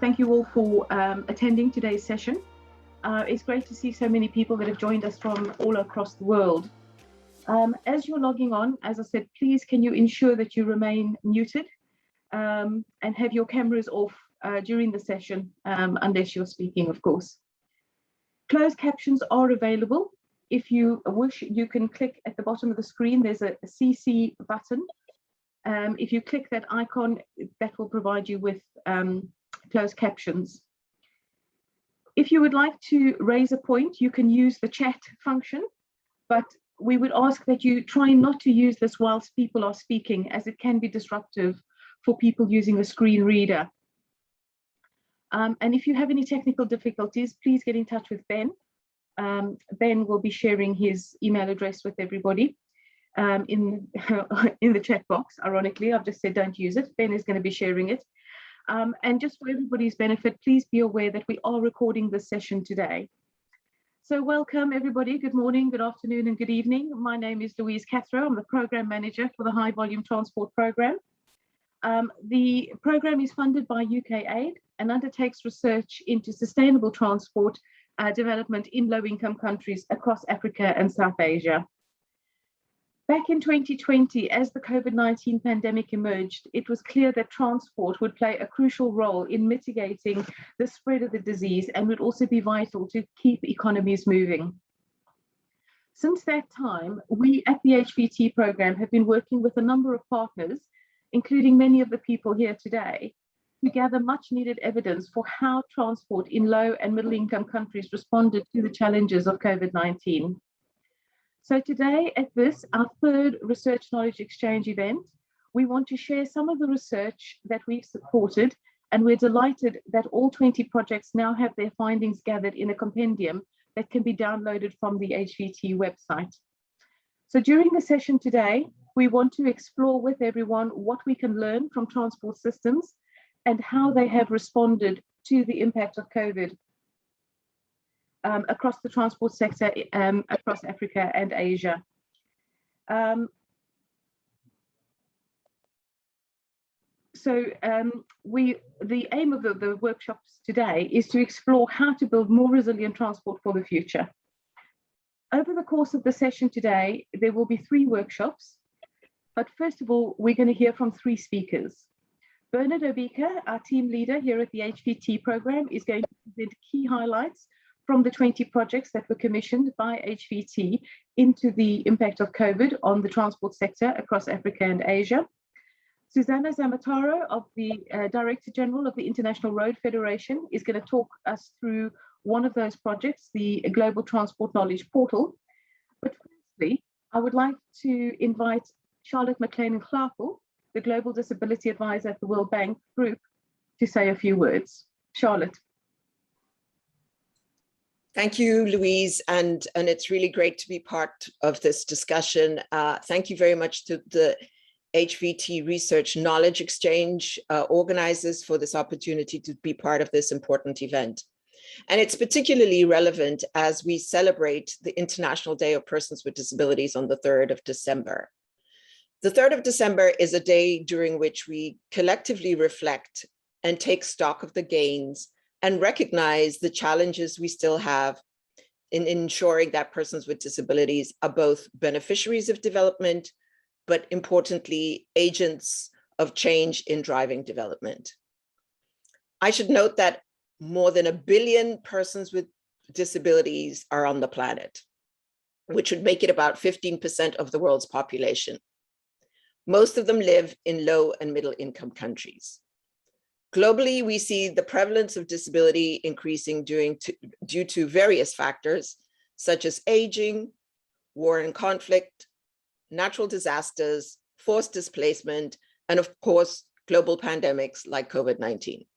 Thank you all for attending today's session. It's great to see so many people that have joined us from all across the world. As you're logging on, as I said, please can you ensure that you remain muted and have your cameras off during the session, unless you're speaking, of course. Closed captions are available. If you wish, you can click at the bottom of the screen. There's a CC button. If you click that icon, that will provide you with closed captions. If you would like to raise a point, you can use the chat function, but we would ask that you try not to use this whilst people are speaking, as it can be disruptive for people using a screen reader. And if you have any technical difficulties, please get in touch with Ben. Ben will be sharing his email address with everybody in the chat box. Ironically, I've just said don't use it. Ben is going to be sharing it. And just for everybody's benefit, please be aware that we are recording this session today. So welcome everybody, good morning, good afternoon and good evening. My name is Louise Cathro, I'm the Program Manager for the High Volume Transport Programme. The programme is funded by UKAid and undertakes research into sustainable transport development in low-income countries across Africa and South Asia. Back in 2020, as the COVID-19 pandemic emerged, it was clear that transport would play a crucial role in mitigating the spread of the disease and would also be vital to keep economies moving. Since that time, we at the HVT programme have been working with a number of partners, including many of the people here today, to gather much needed evidence for how transport in low and middle income countries responded to the challenges of COVID-19. So today at this, our third Research Knowledge Exchange event, we want to share some of the research that we've supported, and we're delighted that all 20 projects now have their findings gathered in a compendium that can be downloaded from the HVT website. So during the session today, we want to explore with everyone what we can learn from transport systems and how they have responded to the impact of COVID across the transport sector, across Africa and Asia. The aim of the workshops today is to explore how to build more resilient transport for the future. Over the course of the session today, there will be 3 workshops, but first of all, we're going to hear from 3 speakers. Bernard Obika, our team leader here at the HVT programme, is going to present key highlights from the 20 projects that were commissioned by HVT into the impact of COVID on the transport sector across Africa and Asia. Susanna Zamataro, of the Director General of the International Road Federation, is going to talk us through one of those projects, the Global Transport Knowledge Portal. But firstly, I would like to invite Charlotte McLean-Clarkel, the Global Disability Advisor at the World Bank Group, to say a few words. Charlotte. Thank you, Louise, and it's really great to be part of this discussion. Thank you very much to the HVT Research Knowledge Exchange organizers for this opportunity to be part of this important event. And it's particularly relevant as we celebrate the International Day of Persons with Disabilities on the 3rd of December. The 3rd of December is a day during which we collectively reflect and take stock of the gains and recognize the challenges we still have in ensuring that persons with disabilities are both beneficiaries of development, but importantly, agents of change in driving development. I should note that more than 1 billion persons with disabilities are on the planet, which would make it about 15% of the world's population. Most of them live in low and middle income countries. Globally, we see the prevalence of disability increasing due to various factors, such as aging, war and conflict, natural disasters, forced displacement, and of course, global pandemics like COVID-19.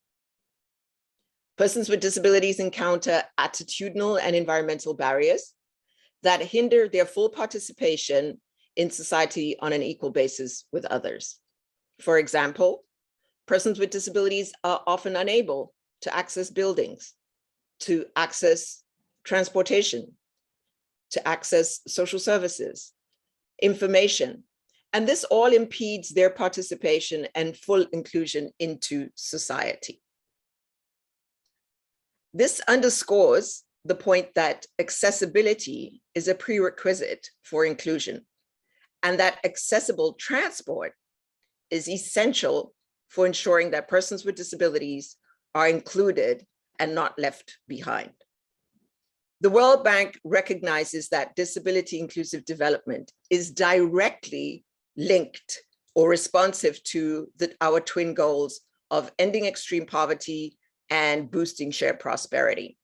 Persons with disabilities encounter attitudinal and environmental barriers that hinder their full participation in society on an equal basis with others. For example, persons with disabilities are often unable to access buildings, to access transportation, to access social services, information, and this all impedes their participation and full inclusion into society. This underscores the point that accessibility is a prerequisite for inclusion, and that accessible transport is essential for ensuring that persons with disabilities are included and not left behind. The World Bank recognizes that disability inclusive development is directly linked or responsive to our twin goals of ending extreme poverty and boosting shared prosperity.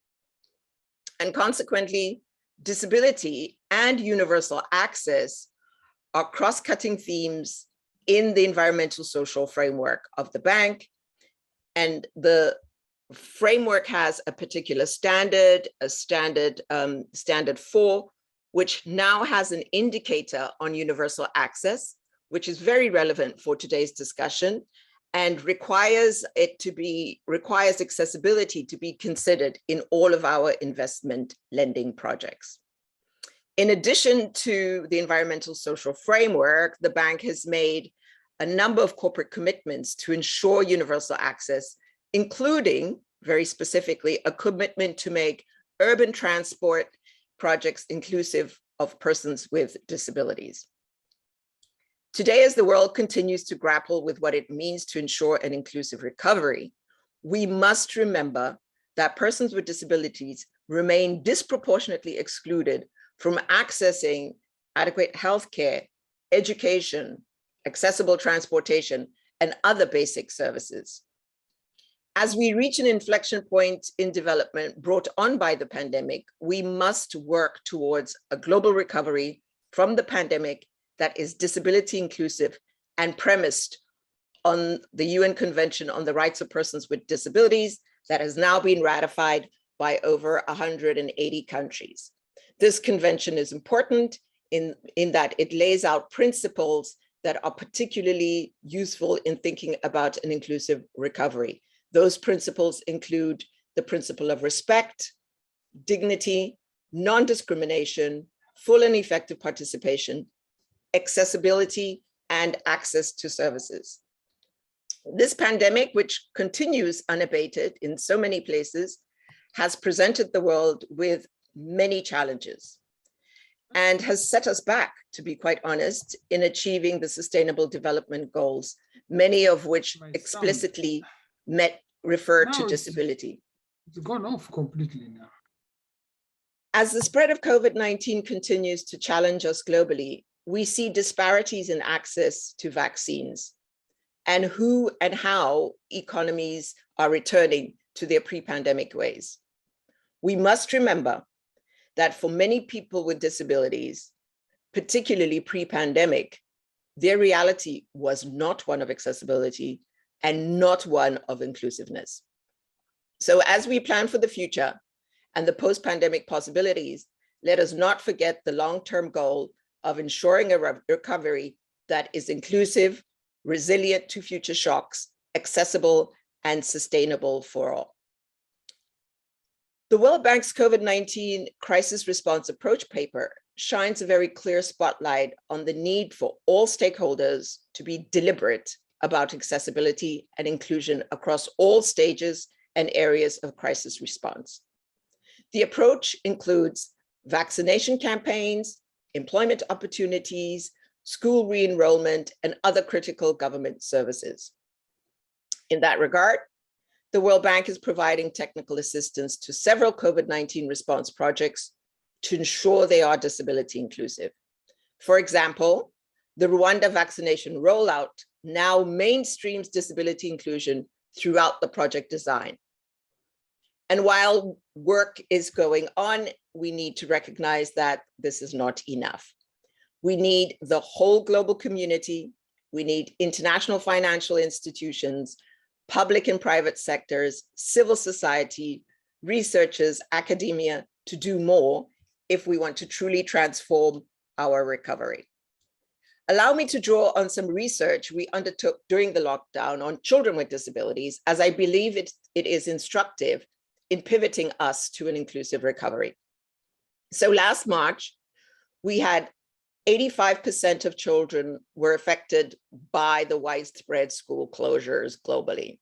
And consequently, disability and universal access are cross-cutting themes in the environmental social framework of the bank. And the framework has a particular standard, standard 4, which now has an indicator on universal access, which is very relevant for today's discussion, and requires accessibility to be considered in all of our investment lending projects. In addition to the environmental social framework, the bank has made a number of corporate commitments to ensure universal access, including, very specifically, a commitment to make urban transport projects inclusive of persons with disabilities. Today, as the world continues to grapple with what it means to ensure an inclusive recovery, we must remember that persons with disabilities remain disproportionately excluded from accessing adequate healthcare, education, accessible transportation, and other basic services. As we reach an inflection point in development brought on by the pandemic, we must work towards a global recovery from the pandemic that is disability inclusive and premised on the UN Convention on the Rights of Persons with Disabilities that has now been ratified by over 180 countries. This convention is important in that it lays out principles that are particularly useful in thinking about an inclusive recovery. Those principles include the principle of respect, dignity, non-discrimination, full and effective participation, accessibility, and access to services. This pandemic, which continues unabated in so many places, has presented the world with many challenges and has set us back, to be quite honest, in achieving the Sustainable Development Goals, many of which explicitly refer to disability. It's gone off completely now. As the spread of COVID-19 continues to challenge us globally, we see disparities in access to vaccines and who and how economies are returning to their pre-pandemic ways. We must remember that for many people with disabilities, particularly pre-pandemic, their reality was not one of accessibility and not one of inclusiveness. So as we plan for the future and the post-pandemic possibilities, let us not forget the long-term goal of ensuring a recovery that is inclusive, resilient to future shocks, accessible, and sustainable for all. The World Bank's COVID-19 crisis response approach paper shines a very clear spotlight on the need for all stakeholders to be deliberate about accessibility and inclusion across all stages and areas of crisis response. The approach includes vaccination campaigns, employment opportunities, school re-enrollment, and other critical government services. In that regard, the World Bank is providing technical assistance to several COVID-19 response projects to ensure they are disability inclusive. For example, the Rwanda vaccination rollout now mainstreams disability inclusion throughout the project design. And while work is going on, we need to recognize that this is not enough. We need the whole global community. We need international financial institutions, public and private sectors, civil society, researchers, academia to do more if we want to truly transform our recovery. Allow me to draw on some research we undertook during the lockdown on children with disabilities, as I believe it is instructive in pivoting us to an inclusive recovery. So last March, we had 85% of children were affected by the widespread school closures globally.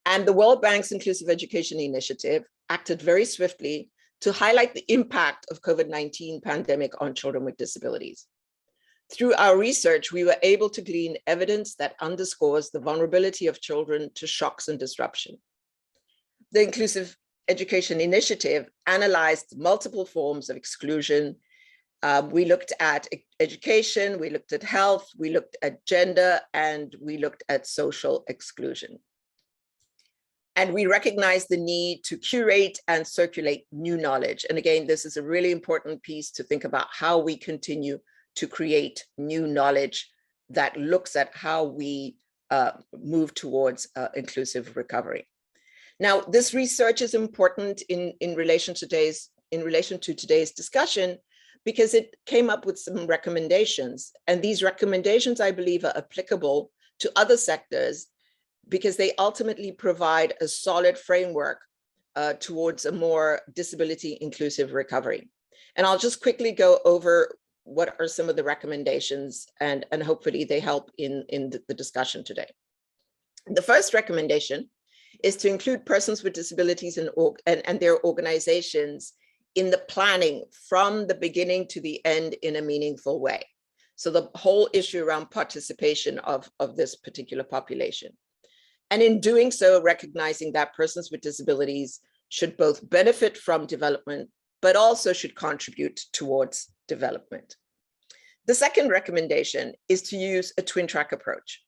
And the World Bank's Inclusive Education Initiative acted very swiftly to highlight the impact of COVID-19 pandemic on children with disabilities. Through our research, we were able to glean evidence that underscores the vulnerability of children to shocks and disruption. The Inclusive Education Initiative analyzed multiple forms of exclusion. We looked at education, we looked at health, we looked at gender, and we looked at social exclusion. And we recognize the need to curate and circulate new knowledge. And again, this is a really important piece to think about how we continue to create new knowledge that looks at how we move towards inclusive recovery. Now, this research is important in relation to today's discussion because it came up with some recommendations. And these recommendations, I believe, are applicable to other sectors because they ultimately provide a solid framework towards a more disability inclusive recovery. And I'll just quickly go over what are some of the recommendations, and hopefully they help in the discussion today. The first recommendation is to include persons with disabilities and their organizations in the planning from the beginning to the end in a meaningful way. So the whole issue around participation of this particular population. And in doing so, recognizing that persons with disabilities should both benefit from development, but also should contribute towards development. The second recommendation is to use a twin track approach,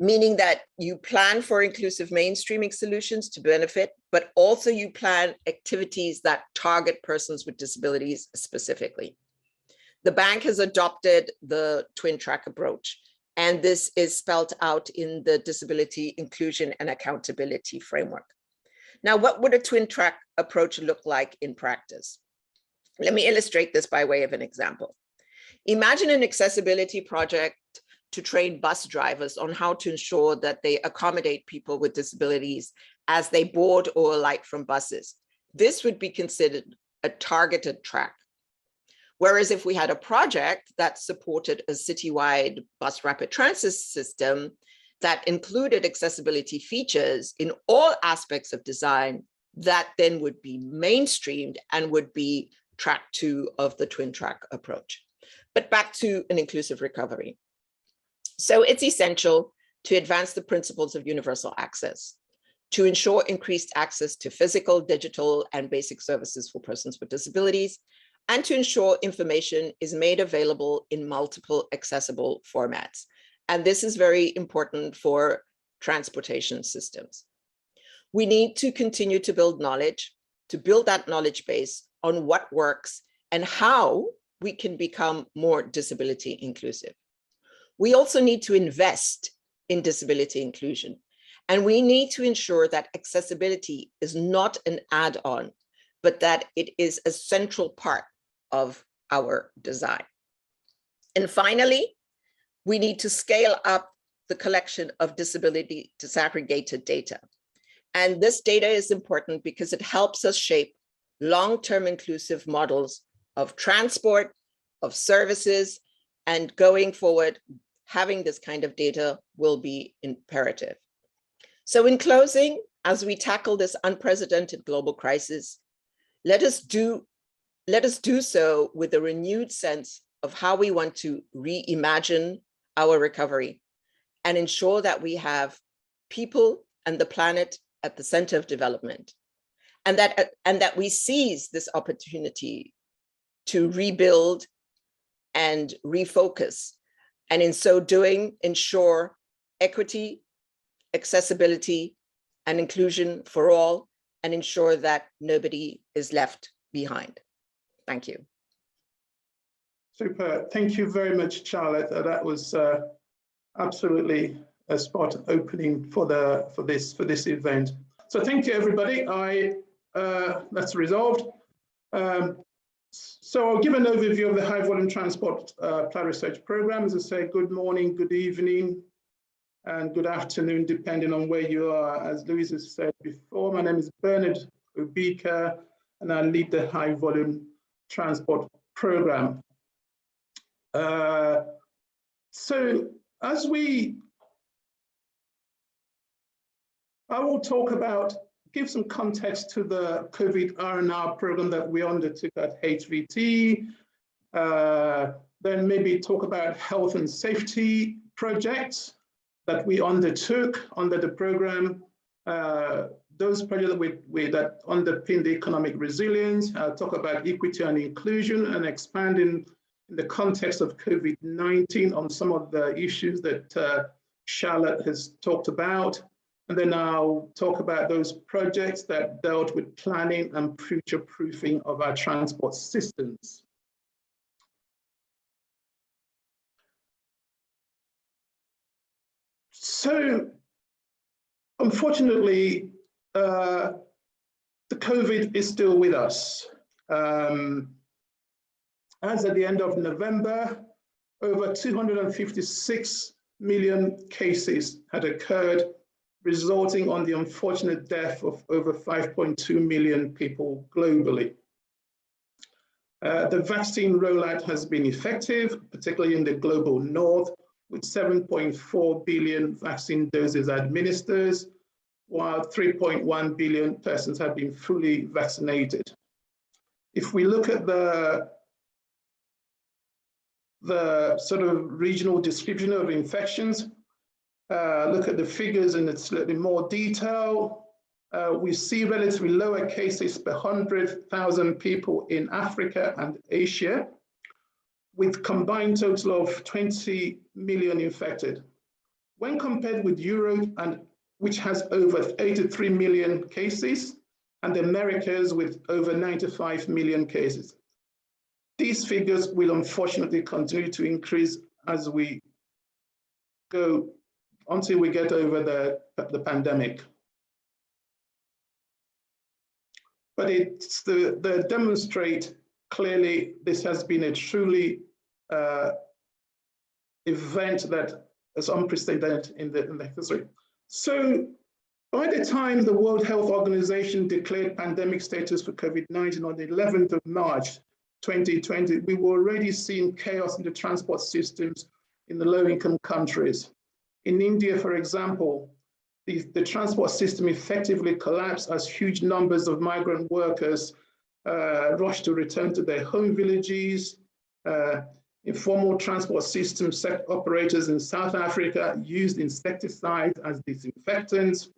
meaning that you plan for inclusive mainstreaming solutions to benefit, but also you plan activities that target persons with disabilities specifically. The bank has adopted the twin track approach, and this is spelled out in the Disability Inclusion and Accountability Framework. Now, what would a twin track approach look like in practice? Let me illustrate this by way of an example. Imagine an accessibility project to train bus drivers on how to ensure that they accommodate people with disabilities as they board or alight from buses. This would be considered a targeted track. Whereas if we had a project that supported a citywide bus rapid transit system that included accessibility features in all aspects of design, that then would be mainstreamed and would be track 2 of the twin track approach. But back to an inclusive recovery. So it's essential to advance the principles of universal access, to ensure increased access to physical, digital, and basic services for persons with disabilities, and to ensure information is made available in multiple accessible formats. And this is very important for transportation systems. We need to continue to build knowledge, to build that knowledge base on what works and how we can become more disability inclusive. We also need to invest in disability inclusion, and we need to ensure that accessibility is not an add-on, but that it is a central part of our design. And finally, we need to scale up the collection of disability disaggregated data. And this data is important because it helps us shape long-term inclusive models of transport, of services, and going forward, having this kind of data will be imperative. So in closing, as we tackle this unprecedented global crisis, let us do so with a renewed sense of how we want to reimagine our recovery and ensure that we have people and the planet at the center of development, and that we seize this opportunity to rebuild and refocus, and in so doing, ensure equity, accessibility, and inclusion for all, and ensure that nobody is left behind. Thank you. Super. Thank you very much, Charlotte. That was absolutely a spot opening for this event. So thank you, everybody. That's resolved. So I'll give an overview of the High Volume Transport Plan Research Program. As I say, good morning, good evening, and good afternoon, depending on where you are. As Louisa said before, my name is Bernard Obika, and I lead the High Volume Transport Program. So as we I will talk about, give some context to the COVID R&R program that we undertook at HVT, then maybe talk about health and safety projects that we undertook under the program, those projects that underpin the economic resilience. I'll talk about equity and inclusion and expanding in the context of COVID-19 on some of the issues that Charlotte has talked about. And then I'll talk about those projects that dealt with planning and future-proofing of our transport systems. So, unfortunately, the COVID is still with us. As at the end of November, over 256 million cases had occurred, resulting on the unfortunate death of over 5.2 million people globally. The vaccine rollout has been effective, particularly in the global north, with 7.4 billion vaccine doses administered, while 3.1 billion persons have been fully vaccinated. If we look at the sort of regional description of infections, look at the figures in a slightly more detail, we see relatively lower cases per 100,000 people in Africa and Asia, with combined total of 20 million infected. When compared with Europe, which has over 83 million cases, and the Americas with over 95 million cases. These figures will unfortunately continue to increase as we go until we get over the pandemic. But they demonstrate clearly this has been a truly event that is unprecedented in the history. So by the time the World Health Organization declared pandemic status for COVID-19 on the 11th of March, 2020, we were already seeing chaos in the transport systems in the low-income countries. In India, for example, the transport system effectively collapsed as huge numbers of migrant workers rushed to return to their home villages. Informal transport system operators in South Africa used insecticides as disinfectants.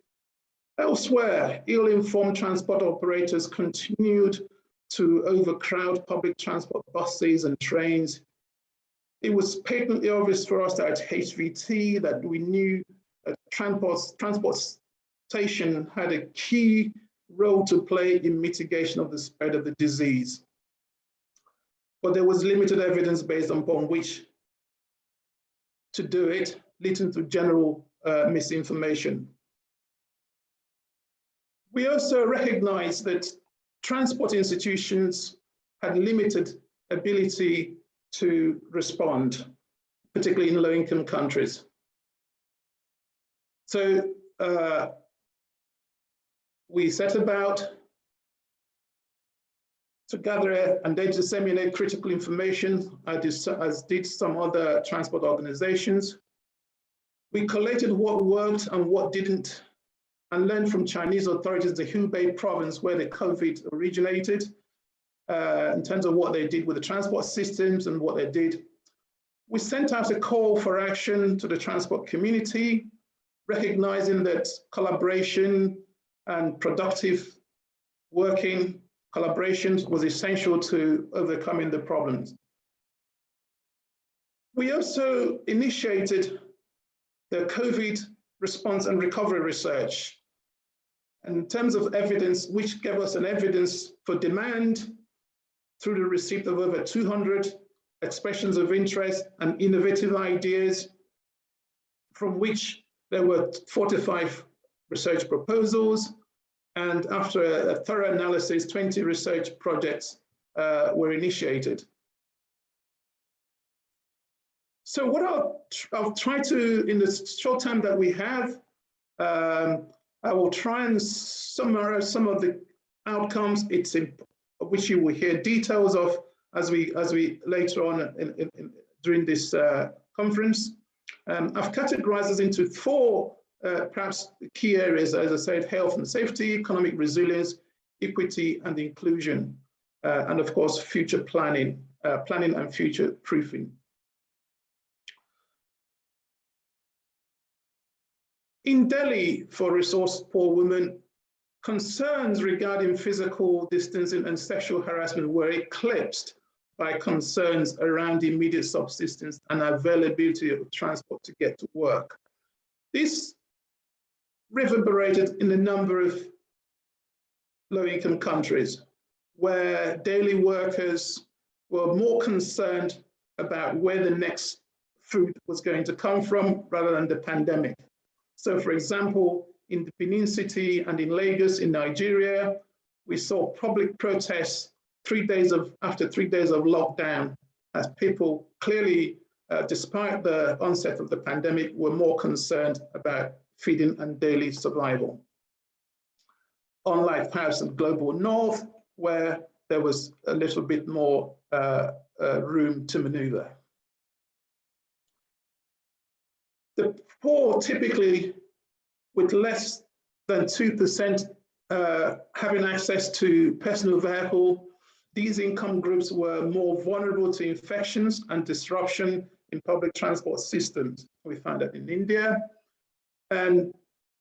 Elsewhere, ill-informed transport operators continued to overcrowd public transport buses and trains. It was patently obvious for us at HVT that we knew that transportation had a key role to play in mitigation of the spread of the disease. But there was limited evidence based upon which to do it, leading to general misinformation. We also recognize that transport institutions had limited ability to respond, particularly in low-income countries. So we set about to gather and then disseminate critical information, as did some other transport organizations. We collated what worked and what didn't, and learned from Chinese authorities, the Hubei province where the COVID originated, in terms of what they did with the transport systems and what they did. We sent out a call for action to the transport community, recognizing that collaboration and productive working collaboration was essential to overcoming the problems. We also initiated the COVID response and recovery research in terms of evidence, which gave us an evidence for demand through the receipt of over 200 expressions of interest and innovative ideas, from which there were 45 research proposals. And after a thorough analysis, 20 research projects were initiated. So what I'll try to, in the short time that we have, I will try and summarize some of the outcomes which you will hear details of as we later on during this conference. I've categorized this into 4 perhaps the key areas, as I said, health and safety, economic resilience, equity and inclusion, and of course, future planning and future proofing. In Delhi, for resource-poor women, concerns regarding physical distancing and sexual harassment were eclipsed by concerns around immediate subsistence and availability of transport to get to work. This reverberated in a number of low-income countries where daily workers were more concerned about where the next food was going to come from rather than the pandemic. So for example, in the Benin City and in Lagos in Nigeria, we saw public protests after 3 days of lockdown, as people clearly, despite the onset of the pandemic, were more concerned about feeding and daily survival. Unlike perhaps in the global north, where there was a little bit more room to maneuver. The poor typically with less than 2% having access to personal vehicle, these income groups were more vulnerable to infections and disruption in public transport systems. We found that in India. And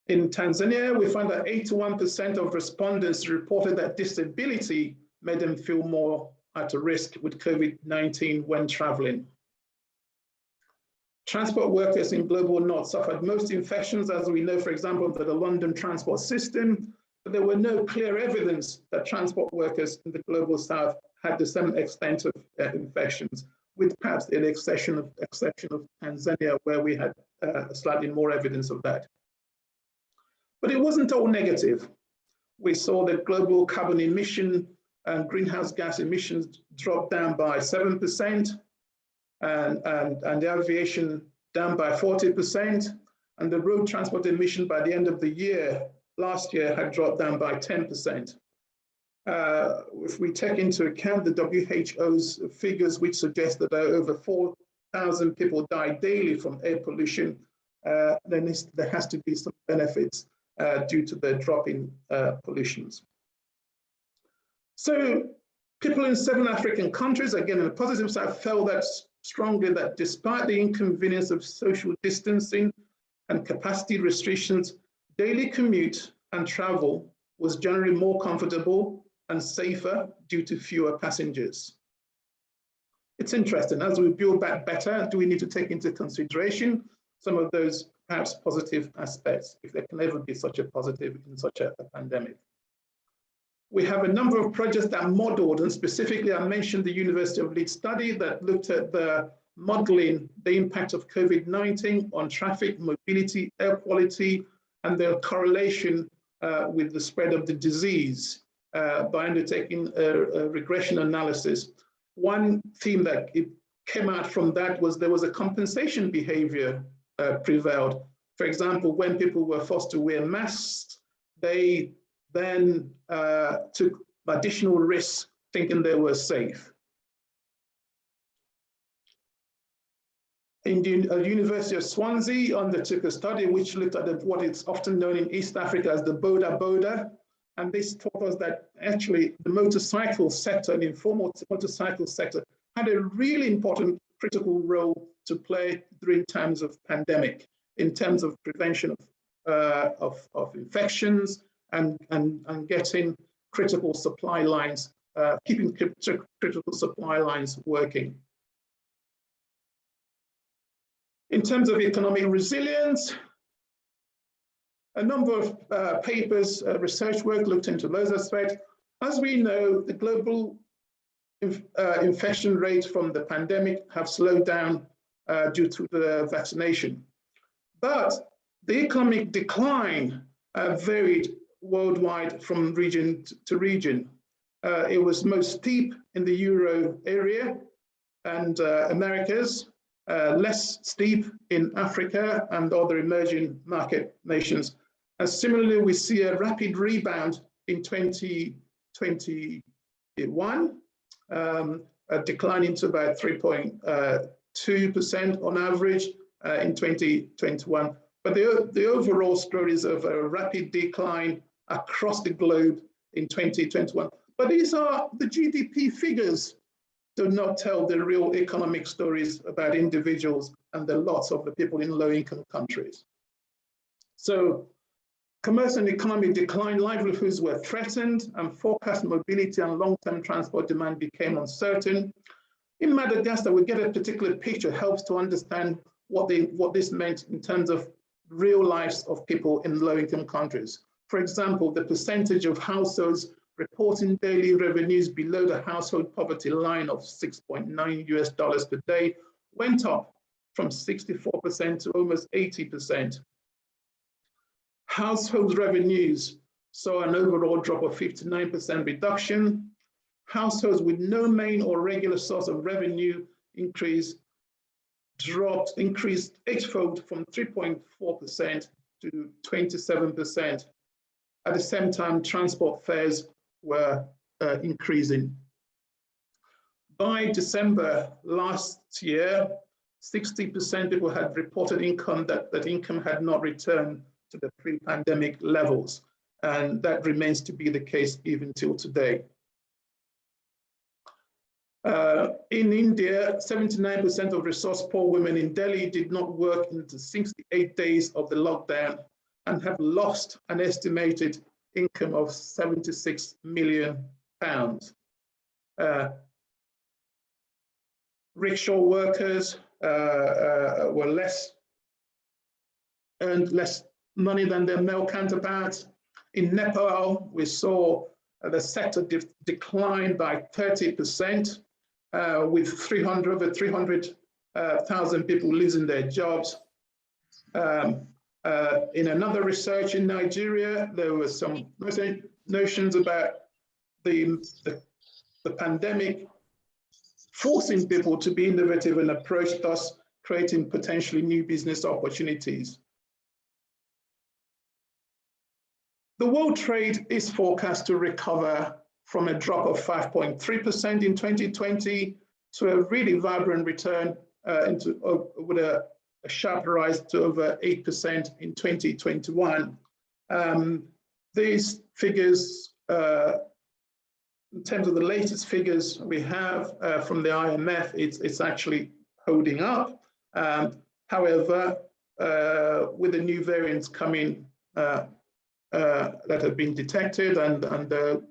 in Tanzania, we found that 81% of respondents reported that disability made them feel more at risk with COVID-19 when traveling. Transport workers in global north suffered most infections, as we know, for example, that the London transport system, but there were no clear evidence that transport workers in the global south had the same extent of infections, with perhaps the exception of Tanzania, where we had slightly more evidence of that. But it wasn't all negative. We saw that global carbon emission and greenhouse gas emissions dropped down by 7%, and the aviation down by 40%, and the road transport emission by the end of the year, last year, had dropped down by 10%. If we take into account the WHO's figures, which suggest that over 4,000 people die daily from air pollution, then there has to be some benefits due to the drop in pollutions. So people in 7 African countries, again, on the positive side, felt that strongly that despite the inconvenience of social distancing and capacity restrictions, daily commute and travel was generally more comfortable and safer due to fewer passengers. It's interesting, as we build back better, do we need to take into consideration some of those perhaps positive aspects, if there can ever be such a positive in such a pandemic? We have a number of projects that modeled, and specifically I mentioned the University of Leeds study that looked at the modeling the impact of COVID-19 on traffic, mobility, air quality, and their correlation with the spread of the disease by undertaking a regression analysis. One theme that came out from that was there was a compensation behavior prevailed. For example, when people were forced to wear masks, they then took additional risks thinking they were safe. In the University of Swansea undertook a study which looked at what is often known in East Africa as the boda, and this taught us that actually the motorcycle sector, the informal motorcycle sector, had a really important critical role to play during times of pandemic in terms of prevention of infections and getting critical supply lines, keeping critical supply lines working. In terms of economic resilience, a number of papers, research work looked into those aspects. As we know, the global infection rates from the pandemic have slowed down due to the vaccination. But the economic decline varied worldwide from region to region. It was most steep in the Euro area and Americas, less steep in Africa and other emerging market nations. And similarly, we see a rapid rebound in 2021, declining to about 3.2% on average in 2021, But the overall story is of a rapid decline across the globe in 2021. But these are the GDP figures, do not tell the real economic stories about individuals and the lots of the people in low-income countries. So commerce and economy declined, livelihoods were threatened, and forecast mobility and long-term transport demand became uncertain. In Madagascar, we get a particular picture, helps to understand what this meant in terms of real lives of people in low-income countries. For example, the percentage of households reporting daily revenues below the household poverty line of $6.9 per day went up from 64% to almost 80%. Household revenues saw an overall drop of 59% reduction. Households with no main or regular source of revenue increased eightfold from 3.4% to 27%. At the same time, transport fares were increasing. By December last year, 60% people had reported income that income had not returned to the pre-pandemic levels, and that remains to be the case even till today. In India, 79% of resource-poor women in Delhi did not work in the 68 days of the lockdown and have lost an estimated income of £76 million. Rickshaw workers earned less money than their male counterparts. In Nepal, we saw the sector decline by 30%, with over 300,000 people losing their jobs. In another research in Nigeria, there were some notions about the pandemic forcing people to be innovative and approach, thus creating potentially new business opportunities. The world trade is forecast to recover from a drop of 5.3% in 2020 to a really vibrant return with a sharp rise to over 8% in 2021. These figures, in terms of the latest figures we have from the IMF, it's actually holding up. However, with the new variants coming that have been detected and the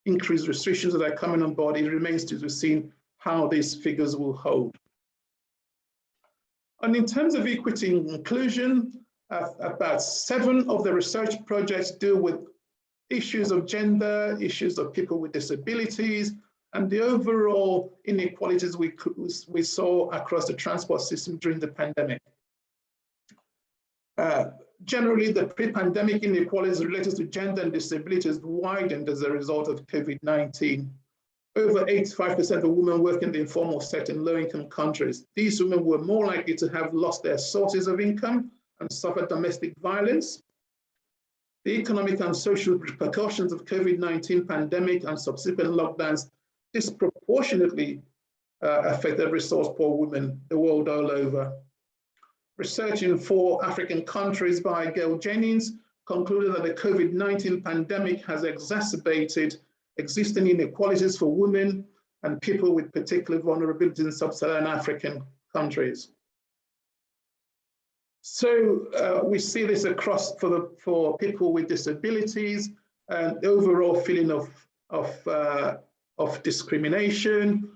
increased restrictions that are coming on board, it remains to be seen how these figures will hold. And in terms of equity and inclusion, about 7 of the research projects deal with issues of gender, issues of people with disabilities, and the overall inequalities we saw across the transport system during the pandemic. Generally, the pre-pandemic inequalities related to gender and disabilities widened as a result of COVID-19. Over 85% of women work in the informal sector in low-income countries. These women were more likely to have lost their sources of income and suffer domestic violence. The economic and social repercussions of COVID-19 pandemic and subsequent lockdowns disproportionately affected resource-poor women the world all over. Research in 4 African countries by Gail Jennings concluded that the COVID-19 pandemic has exacerbated existing inequalities for women and people with particular vulnerabilities in sub-Saharan African countries. So we see this across for people with disabilities, and the overall feeling of discrimination,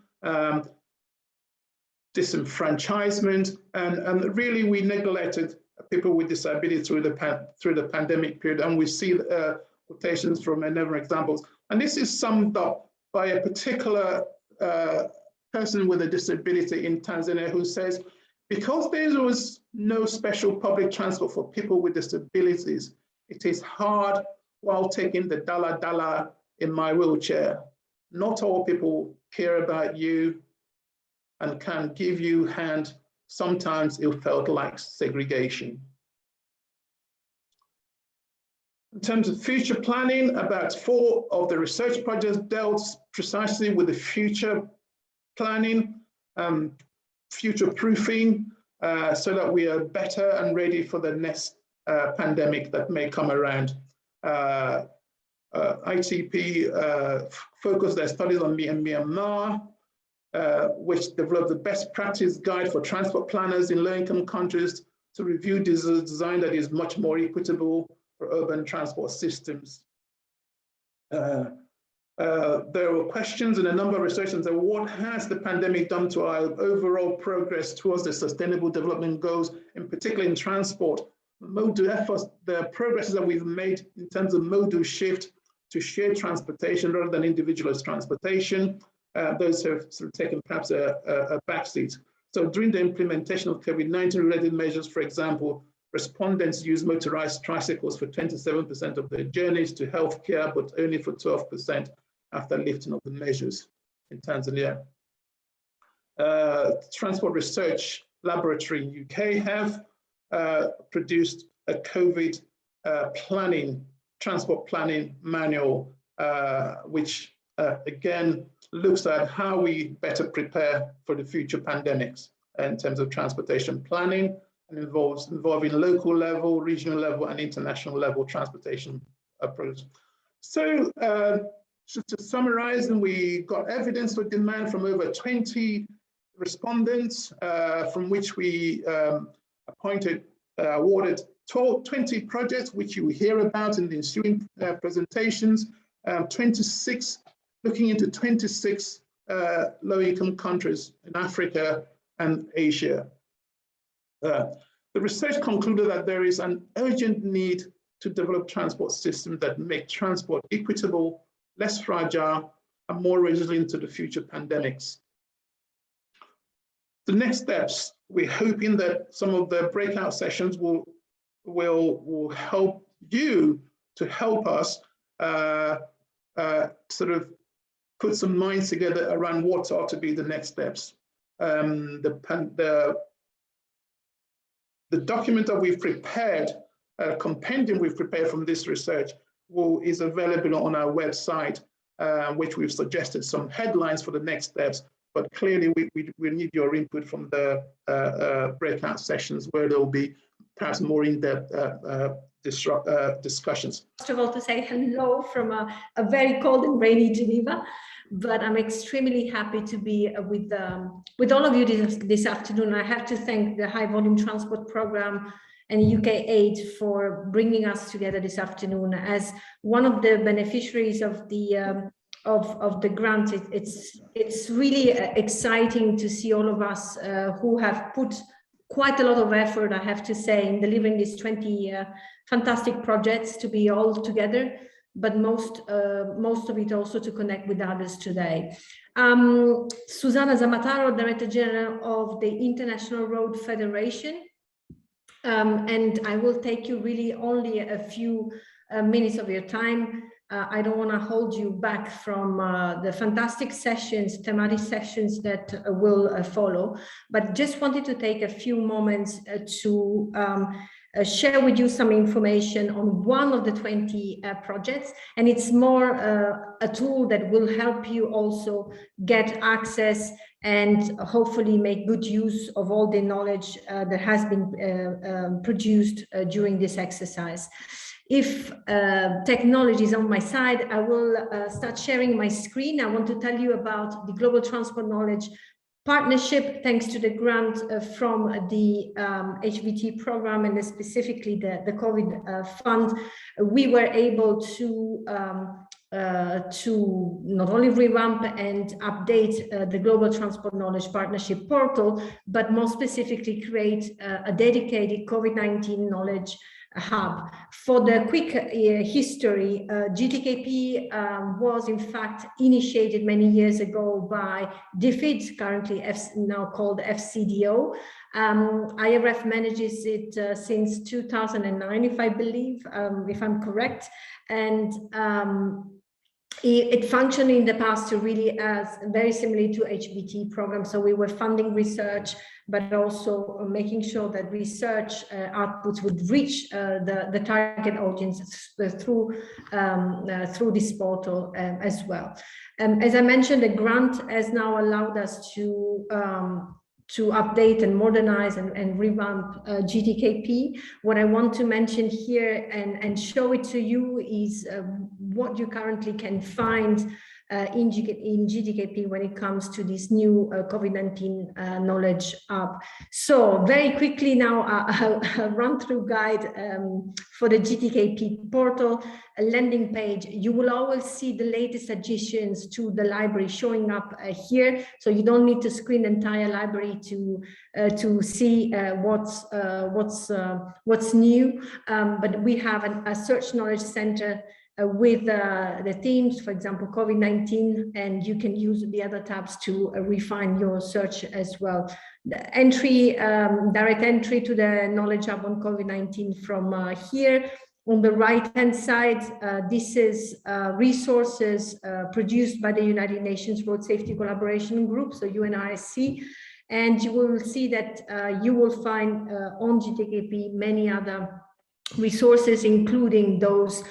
disenfranchisement, and really we neglected people with disability through the pandemic period, and we see quotations from another examples. And this is summed up by a particular person with a disability in Tanzania who says, because there was no special public transport for people with disabilities, it is hard while taking the dollar in my wheelchair. Not all people care about you and can give you a hand. Sometimes it felt like segregation. In terms of future planning, about 4 of the research projects dealt precisely with the future planning, future proofing, so that we are better and ready for the next pandemic that may come around. ITP focused their studies on Myanmar, which developed the best practice guide for transport planners in low-income countries to review design that is much more equitable for urban transport systems. There were questions in a number of research and what has the pandemic done to our overall progress towards the sustainable development goals, in particular in transport? Modal efforts, the progresses that we've made in terms of modal shift to shared transportation rather than individualist transportation, those have sort of taken perhaps a backseat. So during the implementation of COVID-19 related measures, for example, respondents used motorized tricycles for 27% of their journeys to healthcare, but only for 12% after lifting of the measures in Tanzania. Transport Research Laboratory in UK have produced a COVID transport planning manual, which again looks at how we better prepare for the future pandemics in terms of transportation planning, and involving local level, regional level, and international level transportation approach. So to summarize, we got evidence for demand from over 20 respondents, from which we awarded 20 projects, which you will hear about in the ensuing presentations, 26, looking into 26 low-income countries in Africa and Asia. The research concluded that there is an urgent need to develop transport systems that make transport equitable, less fragile, and more resilient to the future pandemics. The next steps, we're hoping that some of the breakout sessions will help you to help us sort of put some minds together around what ought to be the next steps. The document that we've prepared, compendium we've prepared from this research is available on our website, which we've suggested some headlines for the next steps. But clearly, we need your input from the breakout sessions where there will be perhaps more in-depth discussions. First of all, to say hello from a very cold and rainy Geneva, but I'm extremely happy to be with all of you this afternoon. I have to thank the High Volume Transport Program and UKAid for bringing us together this afternoon. As one of the beneficiaries of the grant, it's really exciting to see all of us who have put quite a lot of effort, I have to say, in delivering these 20 fantastic projects to be all together, but most of it also to connect with others today. Susanna Zamataro, Director General of the International Road Federation, and I will take you really only a few minutes of your time. I don't want to hold you back from the fantastic sessions, thematic sessions that will follow, but just wanted to take a few moments to share with you some information on one of the 20 projects, and it's more a tool that will help you also get access and hopefully make good use of all the knowledge that has been produced during this exercise. If technology is on my side, I will start sharing my screen. I want to tell you about the Global Transport Knowledge Partnership. Thanks to the grant from the HVT program and specifically the COVID fund, we were able to not only revamp and update the Global Transport Knowledge Partnership portal, but more specifically create a dedicated COVID-19 knowledge hub. For the quick history, GTKP was in fact initiated many years ago by DFID, currently now called FCDO. IRF manages it since 2009, if I believe, if I'm correct, and it functioned in the past really as very similar to HBT program. So we were funding research, but also making sure that research outputs would reach the target audience through this portal as well. As I mentioned, the grant has now allowed us to update and modernize and revamp GTKP. What I want to mention here and show it to you is what you currently can find in GTKP when it comes to this new COVID-19 knowledge hub. So very quickly now, a run-through guide for the GTKP portal, a landing page. You will always see the latest additions to the library showing up here. So you don't need to screen the entire library to see what's new. But we have a search knowledge center with the themes, for example, COVID-19, and you can use the other tabs to refine your search as well. The entry, direct entry to the Knowledge Hub on COVID-19 from here. On the right-hand side, this is resources produced by the United Nations Road Safety Collaboration Group, so UNISC, and you will see that you will find on GTKP many other resources, including those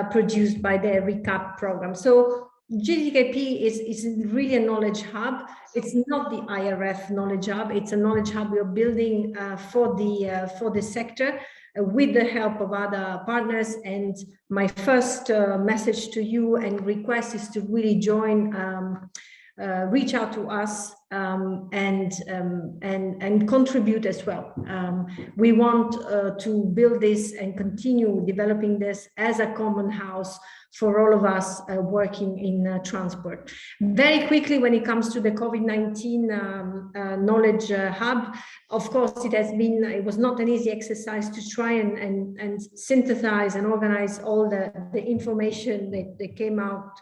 produced by the RECAP program. So GTKP is really a knowledge hub. It's not the IRF knowledge hub. It's a knowledge hub we're building for the sector with the help of other partners. And my first message to you and request is to really join, reach out to us and contribute as well. We want to build this and continue developing this as a common house for all of us working in transport. Very quickly, when it comes to the COVID-19 knowledge hub, of course, it was not an easy exercise to try and synthesize and organize all the information that came out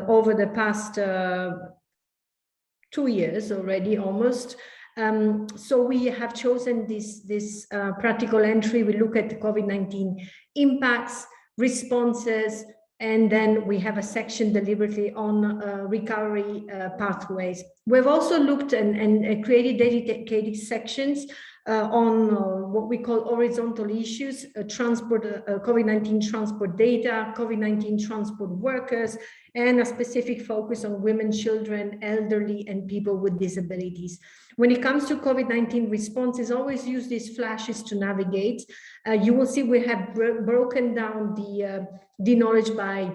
over the past 2 years already, almost. So we have chosen this practical entry. We look at the COVID-19 impacts, responses, and then we have a section deliberately on recovery pathways. We've also looked and created dedicated sections on what we call horizontal issues, transport, COVID-19 transport data, COVID-19 transport workers, and a specific focus on women, children, elderly, and people with disabilities. When it comes to COVID-19 responses, always use these flashes to navigate. You will see we have broken down the knowledge by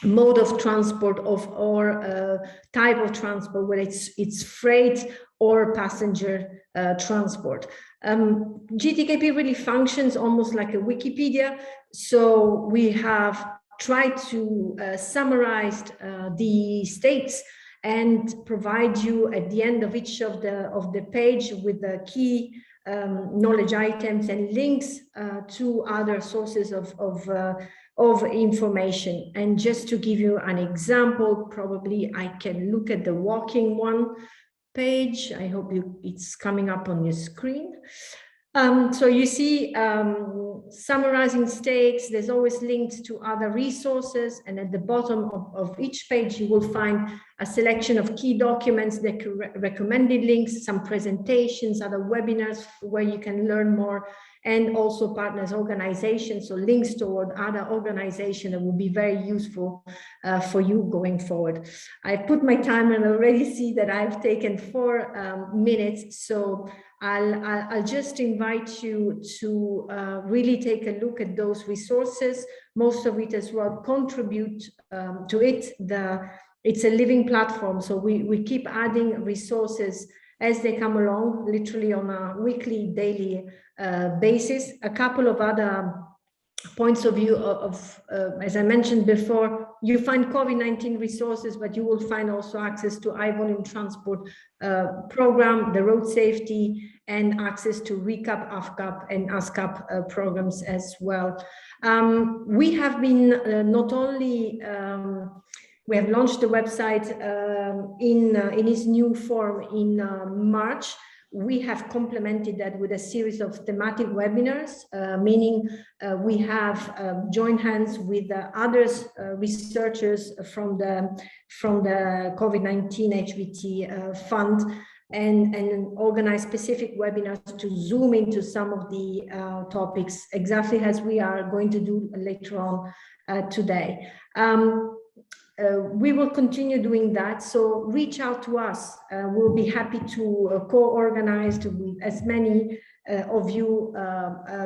mode of transport or type of transport, whether it's freight or passenger transport. GTKP really functions almost like a Wikipedia. So we have tried to summarize the states and provide you at the end of each of the page with the key knowledge items and links to other sources of information. And just to give you an example, probably I can look at the walking one page. I hope it's coming up on your screen. So you see summarizing stakes, there's always links to other resources, and at the bottom of each page you will find a selection of key documents, the recommended links, some presentations, other webinars where you can learn more, and also partners organizations, so links toward other organizations that will be very useful for you going forward. I put my timer and already see that I've taken 4 minutes, so I'll just invite you to really take a look at those resources. Most of it as well contribute to it. It's a living platform, so we keep adding resources as they come along, literally on a weekly, daily basis. A couple of other points of view of as I mentioned before, you find COVID-19 resources, but you will find also access to high volume transport program, the road safety, and access to RECAP, AFCAP, and ASCAP programs as well. We have been not only we have launched the website in its new form in March. We have complemented that with a series of thematic webinars, meaning we have joined hands with others, researchers from the COVID-19 HVT fund, and organize specific webinars to zoom into some of the topics, exactly as we are going to do later on today. we will continue doing that. So reach out to us. We'll be happy to co-organize with as many of you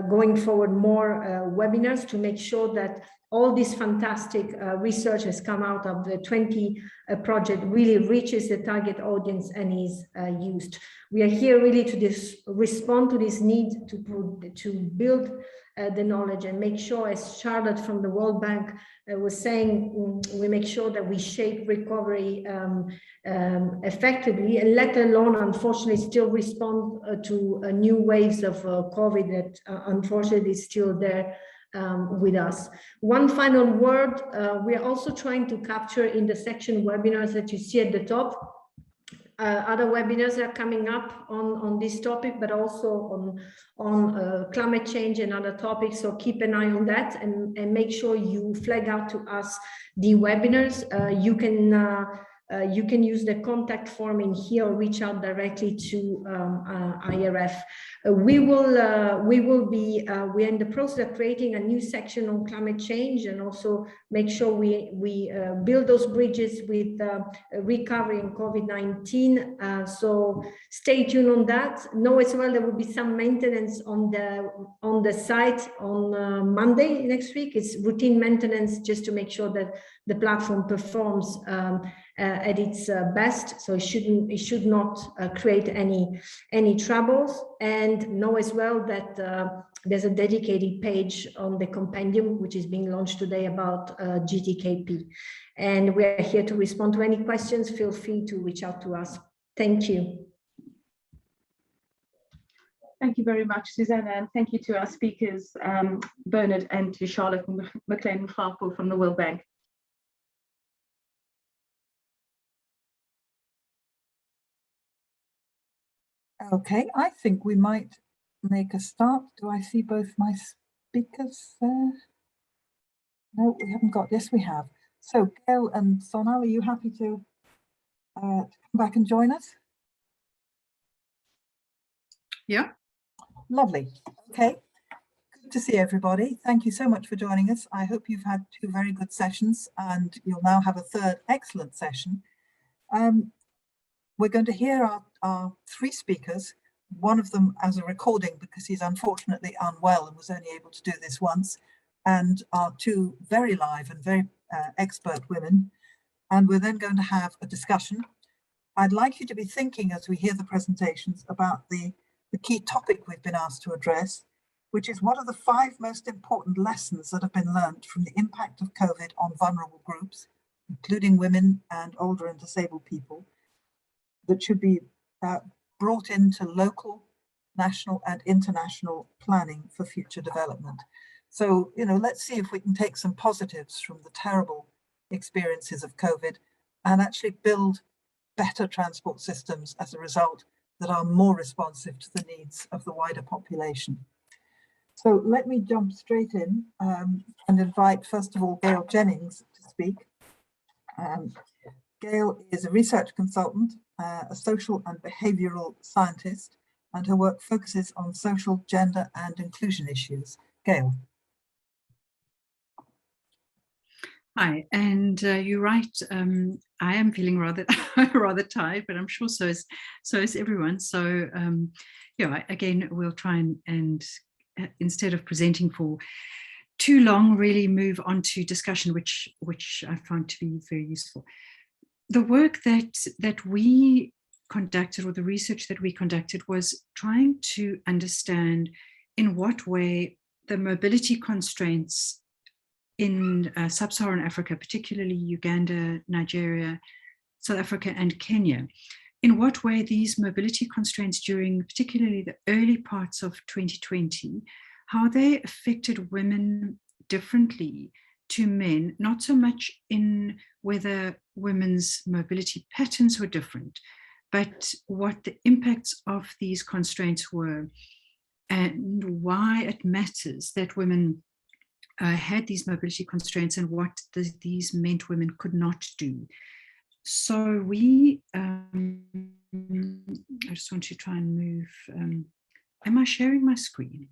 going forward more webinars to make sure that all this fantastic research has come out of the 20 project really reaches the target audience and is used. We are here really to respond to this need to build the knowledge and make sure, as Charlotte from the World Bank was saying, we make sure that we shape recovery effectively, and let alone, unfortunately, still respond to new waves of COVID that unfortunately is still there with us. One final word, we are also trying to capture in the section webinars that you see at the top. Other webinars are coming up on this topic, but also on climate change and other topics. So keep an eye on that and make sure you flag out to us the webinars. You can use the contact form in here or reach out directly to IRF. We're in the process of creating a new section on climate change and also make sure we build those bridges with recovery in COVID-19. So stay tuned on that. Know as well there will be some maintenance on the site on Monday next week. It's routine maintenance just to make sure that the platform performs at its best, so it should not create any troubles. And know as well that there's a dedicated page on the compendium which is being launched today about GTKP, and we are here to respond to any questions. Feel free to reach out to us. Thank you. Thank you very much, Susanna, and thank you to our speakers, Bernard, and to Charlotte McLean-Clarko from the World Bank. Okay, I think we might make a start. Do I see both my speakers there? No, we haven't got, yes, we have. So Gail and Sonal, are you happy to come back and join us? Yeah. Lovely. Okay, good to see everybody. Thank you so much for joining us. I hope you've had 2 very good sessions and you'll now have a 3rd excellent session. We're going to hear our 3 speakers, one of them as a recording because he's unfortunately unwell and was only able to do this once, and our 2 very live and very expert women. And we're then going to have a discussion. I'd like you to be thinking as we hear the presentations about the key topic we've been asked to address, which is what are the 5 most important lessons that have been learned from the impact of COVID on vulnerable groups, including women and older and disabled people, that should be brought into local, national and international planning for future development. So, you know, let's see if we can take some positives from the terrible experiences of COVID and actually build better transport systems as a result that are more responsive to the needs of the wider population. So let me jump straight in and invite, first of all, Gail Jennings to speak. Gail is a research consultant, a social and behavioural scientist, and her work focuses on social, gender and inclusion issues. Gail. Hi, and you're right. I am feeling rather rather tired, but I'm sure so is everyone. So yeah, again, we'll try and instead of presenting for too long, really move on to discussion, which I found to be very useful. The work that we conducted, or the research that we conducted, was trying to understand in what way the mobility constraints in sub-Saharan Africa, particularly Uganda, Nigeria, South Africa and Kenya, in what way these mobility constraints during particularly the early parts of 2020, how they affected women differently to men, not so much in whether women's mobility patterns were different, but what the impacts of these constraints were and why it matters that women had these mobility constraints and what these meant women could not do. So we, I just want to try and move, am I sharing my screen?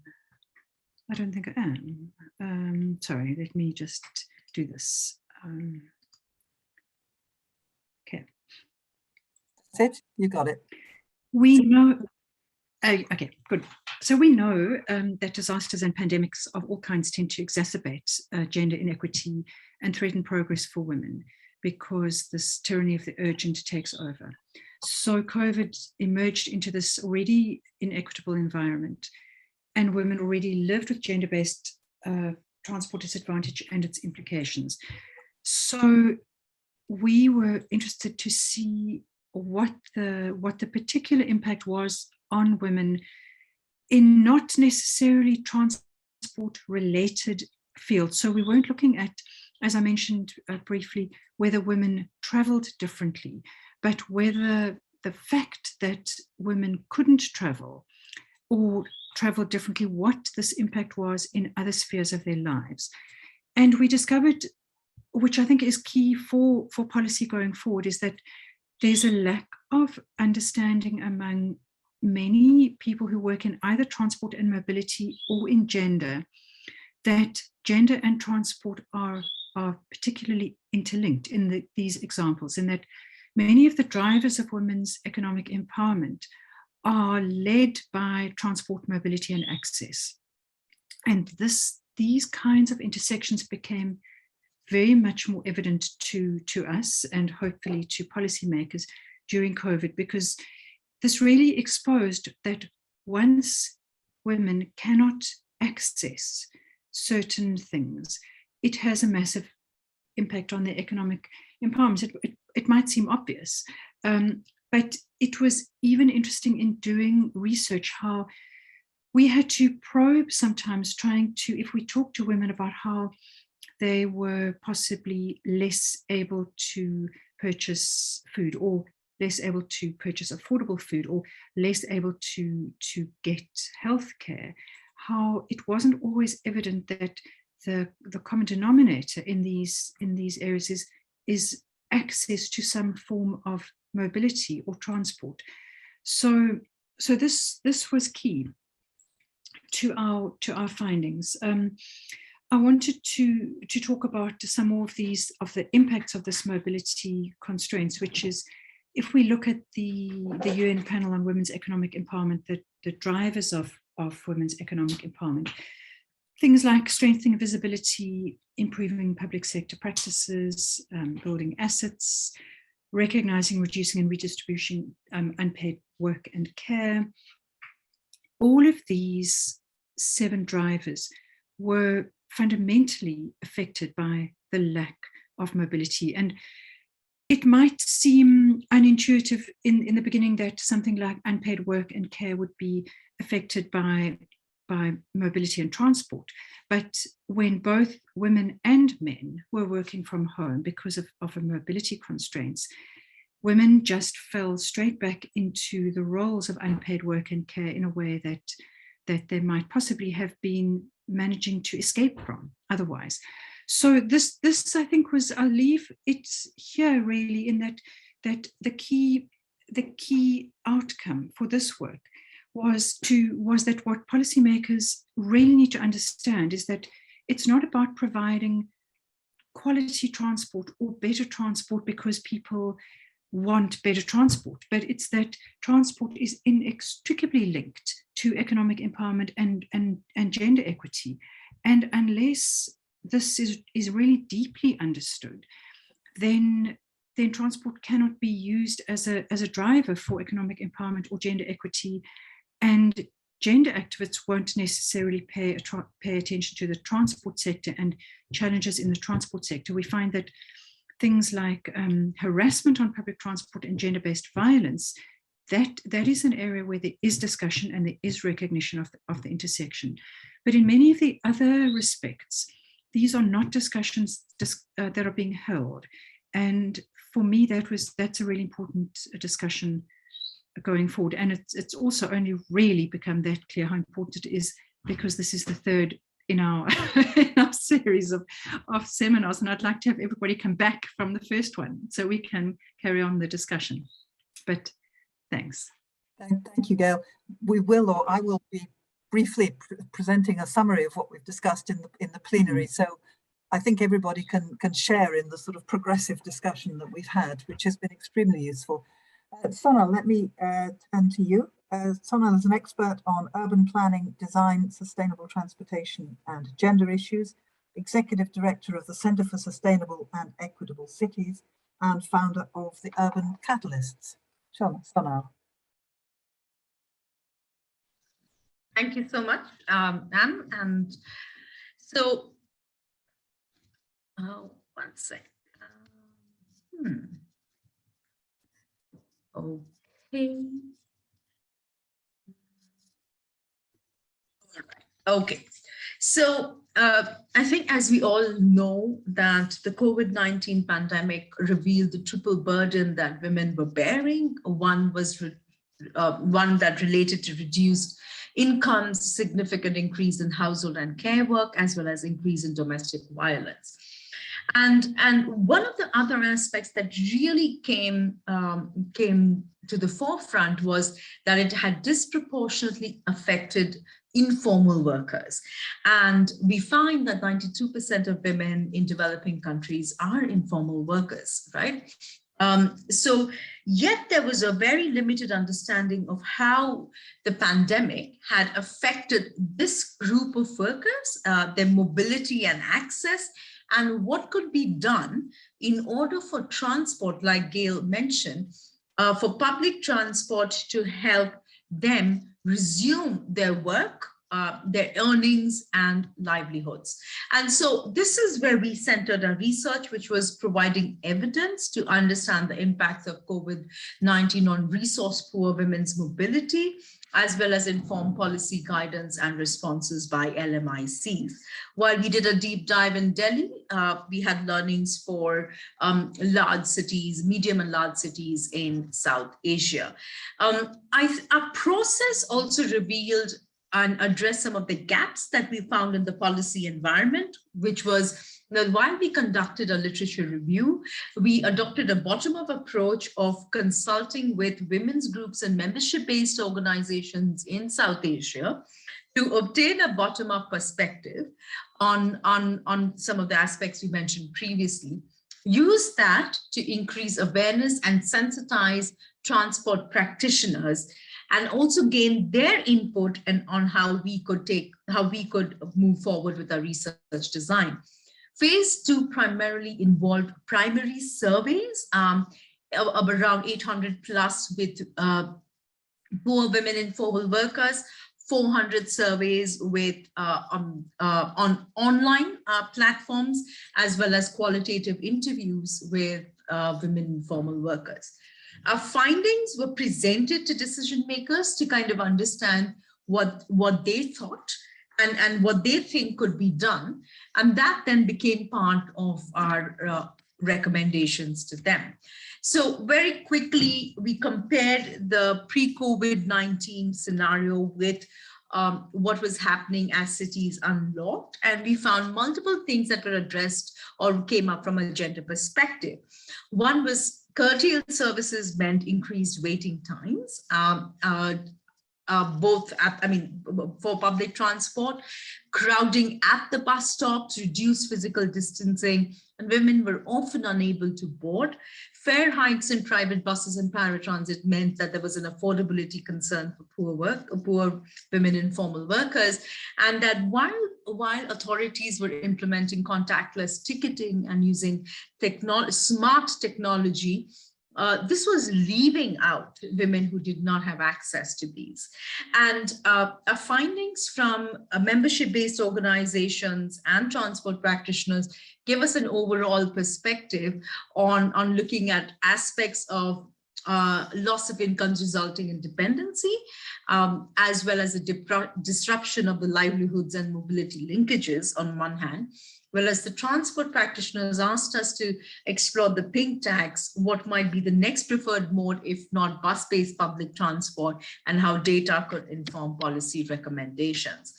I don't think I am. Sorry, let me just do this. That's it, you got it. We know, okay, good. So we know that disasters and pandemics of all kinds tend to exacerbate gender inequity and threaten progress for women because this tyranny of the urgent takes over. So COVID emerged into this already inequitable environment, and women already lived with gender-based transport disadvantage and its implications. So we were interested to see what the particular impact was on women in not necessarily transport related fields. So we weren't looking at, as I mentioned briefly, whether women traveled differently, but whether the fact that women couldn't travel or traveled differently, what this impact was in other spheres of their lives. And we discovered, which I think is key for policy going forward, is that there's a lack of understanding among many people who work in either transport and mobility or in gender, that gender and transport are particularly interlinked in these examples, and that many of the drivers of women's economic empowerment are led by transport, mobility, and access. And these kinds of intersections became very much more evident to us and hopefully to policymakers during COVID, because this really exposed that once women cannot access certain things, it has a massive impact on their economic empowerment. It might seem obvious, but it was even interesting in doing research how we had to probe sometimes, trying to, if we talk to women about how they were possibly less able to purchase food, or less able to purchase affordable food, or less able to get healthcare, how it wasn't always evident that the common denominator in these areas is access to some form of mobility or transport. So this was key to our findings. I wanted to talk about some more of the impacts of this mobility constraints, which is, if we look at the UN panel on women's economic empowerment, the drivers of women's economic empowerment, things like strengthening visibility, improving public sector practices, building assets, recognizing, reducing, and redistributing unpaid work and care. All of these 7 drivers were fundamentally affected by the lack of mobility. And it might seem unintuitive in the beginning that something like unpaid work and care would be affected by mobility and transport. But when both women and men were working from home because of mobility constraints, women just fell straight back into the roles of unpaid work and care in a way that they might possibly have been managing to escape from otherwise. So this I think was, I'll leave it here really, in that the key outcome for this work was that what policymakers really need to understand is that it's not about providing quality transport or better transport because people want better transport, but it's that transport is inextricably linked to economic empowerment and gender equity. And unless this is really deeply understood, then transport cannot be used as a driver for economic empowerment or gender equity. And gender activists won't necessarily pay attention to the transport sector and challenges in the transport sector. We find that things like harassment on public transport and gender-based violence, that is an area where there is discussion and there is recognition of the intersection. But in many of the other respects, these are not discussions that are being held. And for me, that's a really important discussion going forward. And it's also only really become that clear how important it is because this is the third in our series of seminars, and I'd like to have everybody come back from the first one so we can carry on the discussion. But thanks. Thank you, Gail. We will, or I will be briefly presenting a summary of what we've discussed in the plenary. So I think everybody can share in the sort of progressive discussion that we've had, which has been extremely useful. Sonal, let me turn to you. Sonal is an expert on urban planning, design, sustainable transportation and gender issues, Executive Director of the Centre for Sustainable and Equitable Cities and founder of the Urban Catalysts. Sonal. Thank you so much, Anne. And so, one sec. Okay. Okay. So I think, as we all know, that the COVID-19 pandemic revealed the triple burden that women were bearing. One was one that related to reduced incomes, significant increase in household and care work, as well as increase in domestic violence. And one of the other aspects that really came to the forefront was that it had disproportionately affected informal workers. And we find that 92% of women in developing countries are informal workers, right? So yet there was a very limited understanding of how the pandemic had affected this group of workers, their mobility and access, and what could be done in order for transport, like Gail mentioned, for public transport to help them resume their work, their earnings and livelihoods. And so this is where we centered our research, which was providing evidence to understand the impacts of COVID-19 on resource poor women's mobility, as well as inform policy guidance and responses by LMICs. While we did a deep dive in Delhi, we had learnings for large cities, medium and large cities in South Asia. Our process also revealed and addressed some of the gaps that we found in the policy environment, which was that while we conducted a literature review, we adopted a bottom-up approach of consulting with women's groups and membership-based organizations in South Asia to obtain a bottom-up perspective on some of the aspects we mentioned previously. Use that to increase awareness and sensitize transport practitioners, and also gain their input and on how we could move forward with our research design. Phase 2 primarily involved primary surveys of around 800 plus with poor women informal workers, 400 surveys with on online platforms, as well as qualitative interviews with women informal workers. Our findings were presented to decision makers to kind of understand what they thought and what they think could be done. And that then became part of our recommendations to them. So very quickly, we compared the pre-COVID-19 scenario with what was happening as cities unlocked. And we found multiple things that were addressed or came up from a gender perspective. One was curtailed services meant increased waiting times, for public transport, crowding at the bus stops, reduced physical distancing, and women were often unable to board. Fare hikes in private buses and paratransit meant that there was an affordability concern for poor women informal workers, and that while authorities were implementing contactless ticketing and using smart technology, this was leaving out women who did not have access to these. And our findings from membership-based organizations and transport practitioners give us an overall perspective on looking at aspects of loss of incomes resulting in dependency, as well as the disruption of the livelihoods and mobility linkages on one hand, whereas the transport practitioners asked us to explore the pink tags, what might be the next preferred mode, if not bus-based public transport, and how data could inform policy recommendations.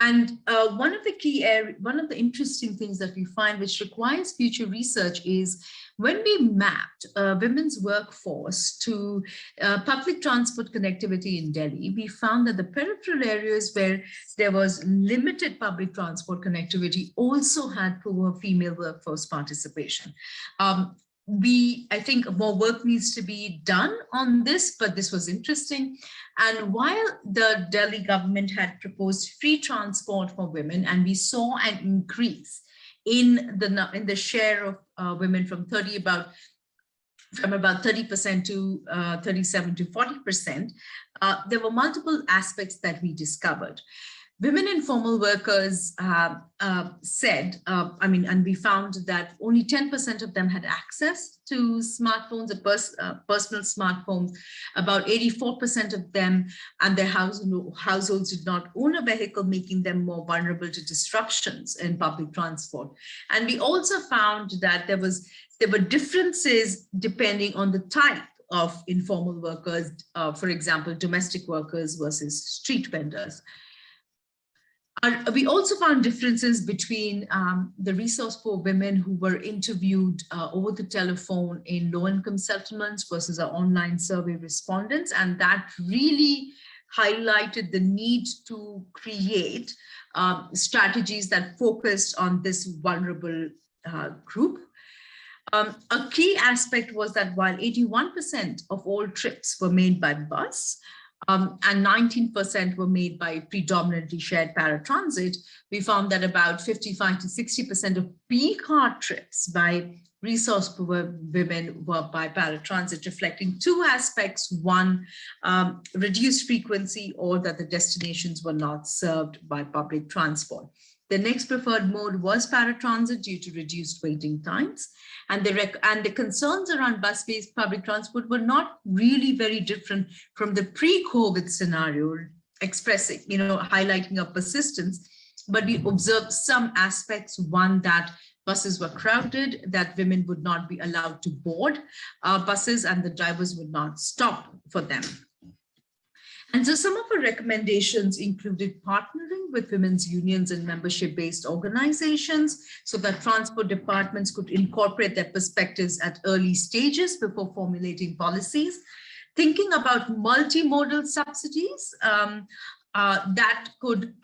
And one of the interesting things that we find, which requires future research, is when we mapped women's workforce to public transport connectivity in Delhi, we found that the peripheral areas where there was limited public transport connectivity also had poor female workforce participation. I think more work needs to be done on this, but this was interesting. And while the Delhi government had proposed free transport for women, and we saw an increase in the share of women from about 30% to 37 to 40%, there were multiple aspects that we discovered. Women informal workers said, and we found that only 10% of them had access to smartphones, personal smartphones. About 84% of them and their households did not own a vehicle, making them more vulnerable to disruptions in public transport. And we also found that there were differences depending on the type of informal workers, for example, domestic workers versus street vendors. We also found differences between the resource for women who were interviewed over the telephone in low-income settlements versus our online survey respondents, and that really highlighted the need to create strategies that focused on this vulnerable group. A key aspect was that while 81% of all trips were made by bus, and 19% were made by predominantly shared paratransit, we found that about 55 to 60% of P-card trips by resource-poor women were by paratransit, reflecting two aspects. One, reduced frequency, or that the destinations were not served by public transport. The next preferred mode was paratransit due to reduced waiting times. And the concerns around bus-based public transport were not really very different from the pre-COVID scenario, expressing, highlighting a persistence. But we observed some aspects. One, that buses were crowded, that women would not be allowed to board buses, and the drivers would not stop for them. And so some of our recommendations included partnering with women's unions and membership-based organizations so that transport departments could incorporate their perspectives at early stages before formulating policies, thinking about multimodal subsidies that would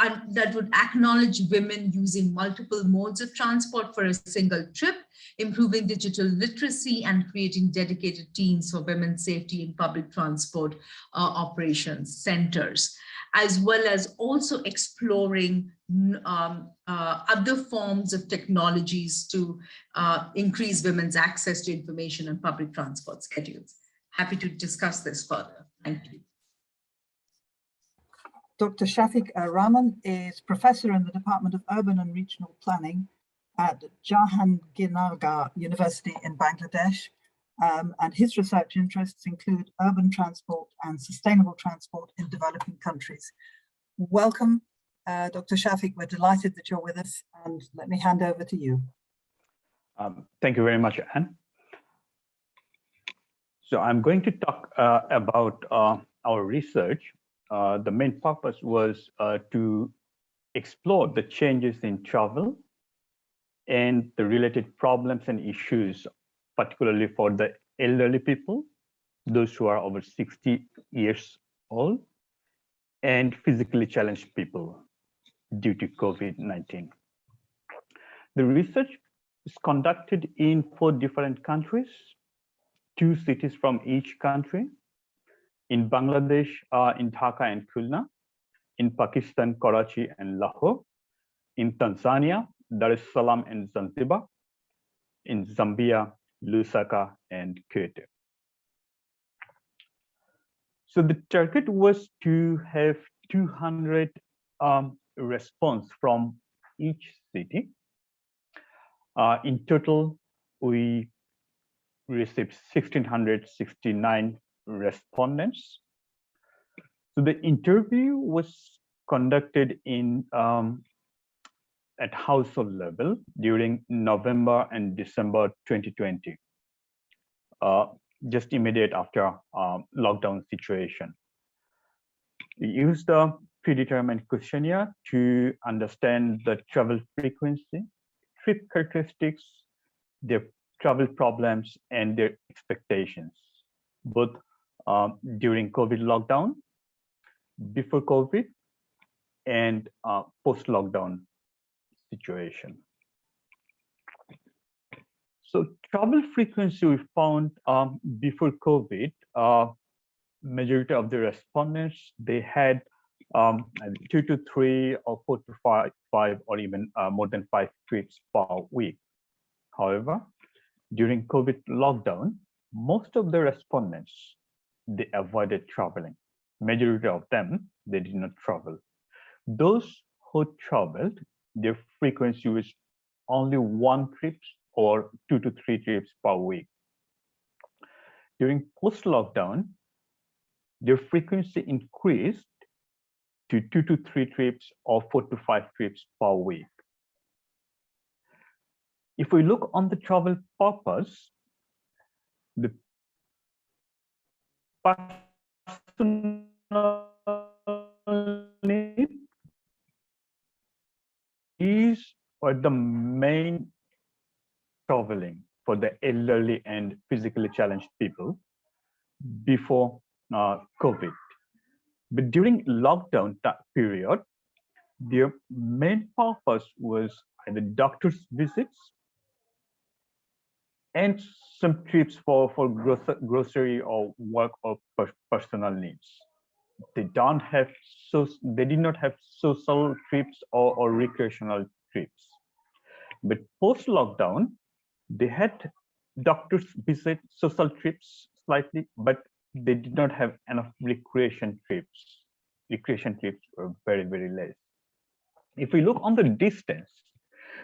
acknowledge women using multiple modes of transport for a single trip, improving digital literacy, and creating dedicated teams for women's safety in public transport operations centers, as well as also exploring other forms of technologies to increase women's access to information and public transport schedules. Happy to discuss this further. Thank you. Dr. Shafiq Rahman is Professor in the Department of Urban and Regional Planning at Jahangirnagar University in Bangladesh, and his research interests include urban transport and sustainable transport in developing countries. Welcome, Dr. Shafiq. We're delighted that you're with us, and let me hand over to you. Thank you very much, Anne. So I'm going to talk about our research. The main purpose was to explore the changes in travel and the related problems and issues, particularly for the elderly people, those who are over 60 years old, and physically challenged people due to COVID-19. The research is conducted in 4 different countries, 2 cities from each country. In Bangladesh, in Dhaka and Khulna, in Pakistan, Karachi and Lahore, in Tanzania, Dar es Salaam and Zanzibar, in Zambia, Lusaka and Quito. So the target was to have 200 response from each city. In total, we received 1,669 respondents. So the interview was conducted in at household level during November and December 2020, just immediate after lockdown situation. We used a predetermined questionnaire to understand the travel frequency, trip characteristics, their travel problems, and their expectations, both during COVID lockdown, before COVID, and post-lockdown situation. So travel frequency we found before COVID, majority of the respondents, they had 2 to 3 or 4 to 5 or even more than 5 trips per week. However, during COVID lockdown, most of the respondents, they avoided traveling. Majority of them, they did not travel. Those who traveled, their frequency was only 1 trip or 2 to 3 trips per week. During post-lockdown, their frequency increased to 2 to 3 trips or 4 to 5 trips per week. If we look on the travel purpose, the personal need is or the main traveling for the elderly and physically challenged people before COVID. But during lockdown period, their main purpose was either doctor's visits and some trips for grocery or work or personal needs. They did not have social trips or recreational trips. But post-lockdown, they had doctor's visit, social trips slightly, but they did not have enough recreation trips. Recreation trips were very, very less. If we look on the distance,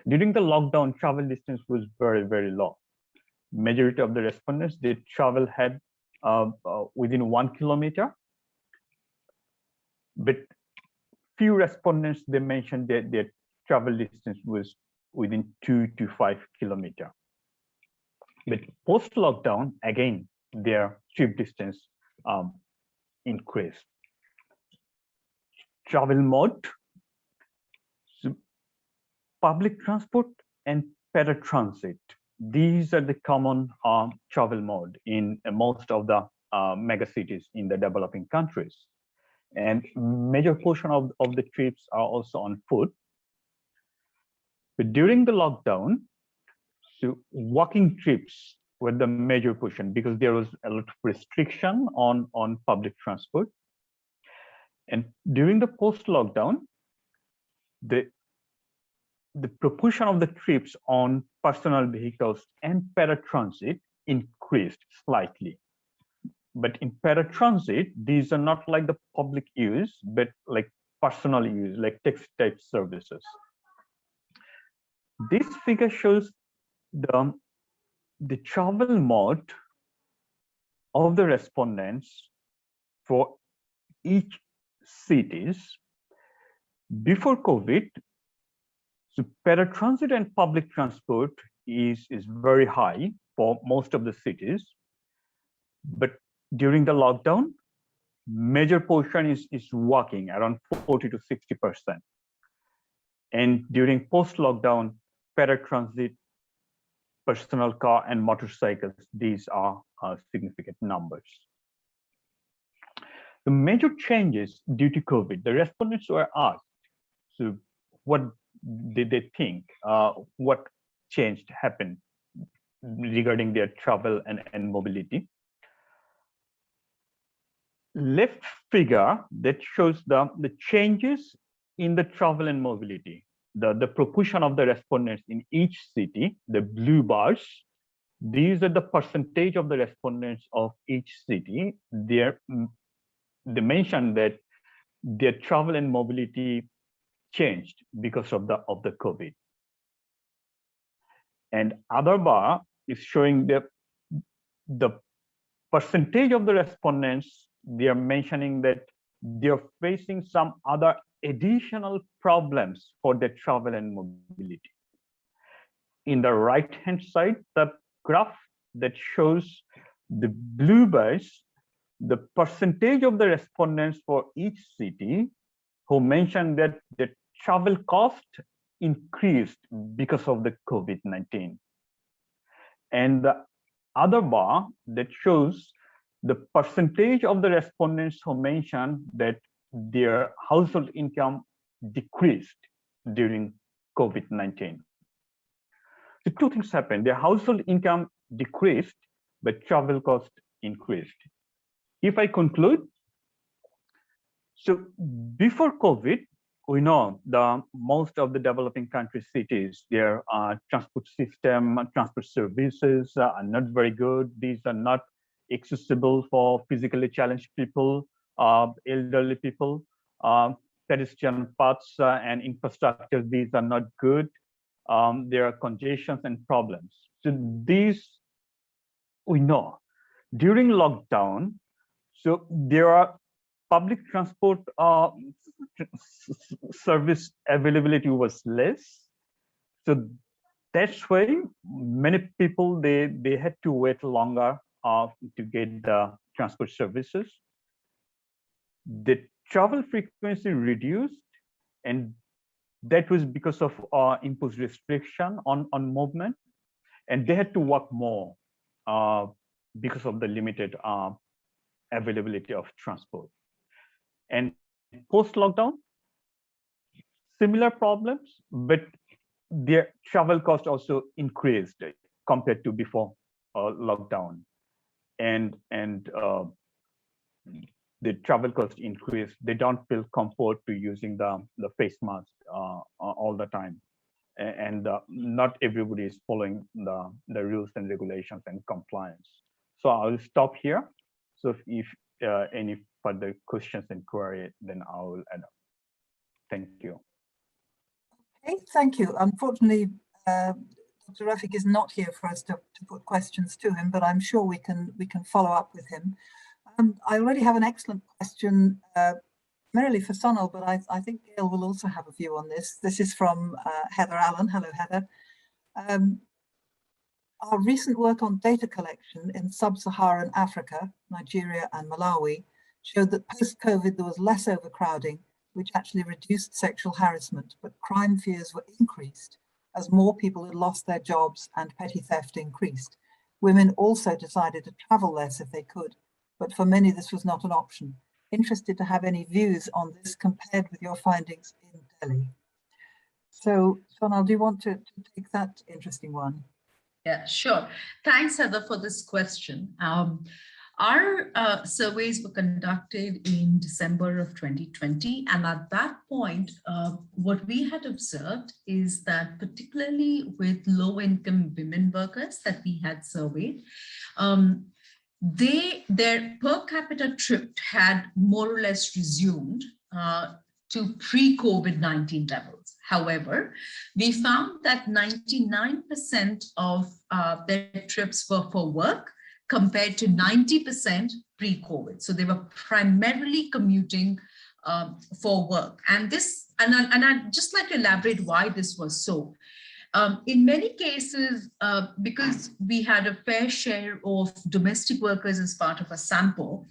during the lockdown, travel distance was very, very low. Majority of the respondents, they travel had within 1 kilometer, but few respondents, they mentioned that their travel distance was within 2 to 5 kilometers. But post-lockdown, again, their trip distance increased. Travel mode, so public transport and paratransit. These are the common travel mode in most of the mega cities in the developing countries. And major portion of the trips are also on foot. But during the lockdown, so walking trips were the major portion because there was a lot of restriction on public transport. And during the post-lockdown, the proportion of the trips on personal vehicles and paratransit increased slightly. But in paratransit, these are not like the public use, but like personal use, like taxi type services. This figure shows the travel mode of the respondents for each cities before COVID. So paratransit and public transport is very high for most of the cities, but during the lockdown, major portion is walking, around 40 to 60%. And during post-lockdown, paratransit, personal car and motorcycles, these are significant numbers. The major changes due to COVID, the respondents were asked, so what did they think? What changed happened regarding their travel and mobility? Left figure that shows the changes in the travel and mobility, the proportion of the respondents in each city, the blue bars. These are the percentage of the respondents of each city. They mentioned that their travel and mobility changed because of the COVID. And other bar is showing the percentage of the respondents. They are mentioning that they're facing some other additional problems for their travel and mobility. In the right-hand side, the graph that shows the blue bars, the percentage of the respondents for each city who mentioned that the travel cost increased because of the COVID-19. And the other bar that shows the percentage of the respondents who mentioned that their household income decreased during COVID-19. So two things happened. Their household income decreased, but travel cost increased. If I conclude, so before COVID, we know the most of the developing country cities, their transport system, transport services are not very good. These are not accessible for physically challenged people, elderly people. Pedestrian paths and infrastructure, these are not good. There are congestions and problems. So these we know. During lockdown, so there are public transport service availability was less. So that's why many people, they had to wait longer to get the transport services. The travel frequency reduced, and that was because of imposed restriction on movement, and they had to work more because of the limited availability of transport. And post-lockdown, similar problems, but their travel cost also increased compared to before lockdown, and the travel cost increased. They don't feel comfort to using the face mask all the time, and not everybody is following the rules and regulations and compliance. So I'll stop here. So if any further questions and query, then I will add up. Thank you. Okay, thank you. Unfortunately, Dr. Rafiq is not here for us to put questions to him, but I'm sure we can follow up with him. I already have an excellent question, primarily for Sonal, but I think Gail will also have a view on this. This is from Heather Allen. Hello, Heather. Our recent work on data collection in sub-Saharan Africa, Nigeria and Malawi, showed that post-COVID there was less overcrowding, which actually reduced sexual harassment, but crime fears were increased as more people had lost their jobs and petty theft increased. Women also decided to travel less if they could, but for many this was not an option. Interested to have any views on this compared with your findings in Delhi. So, Sonal, do you want to take that interesting one? Yeah, sure. Thanks, Heather, for this question. Our surveys were conducted in December of 2020. And at that point, what we had observed is that particularly with low-income women workers that we had surveyed, their per capita trip had more or less resumed to pre-COVID-19 levels. However, we found that 99% of their trips were for work compared to 90% pre-COVID. So they were primarily commuting for work. And I'd just like to elaborate why this was so. In many cases, because we had a fair share of domestic workers as part of a sample,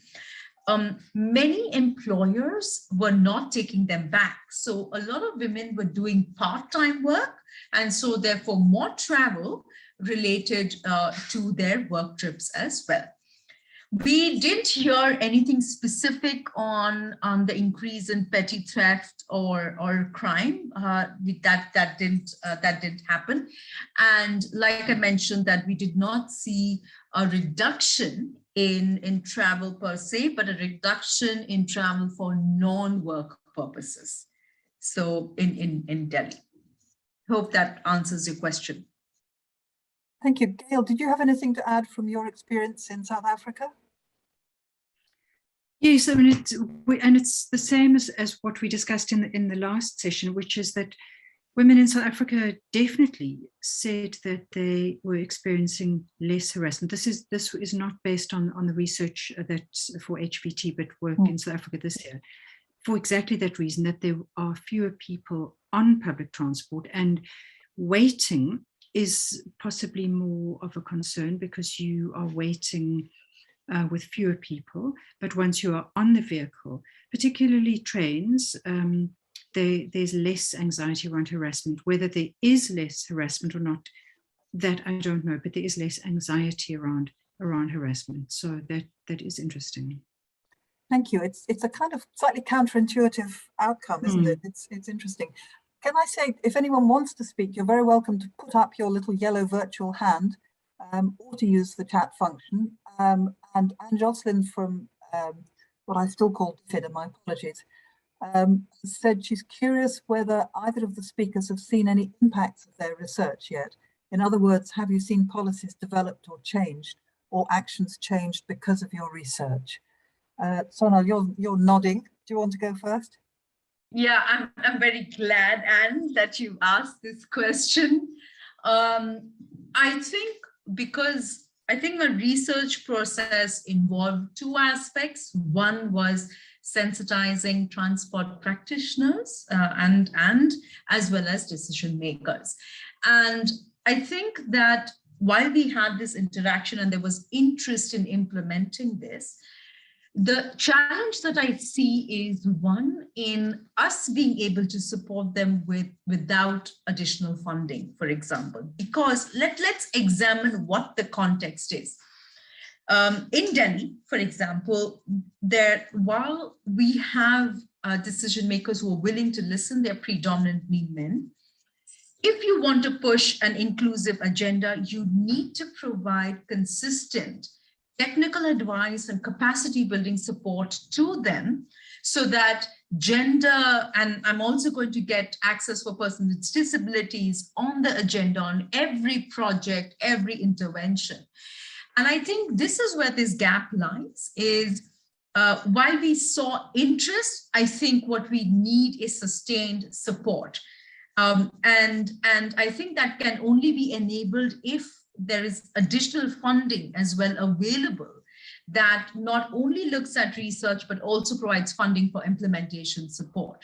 many employers were not taking them back. So a lot of women were doing part-time work, and so therefore more travel related to their work trips as well. We didn't hear anything specific on the increase in petty theft or crime. That didn't happen. And like I mentioned, that we did not see a reduction in travel per se, but a reduction in travel for non-work purposes. So in Delhi. Hope that answers your question. Thank you. Gail, did you have anything to add from your experience in South Africa? Yes, I mean, it's the same as what we discussed in the last session, which is that women in South Africa definitely said that they were experiencing less harassment. This is not based on the research that's for HVT, but work in South Africa this year, for exactly that reason, that there are fewer people on public transport, and waiting is possibly more of a concern because you are waiting with fewer people. But once you are on the vehicle, particularly trains, there's less anxiety around harassment. Whether there is less harassment or not, that I don't know, but there is less anxiety around harassment. So that is interesting. Thank you. It's a kind of slightly counterintuitive outcome, isn't it? It's interesting. can I say, if anyone wants to speak, you're very welcome to put up your little yellow virtual hand or to use the chat function. And Anne Jocelyn from what I still call DFID, my apologies, said she's curious whether either of the speakers have seen any impacts of their research yet. In other words, have you seen policies developed or changed, or actions changed because of your research? Sonal, you're nodding. Do you want to go first? Yeah, I'm very glad, Anne, that you asked this question. I think because I think my research process involved two aspects. One was sensitizing transport practitioners and as well as decision makers. And I think that while we had this interaction and there was interest in implementing this, the challenge that I see is one in us being able to support them without additional funding, for example, because let's examine what the context is. In Delhi, for example, while we have decision makers who are willing to listen, they're predominantly men. If you want to push an inclusive agenda, you need to provide consistent technical advice and capacity building support to them so that gender, and I'm also going to get access for persons with disabilities on the agenda on every project, every intervention. And I think this is where this gap lies, is while we saw interest, I think what we need is sustained support. And I think that can only be enabled if there is additional funding as well available that not only looks at research, but also provides funding for implementation support.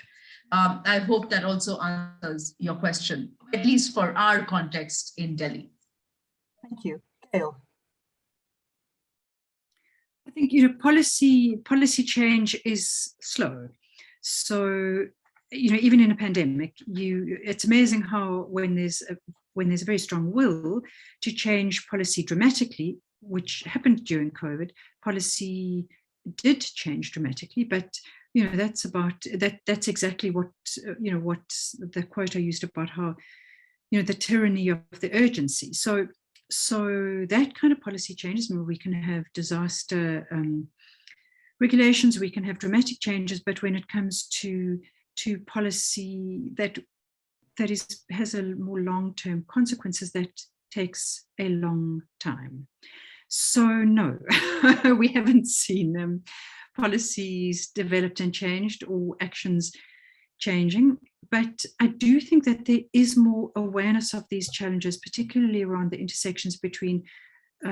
I hope that also answers your question, at least for our context in Delhi. Thank you. Gail. I think, policy change is slow. So, even in a pandemic, it's amazing how when there's a very strong will to change policy dramatically, which happened during COVID, policy did change dramatically, but that's exactly what what the quote I used about how the tyranny of the urgency. So that kind of policy changes, we can have disaster regulations, we can have dramatic changes, but when it comes to policy that has a more long-term consequences, that takes a long time. So no, we haven't seen policies developed and changed or actions changing, but I do think that there is more awareness of these challenges, particularly around the intersections between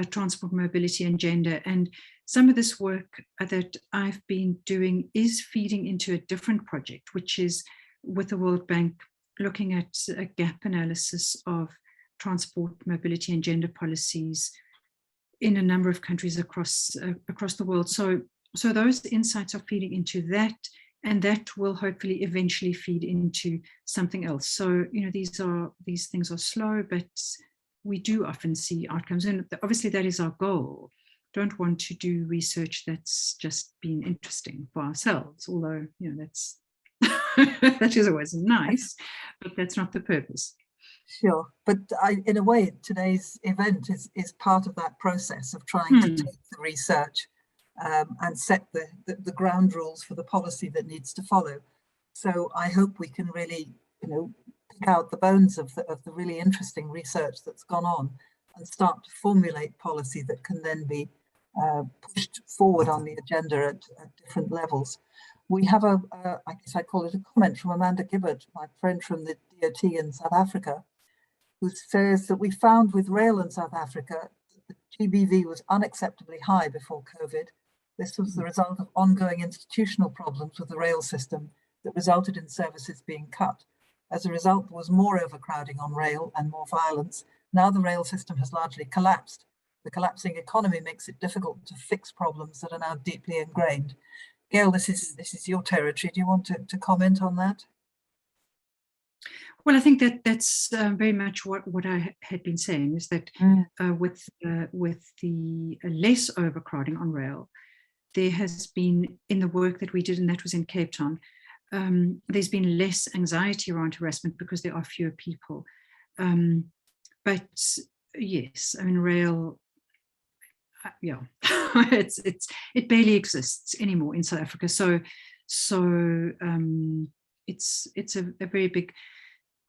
transport, mobility and gender. And some of this work that I've been doing is feeding into a different project, which is with the World Bank, looking at a gap analysis of transport, mobility and gender policies in a number of countries across the world. So those insights are feeding into that, and that will hopefully eventually feed into something else. So, these things are slow, but we do often see outcomes. And obviously that is our goal. Don't want to do research that's just been interesting for ourselves, although, that's that is always nice, but that's not the purpose. Sure, but in a way, today's event is part of that process of trying to take the research and set the ground rules for the policy that needs to follow. So I hope we can really, pick out the bones of the really interesting research that's gone on and start to formulate policy that can then be pushed forward on the agenda at different levels. We have I guess I call it a comment from Amanda Gibbard, my friend from the DOT in South Africa, who says that we found with rail in South Africa, the GBV was unacceptably high before COVID. This was the result of ongoing institutional problems with the rail system that resulted in services being cut. As a result, there was more overcrowding on rail and more violence. Now the rail system has largely collapsed. The collapsing economy makes it difficult to fix problems that are now deeply ingrained. Gail, this is your territory. Do you want to comment on that? Well, I think that's very much what I had been saying, is that with the less overcrowding on rail, there has been, in the work that we did, and that was in Cape Town, there's been less anxiety around harassment because there are fewer people. But yes, I mean, rail, yeah, it barely exists anymore in South Africa. So it's a very big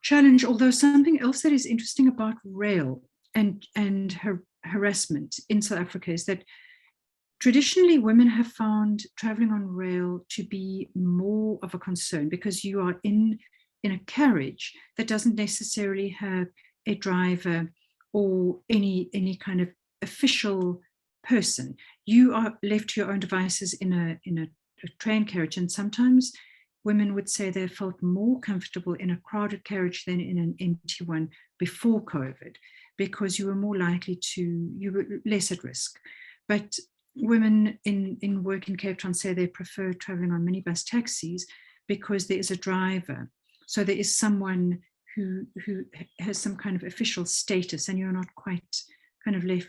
challenge. Although something else that is interesting about rail and harassment in South Africa is that traditionally women have found traveling on rail to be more of a concern because you are in a carriage that doesn't necessarily have a driver or any kind of official person. You are left to your own devices in a train carriage, and sometimes women would say they felt more comfortable in a crowded carriage than in an empty one before COVID, because you were more likely you were less at risk. But women in work in Cape Town say they prefer traveling on minibus taxis because there is a driver. So there is someone who has some kind of official status, and you're not quite kind of left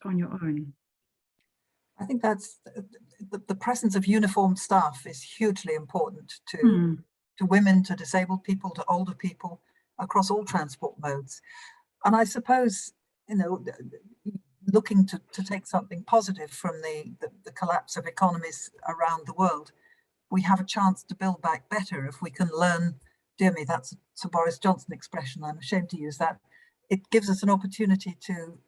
on your own. I think that's the presence of uniformed staff is hugely important to women, to disabled people, to older people across all transport modes. And I suppose, you know, looking to take something positive from the collapse of economies around the world, we have a chance to build back better if we can learn. Dear me, that's a Sir Boris Johnson expression. I'm ashamed to use that. It gives us an opportunity to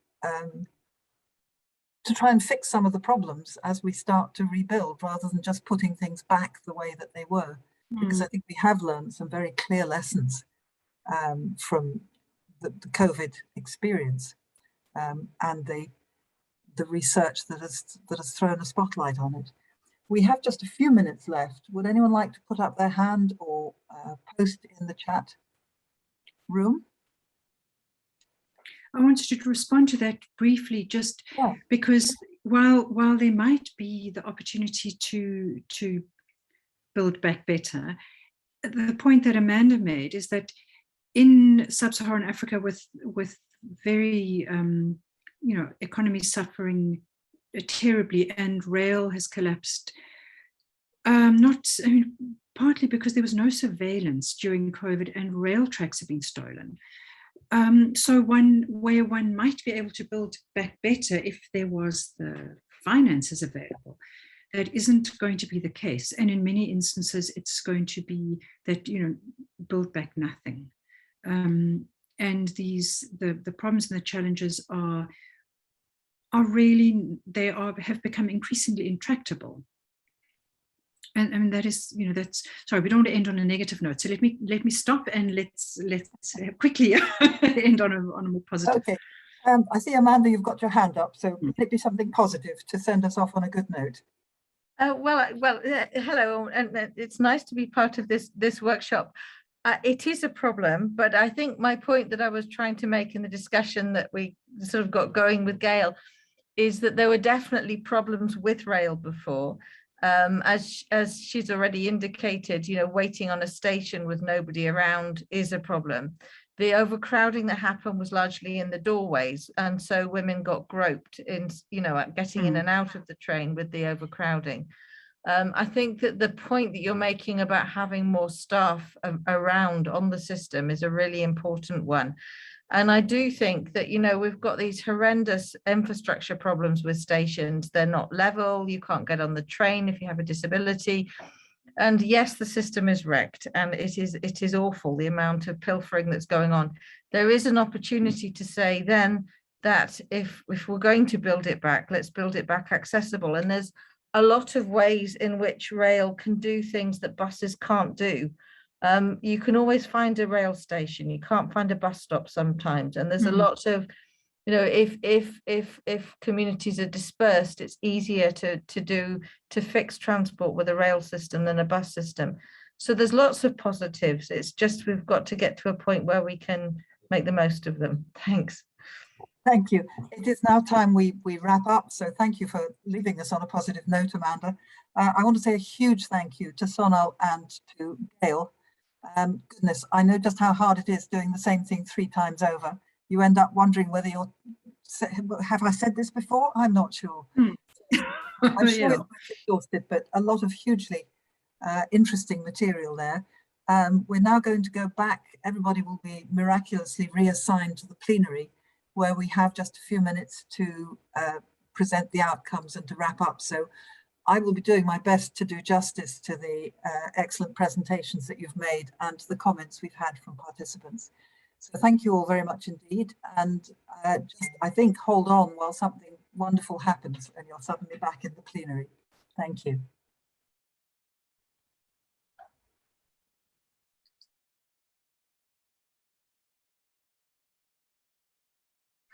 try and fix some of the problems as we start to rebuild, rather than just putting things back the way that they were. Because I think we have learned some very clear lessons from the COVID experience and the research that has thrown a spotlight on it. We have just a few minutes left. Would anyone like to put up their hand or post in the chat room? I wanted to respond to that briefly, just because while there might be the opportunity to build back better, the point that Amanda made is that in sub-Saharan Africa, with very economies suffering terribly, and rail has collapsed, partly because there was no surveillance during COVID and rail tracks have been stolen. So one might be able to build back better if there was the finances available. That isn't going to be the case, and in many instances it's going to be that build back nothing. And the problems and the challenges are really, have become increasingly intractable. And I mean, that is, that's, sorry, we don't want to end on a negative note. So let me stop and let's quickly end on a more positive. Okay. I see, Amanda, you've got your hand up, so maybe something positive to send us off on a good note. Hello, and it's nice to be part of this workshop. It is a problem, but I think my point that I was trying to make in the discussion that we sort of got going with Gail is that there were definitely problems with rail before. As she's already indicated, waiting on a station with nobody around is a problem. The overcrowding that happened was largely in the doorways, and so women got groped in, getting in and out of the train with the overcrowding. I think that the point that you're making about having more staff around on the system is a really important one. And I do think that, we've got these horrendous infrastructure problems with stations. They're not level. You can't get on the train if you have a disability. And yes, the system is wrecked, and it is awful, the amount of pilfering that's going on. There is an opportunity to say then that if we're going to build it back, let's build it back accessible. And there's a lot of ways in which rail can do things that buses can't do. You can always find a rail station. You can't find a bus stop sometimes. And there's a lot of, if communities are dispersed, it's easier to fix transport with a rail system than a bus system. So there's lots of positives. It's just we've got to get to a point where we can make the most of them. Thanks. Thank you. It is now time we wrap up. So thank you for leaving us on a positive note, Amanda. I want to say a huge thank you to Sonal and to Gail. Goodness, I know just how hard it is doing the same thing 3 times over. You end up wondering whether have I said this before? I'm not sure. I'm sure you're exhausted, but a lot of hugely interesting material there. We're now going to go back. Everybody will be miraculously reassigned to the plenary, where we have just a few minutes to present the outcomes and to wrap up. So I will be doing my best to do justice to the excellent presentations that you've made and to the comments we've had from participants. So thank you all very much indeed. And just, I think, hold on while something wonderful happens and you're suddenly back in the plenary. Thank you.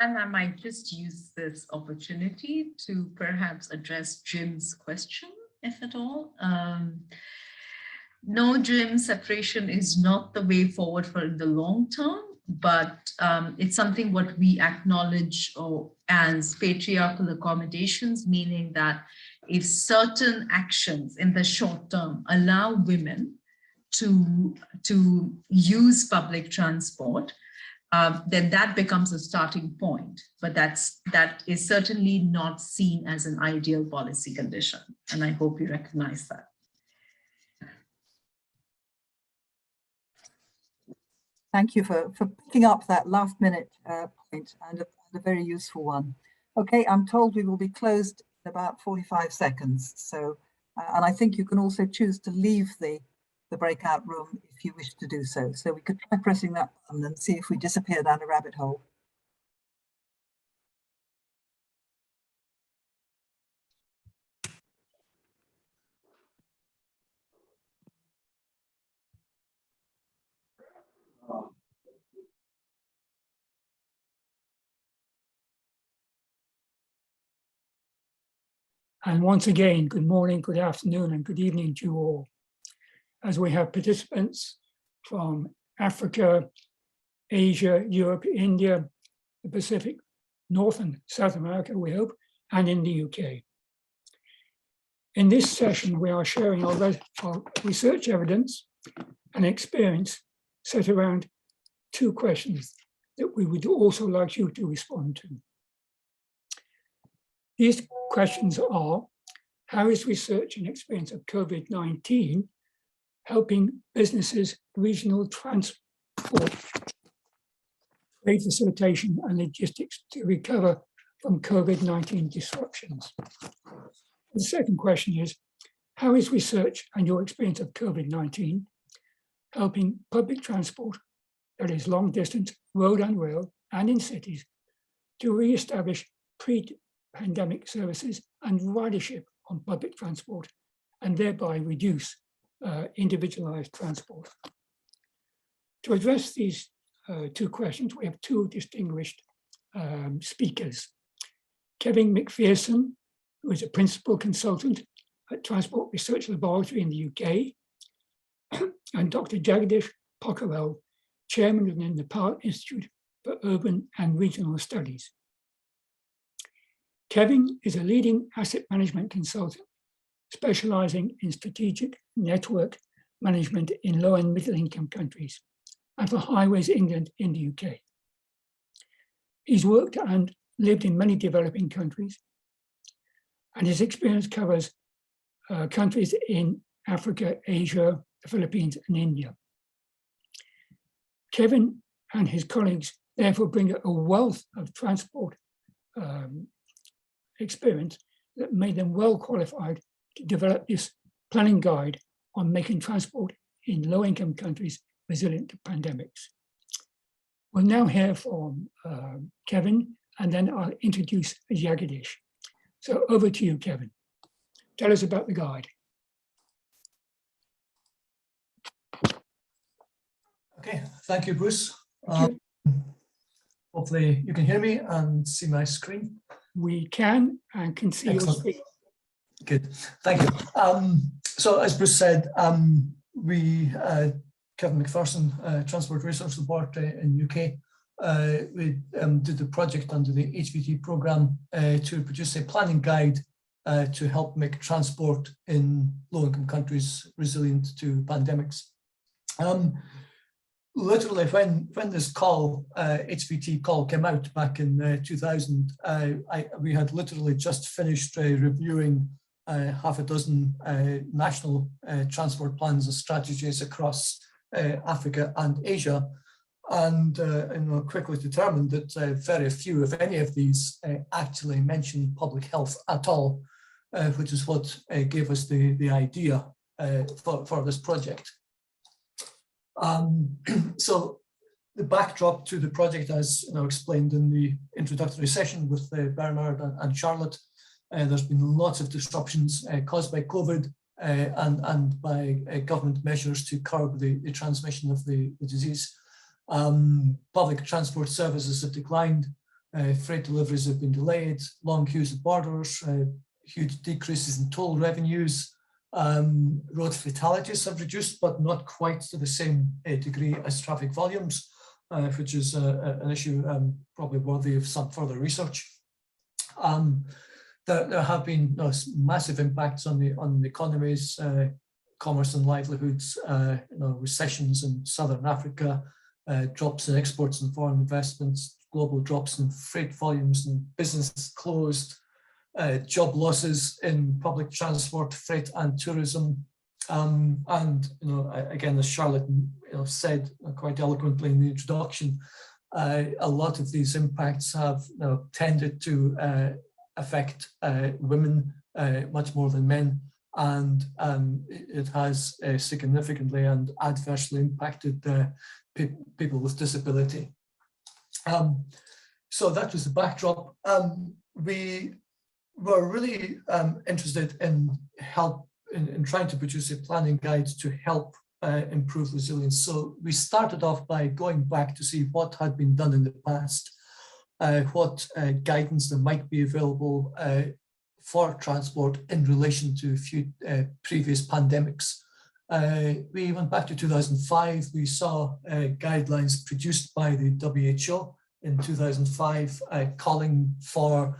And I might just use this opportunity to perhaps address Jim's question, if at all. No, Jim, separation is not the way forward for the long term, but it's something what we acknowledge as patriarchal accommodations, meaning that if certain actions in the short term allow women to use public transport, then that becomes a starting point. But that is certainly not seen as an ideal policy condition. And I hope you recognize that. Thank you for picking up that last minute point, and a very useful one. Okay, I'm told we will be closed in about 45 seconds. So, and I think you can also choose to leave the breakout room if you wish to do so. So we could try pressing that button and see if we disappear down a rabbit hole. And once again, good morning, good afternoon, and good evening to you all. As we have participants from Africa, Asia, Europe, India, the Pacific, North and South America, we hope, and in the UK. In this session, we are sharing our research evidence and experience set around two questions that we would also like you to respond to. These questions are, how is research and experience of COVID-19 helping businesses, regional transport, trade facilitation and logistics to recover from COVID-19 disruptions? The second question is, how is research and your experience of COVID-19 helping public transport, that is long distance, road and rail, and in cities, to re-establish pre-pandemic services and ridership on public transport, and thereby reduce individualized transport? To address these two questions, we have two distinguished speakers. Kevin McPherson, who is a principal consultant at Transport Research Laboratory in the UK, and Dr. Jagdish Pokharel, chairman of the Nepal Institute for Urban and Regional Studies. Kevin is a leading asset management consultant specializing in strategic network management in low and middle income countries and for Highways England in the UK. He's worked and lived in many developing countries, and his experience covers countries in Africa, Asia, the Philippines, and India. Kevin and his colleagues therefore bring a wealth of transport experience that made them well qualified to develop this planning guide on making transport in low-income countries resilient to pandemics. We'll now hear from Kevin, and then I'll introduce Jagdish. So over to you, Kevin. Tell us about the guide. Okay, thank you, Bruce. Hopefully you can hear me and see my screen. We can and can see your screen. Good, thank you. So as Bruce said, Kevin McPherson, Transport Research Laboratory in UK, we did the project under the HVT programme to produce a planning guide to help make transport in low-income countries resilient to pandemics. Literally, when this call, HVT call, came out back in 2000, we had literally just finished reviewing half a dozen national transport plans and strategies across Africa and Asia, and quickly determined that very few, if any, of these actually mention public health at all, which is what gave us the idea for this project. So the backdrop to the project, as explained in the introductory session with Bernard and Charlotte, there's been lots of disruptions caused by COVID and by government measures to curb the transmission of the disease. Public transport services have declined, freight deliveries have been delayed, long queues at borders, huge decreases in toll revenues. Road fatalities have reduced, but not quite to the same degree as traffic volumes, which is an issue probably worthy of some further research. There have been massive impacts on the economies, commerce and livelihoods, recessions in Southern Africa, drops in exports and foreign investments, global drops in freight volumes and businesses closed, job losses in public transport, freight and tourism. And again, as Charlotte said quite eloquently in the introduction, a lot of these impacts have tended to affect women much more than men, and it has significantly and adversely impacted people with disability. So that was the backdrop. We were really interested in trying to produce a planning guide to help improve resilience. So we started off by going back to see what had been done in the past, what guidance there might be available for transport in relation to a few previous pandemics. We went back to 2005. We saw guidelines produced by the WHO in 2005 calling for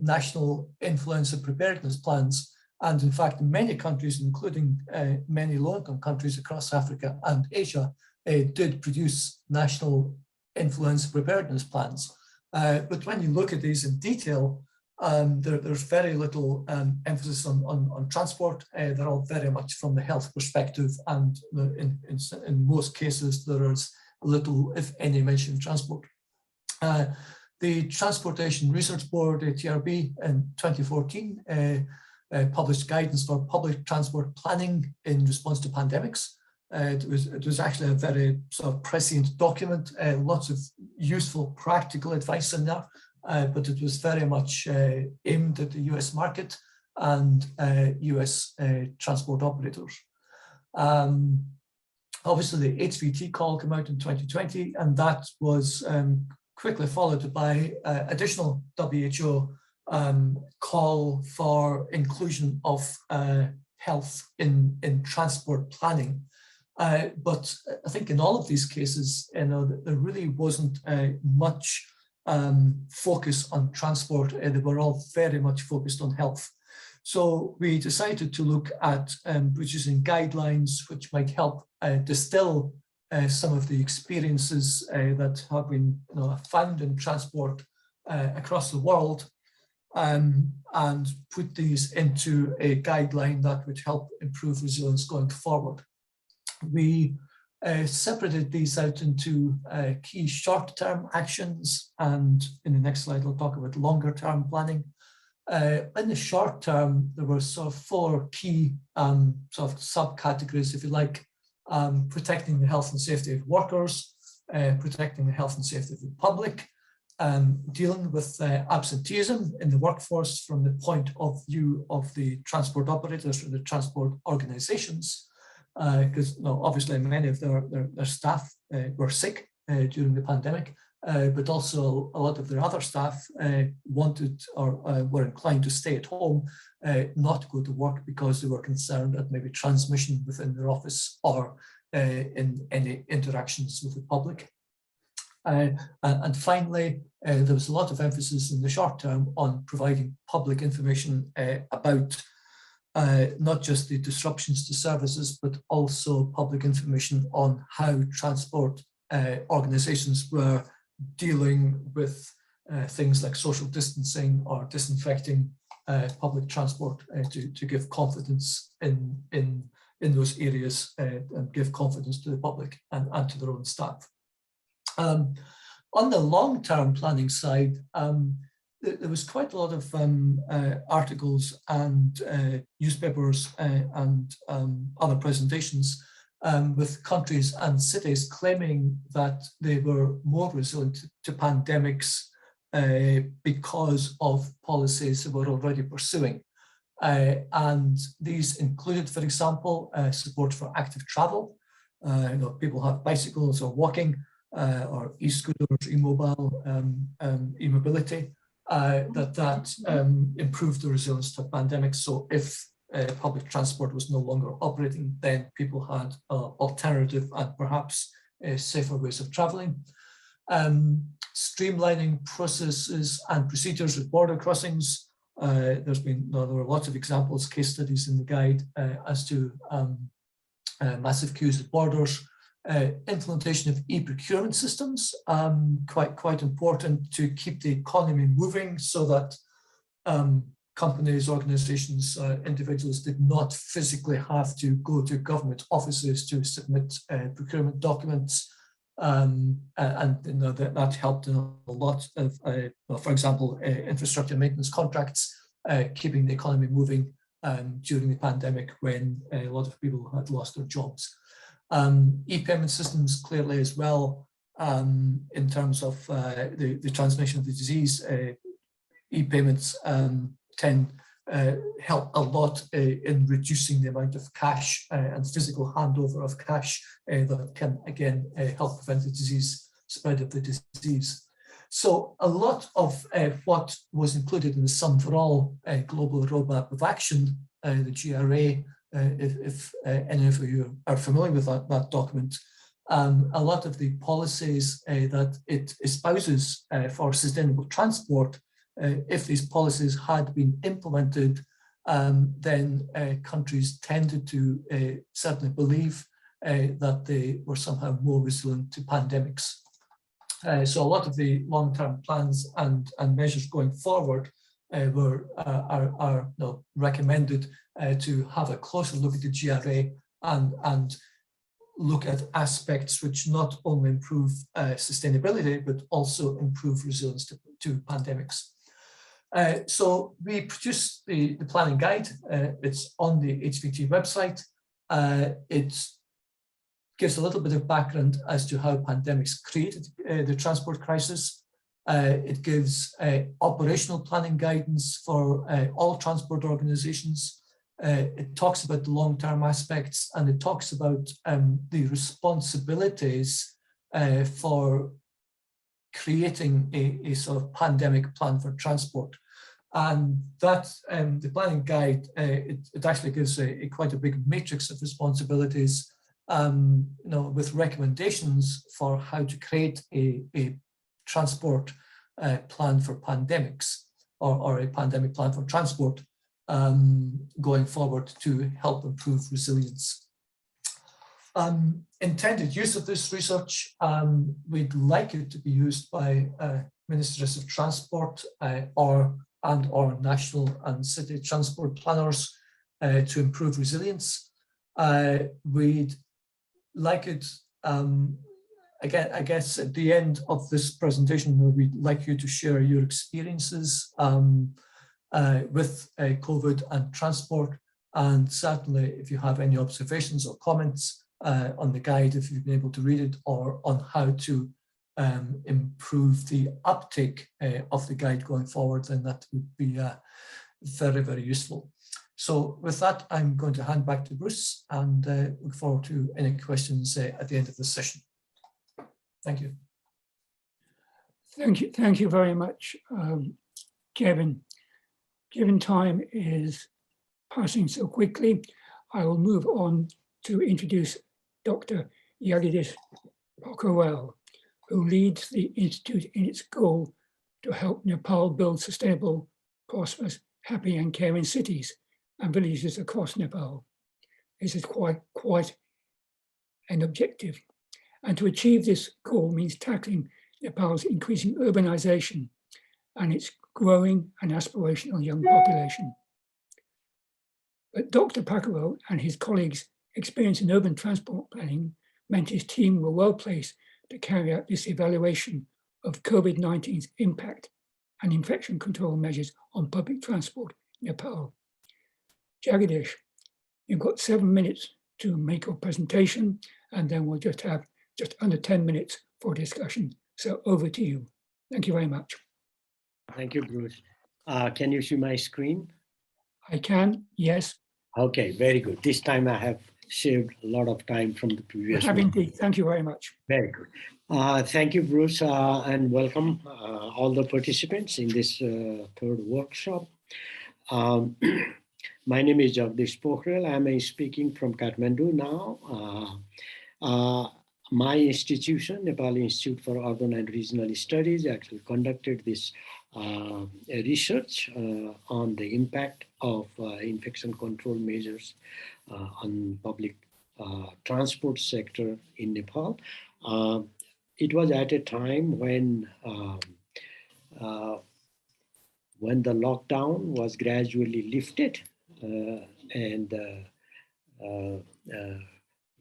national influenza preparedness plans. And in fact, many countries, including many low-income countries across Africa and Asia, did produce national influenza preparedness plans. But when you look at these in detail, there's very little emphasis on transport. They're all very much from the health perspective, and in most cases, there is little, if any, mention of transport. The Transportation Research Board, TRB, in 2014 published guidance for public transport planning in response to pandemics. It was actually a very sort of prescient document, lots of useful practical advice in there, but it was very much aimed at the US market and US transport operators. Obviously, the HVT call came out in 2020, and that was quickly followed by additional WHO call for inclusion of health in transport planning. But I think in all of these cases, there really wasn't much focus on transport. They were all very much focused on health. So we decided to look at producing guidelines which might help distill some of the experiences that have been found in transport across the world, and put these into a guideline that would help improve resilience going forward. We separated these out into key short-term actions, and in the next slide I'll talk about longer-term planning. In the short term, there were sort of four key sort of subcategories, if you like: protecting the health and safety of workers, protecting the health and safety of the public, dealing with absenteeism in the workforce from the point of view of the transport operators or the transport organizations, because obviously many of their staff were sick during the pandemic, but also a lot of their other staff wanted or were inclined to stay at home, not go to work because they were concerned at maybe transmission within their office or in any interactions with the public. And finally, there was a lot of emphasis in the short term on providing public information about not just the disruptions to services, but also public information on how transport organizations were dealing with things like social distancing or disinfecting public transport to give confidence in those areas and give confidence to the public and to their own staff. On the long-term planning side, there was quite a lot of articles and newspapers and other presentations with countries and cities claiming that they were more resilient to pandemics because of policies they were already pursuing. And these included, for example, support for active travel. People have bicycles or walking or e-scooters, e-mobile, e-mobility, that improved the resilience to pandemics. So if public transport was no longer operating, then people had alternative and perhaps safer ways of traveling. Streamlining processes and procedures at border crossings. There were lots of examples, case studies in the guide as to massive queues at borders. Implementation of e-procurement systems, quite important to keep the economy moving so that companies, organizations, individuals did not physically have to go to government offices to submit procurement documents. That helped in a lot of, for example, infrastructure maintenance contracts, keeping the economy moving during the pandemic when a lot of people had lost their jobs. E-payment systems clearly as well, in terms of the transmission of the disease. E-payments can help a lot in reducing the amount of cash and physical handover of cash that can again help prevent the disease spread of the disease. So a lot of what was included in the Sum for All Global Roadmap of Action, the GRA, if any of you are familiar with that document, a lot of the policies that it espouses for sustainable transport, if these policies had been implemented, then countries tended to certainly believe that they were somehow more resilient to pandemics. So a lot of the long-term plans and measures going forward are recommended to have a closer look at the GRA and look at aspects which not only improve sustainability, but also improve resilience to pandemics. So we produced the planning guide. It's on the HVT website. It gives a little bit of background as to how pandemics created the transport crisis. It gives operational planning guidance for all transport organizations. It talks about the long-term aspects, and it talks about the responsibilities for creating a sort of pandemic plan for transport. And that the planning guide, it actually gives quite a big matrix of responsibilities, with recommendations for how to create a transport plan for pandemics, or a pandemic plan for transport going forward to help improve resilience. Intended use of this research, we'd like it to be used by ministers of transport or national and city transport planners to improve resilience. We'd like it, again, I guess at the end of this presentation, we'd like you to share your experiences with COVID and transport, and certainly if you have any observations or comments on the guide, if you've been able to read it, or on how to improve the uptake of the guide going forward, then that would be very, very useful. So with that, I'm going to hand back to Bruce and look forward to any questions at the end of this session. Thank you. Thank you very much, Kevin. Given time is passing so quickly, I will move on to introduce Dr. Yagidis Pokharel, who leads the Institute in its goal to help Nepal build sustainable, prosperous, happy and caring cities and villages across Nepal. This is quite an objective. And to achieve this goal means tackling Nepal's increasing urbanization and its growing and aspirational young population. But Dr. Pacaro and his colleagues' experience in urban transport planning meant his team were well placed to carry out this evaluation of COVID-19's impact and infection control measures on public transport in Nepal. Jagadish, you've got 7 minutes to make your presentation, and then we'll just have just under 10 minutes for discussion. So over to you. Thank you very much. Thank you, Bruce. Can you see my screen? I can, yes. Okay, very good. This time I have saved a lot of time from the previous one. Indeed. Thank you very much. Very good. Thank you, Bruce, and welcome all the participants in this third workshop. My name is Jagdish Pokhrel. I'm speaking from Kathmandu now. My institution, Nepali Institute for Urban and Regional Studies, actually conducted this research on the impact of infection control measures on public transport sector in Nepal. It was at a time when the lockdown was gradually lifted and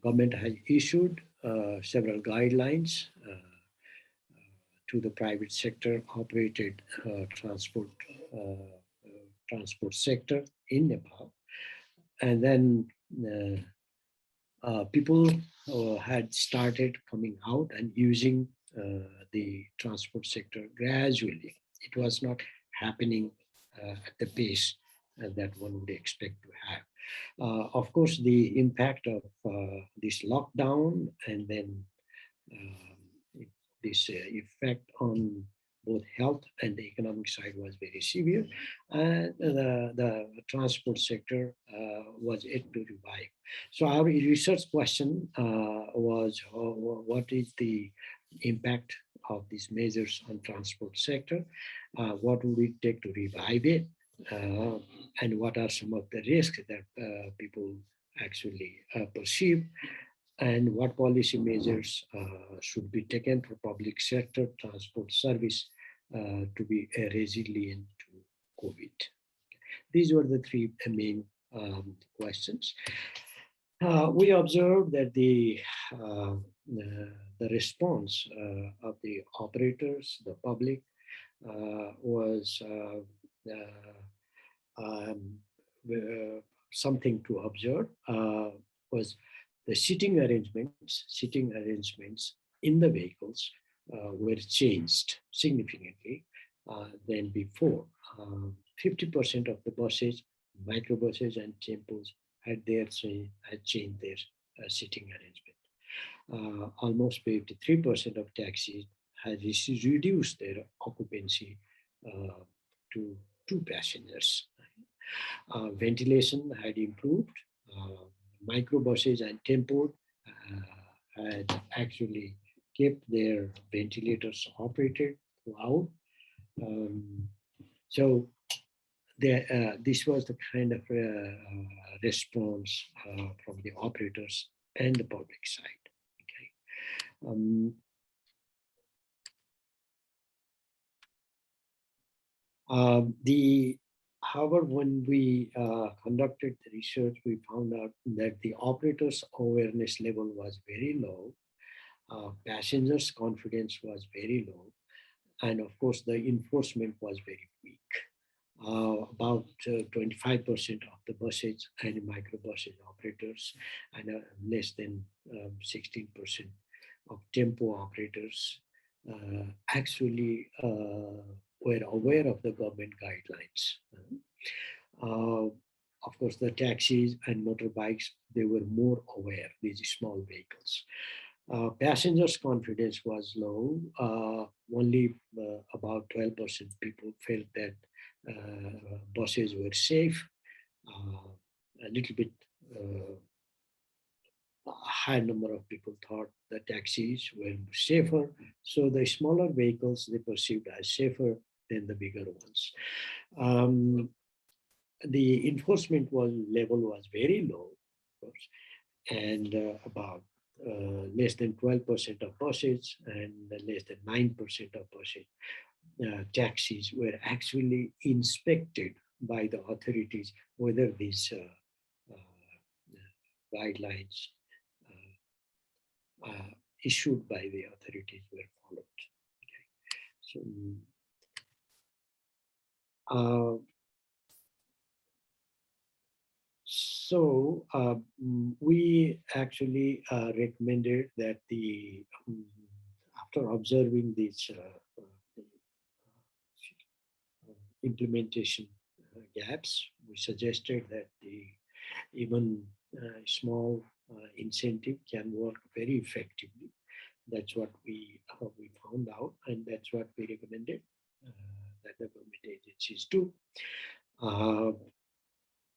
government has issued several guidelines to the private sector operated transport sector in Nepal. And then people had started coming out and using the transport sector gradually. It was not happening at the pace that one would expect to have. Of course, the impact of this lockdown and then this effect on both health and the economic side was very severe, and the transport sector was yet to revive. So our research question was, what is the impact of these measures on transport sector? What would it take to revive it? And what are some of the risks that people actually perceive? And what policy measures should be taken for public sector transport service to be resilient to COVID? These were the three main questions. We observed that the response of the operators, the public, was something to observe. Was the seating arrangements in the vehicles were changed significantly than before. 50% of the buses, microbuses and tempos had changed their seating arrangement. Almost 53% of taxis had reduced their occupancy to 2 passengers. Ventilation had improved. Microbuses and tempo had actually kept their ventilators operated throughout. So this was the kind of response from the operators and the public side. Okay. However, when we conducted the research, we found out that the operators' awareness level was very low, passengers' confidence was very low, and of course, the enforcement was very weak. About 25% of the buses and microbuses operators and less than 16% of tempo operators actually were aware of the government guidelines. Of course, the taxis and motorbikes, they were more aware, these small vehicles. Passengers' confidence was low. Only about 12% people felt that buses were safe. A little bit a high number of people thought the taxis were safer. So the smaller vehicles, they perceived as safer than the bigger ones. The enforcement level was very low, of course, and about less than 12% of buses and less than 9% of buses taxis were actually inspected by the authorities, whether these guidelines issued by the authorities were followed. Okay. So, we actually recommended that after observing these implementation gaps, we suggested that even small incentive can work very effectively. That's what we found out, and that's what we recommended that the government agencies do.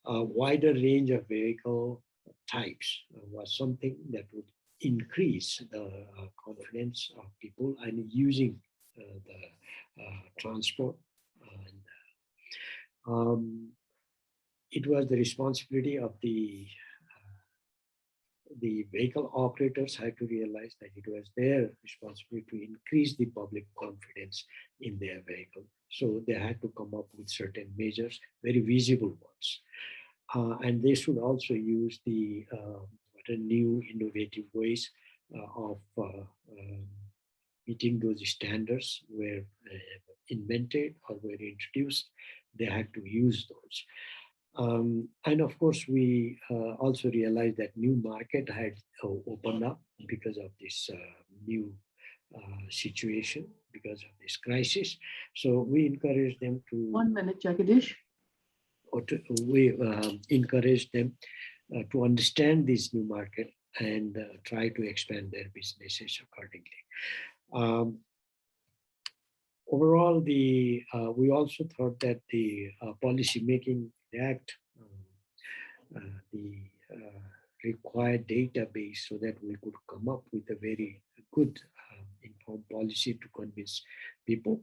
A wider range of vehicle types was something that would increase the confidence of people and using the transport. And, it was the responsibility of the vehicle operators had to realize that it was their responsibility to increase the public confidence in their vehicle. So they had to come up with certain measures, very visible ones. And they should also use the new innovative ways of meeting those standards were invented or were introduced. They had to use those. And of course, we also realized that new market had opened up because of this new situation, because of this crisis. So we encourage them to— 1 minute, Jagadish. We encourage them to understand this new market and try to expand their businesses accordingly. Overall, we also thought that the policy making lacked the required database so that we could come up with a very good informed policy to convince people.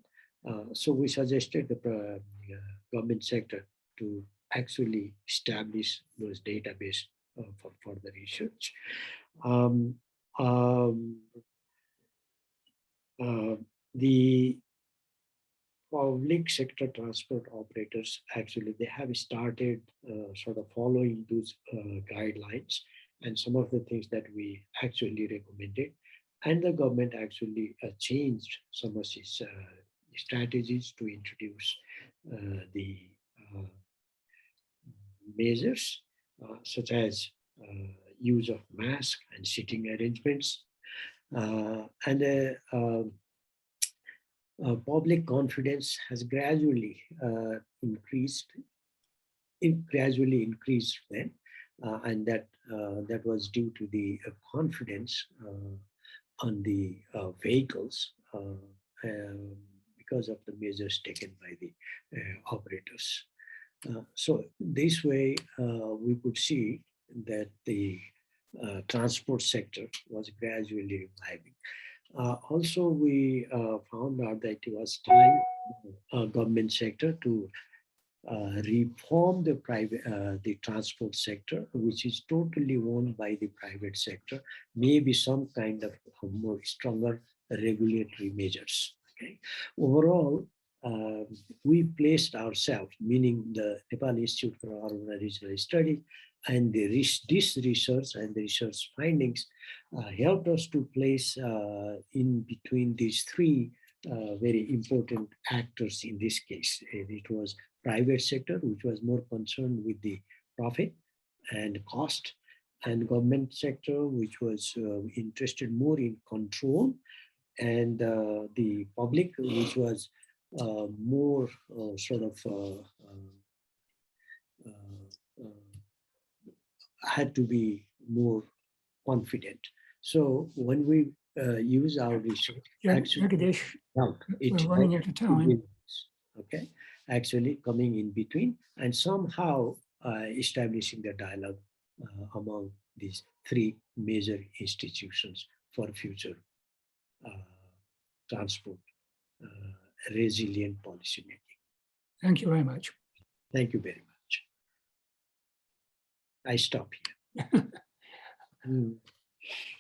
So we suggested the government sector to actually establish those databases for further research. The public sector transport operators, actually, they have started sort of following those guidelines and some of the things that we actually recommended. And the government actually changed some of its strategies to introduce the measures such as use of mask and seating arrangements. Public confidence has gradually increased. It gradually increased then, and that was due to the confidence on the vehicles because of the measures taken by the operators. So this way, we could see that the transport sector was gradually reviving. Also, we found out that it was time government sector to reform the transport sector, which is totally owned by the private sector, maybe some kind of more stronger regulatory measures. Okay. Overall, we placed ourselves, meaning the Nepal Institute for Urban Regional Studies, and this research and the research findings helped us to place in between these three very important actors in this case. It was private sector, which was more concerned with the profit and cost, and government sector, which was interested more in control, and the public, which was more sort of had to be more confident. So when we use our research, Jagadish, we're running out of time. Okay, actually coming in between and somehow establishing the dialogue among these three major institutions for future transport resilient policy making. Thank you very much. Thank you very much. I stop here.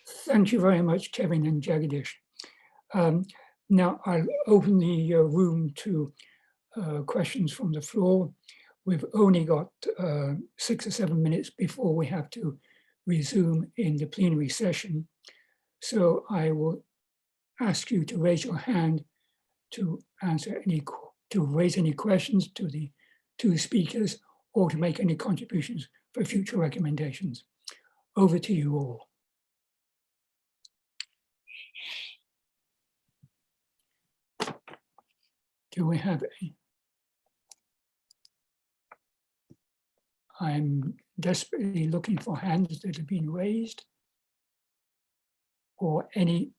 Thank you very much, Kevin and Jagadish. Now I'll open the room to questions from the floor. We've only got 6 or 7 minutes before we have to resume in the plenary session. So I will ask you to raise your hand to raise any questions to the two speakers or to make any contributions for future recommendations. Over to you all. Do we have any? I'm desperately looking for hands that have been raised or any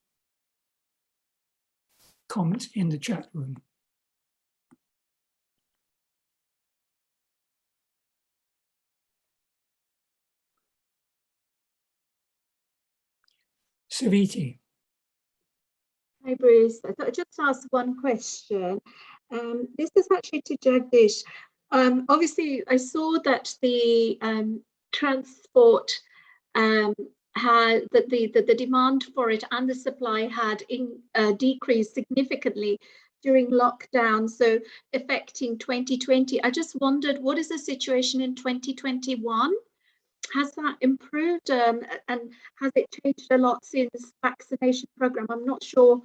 comments in the chat room. Saviti. Hi, Bruce. I thought I'd just ask one question. This is actually to Jagdish. Obviously, I saw that the transport had that the demand for it and the supply had decreased significantly during lockdown, so affecting 2020. I just wondered, what is the situation in 2021? Has that improved and has it changed a lot since vaccination program? I'm not sure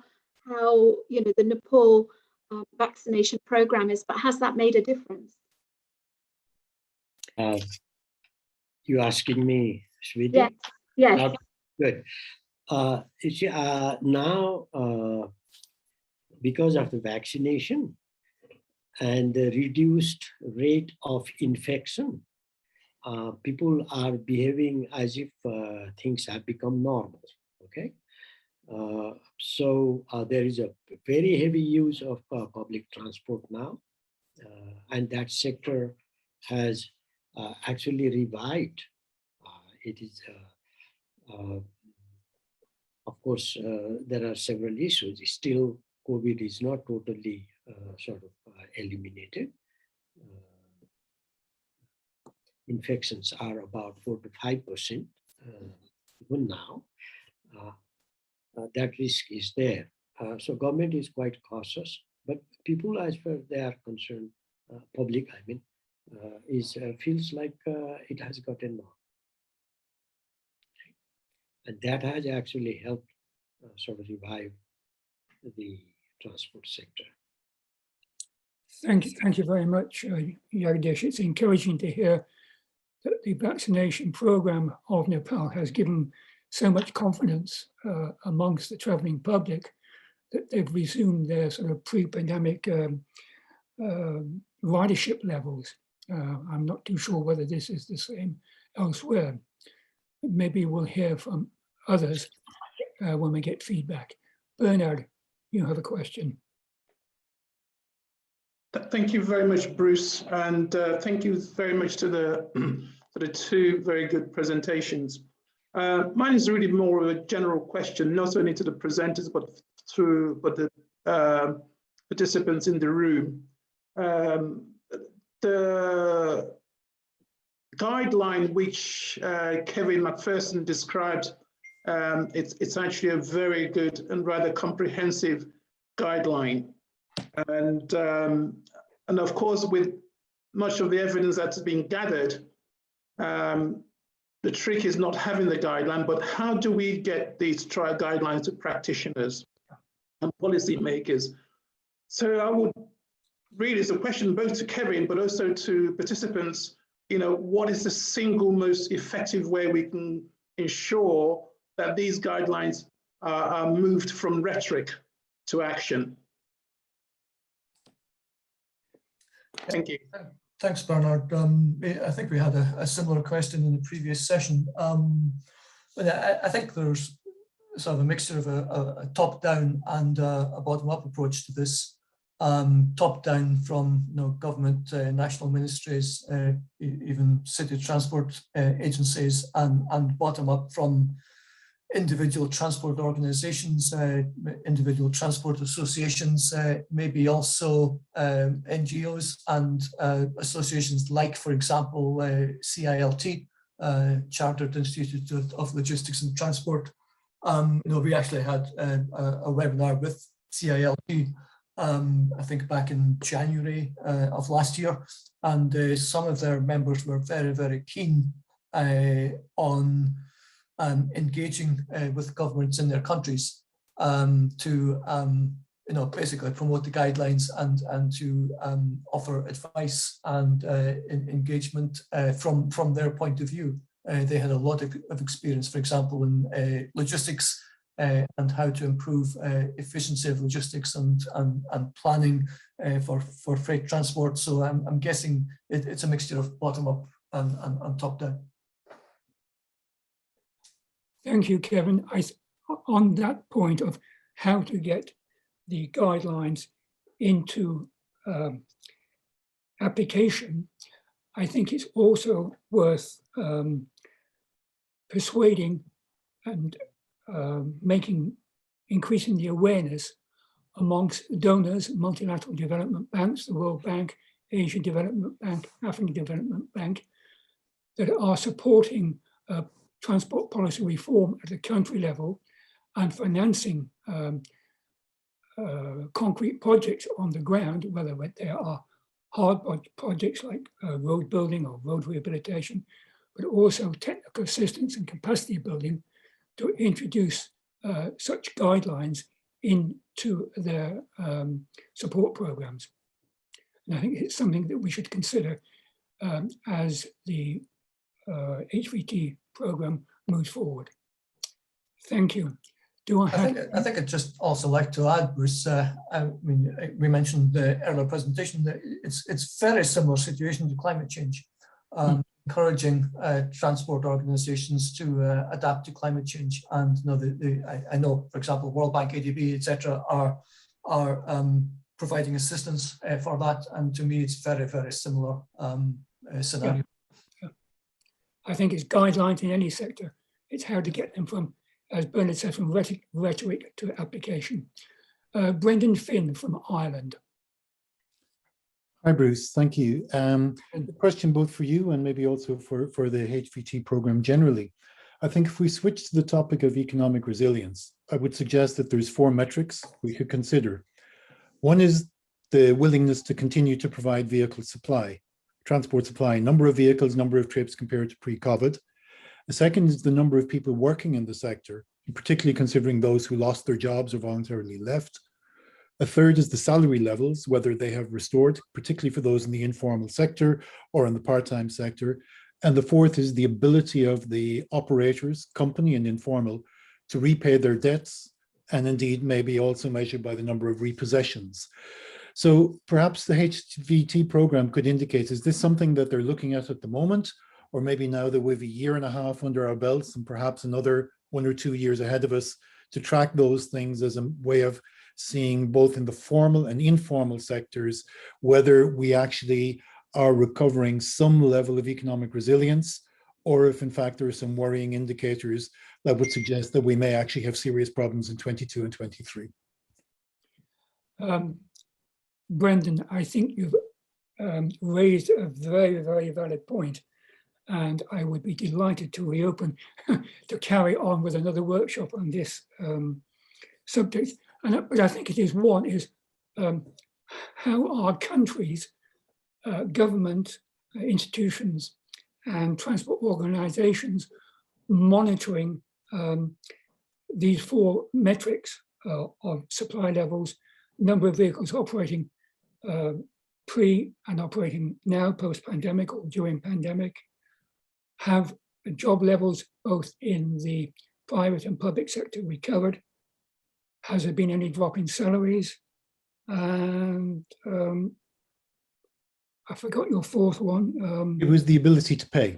how the Nepal vaccination program is, but has that made a difference? You asking me, Sweden? Yes. Yes. Good. You see, now because of the vaccination and the reduced rate of infection, people are behaving as if things have become normal. Okay. So there is a very heavy use of public transport now, and that sector has actually revived. It is, of course, there are several issues. Still, COVID is not totally eliminated. Infections are about 4 to 5% even now. That risk is there. So government is quite cautious, but people, as far as they are concerned, public, I mean, feels like it has gotten more. And that has actually helped revive the transport sector. Thank you very much, Jagdish. It's encouraging to hear that the vaccination program of Nepal has given so much confidence amongst the traveling public that they've resumed their pre-pandemic ridership levels. I'm not too sure whether this is the same elsewhere. Maybe we'll hear from others when we get feedback. Bernard, you have a question. Thank you very much, Bruce, and thank you very much to the two very good presentations. Mine is really more of a general question, not only to the presenters, but the participants in the room. The guideline which Kevin McPherson described, it's actually a very good and rather comprehensive guideline. And of course, with much of the evidence that's been gathered, the trick is not having the guideline, but how do we get these trial guidelines to practitioners and policymakers? So I would really, it's a question both to Kevin, but also to participants, what is the single most effective way we can ensure that these guidelines are moved from rhetoric to action? Thank you. Thanks, Bernard. I think we had a similar question in the previous session. But I think there's sort of a mixture of a top-down and a bottom-up approach to this. Top-down from government, national ministries, even city transport agencies, and bottom-up from individual transport organizations, individual transport associations, maybe also NGOs and associations like, for example, CILT, Chartered Institute of Logistics and Transport. We actually had a webinar with CILT, I think back in January of last year, and some of their members were very, very keen on engaging with governments in their countries to basically promote the guidelines and to offer advice and engagement from their point of view. They had a lot of experience, for example, in logistics and how to improve efficiency of logistics and planning for freight transport. So I'm guessing it's a mixture of bottom up and top down. Thank you, Kevin. On that point of how to get the guidelines into application, I think it's also worth persuading and increasing the awareness amongst donors, multilateral development banks, the World Bank, Asian Development Bank, African Development Bank, that are supporting transport policy reform at the country level and financing concrete projects on the ground, whether there are hard projects like road building or road rehabilitation, but also technical assistance and capacity building to introduce such guidelines into their support programs. And I think it's something that we should consider as the HVT program moves forward. Thank you. I think I'd just also like to add, Bruce, I mean, we mentioned the earlier presentation that it's very similar situation to climate change, encouraging transport organizations to adapt to climate change. And I know, for example, World Bank, ADB, etc., are providing assistance for that. And to me, it's very, very similar scenario. Yeah. I think it's guidelines in any sector. It's how to get them from, as Bernard said, from rhetoric to application. Brendan Finn from Ireland. Hi, Bruce. Thank you. A question both for you and maybe also for the HVT program generally. I think if we switch to the topic of economic resilience, I would suggest that there's 4 metrics we could consider. One is the willingness to continue to provide vehicle supply, transport supply, number of vehicles, number of trips compared to pre-COVID. The second is the number of people working in the sector, particularly considering those who lost their jobs or voluntarily left. A third is the salary levels, whether they have restored, particularly for those in the informal sector or in the part-time sector. And the fourth is the ability of the operators, company and informal, to repay their debts, and indeed maybe also measured by the number of repossessions. So perhaps the HVT program could indicate, is this something that they're looking at the moment? Or maybe now that we have a year and a half under our belts and perhaps another 1 or 2 years ahead of us to track those things as a way of seeing both in the formal and informal sectors, whether we actually are recovering some level of economic resilience, or if in fact there are some worrying indicators that would suggest that we may actually have serious problems in 22 and 23. Brendan, I think you've raised a very, very valid point. And I would be delighted to reopen, to carry on with another workshop on this subject. But I think it is one is how our countries, government institutions and transport organizations monitoring these 4 metrics of supply levels, number of vehicles operating pre and operating now, post-pandemic or during pandemic, have job levels both in the private and public sector recovered? Has there been any drop in salaries? And I forgot your 4th one. It was the ability to pay,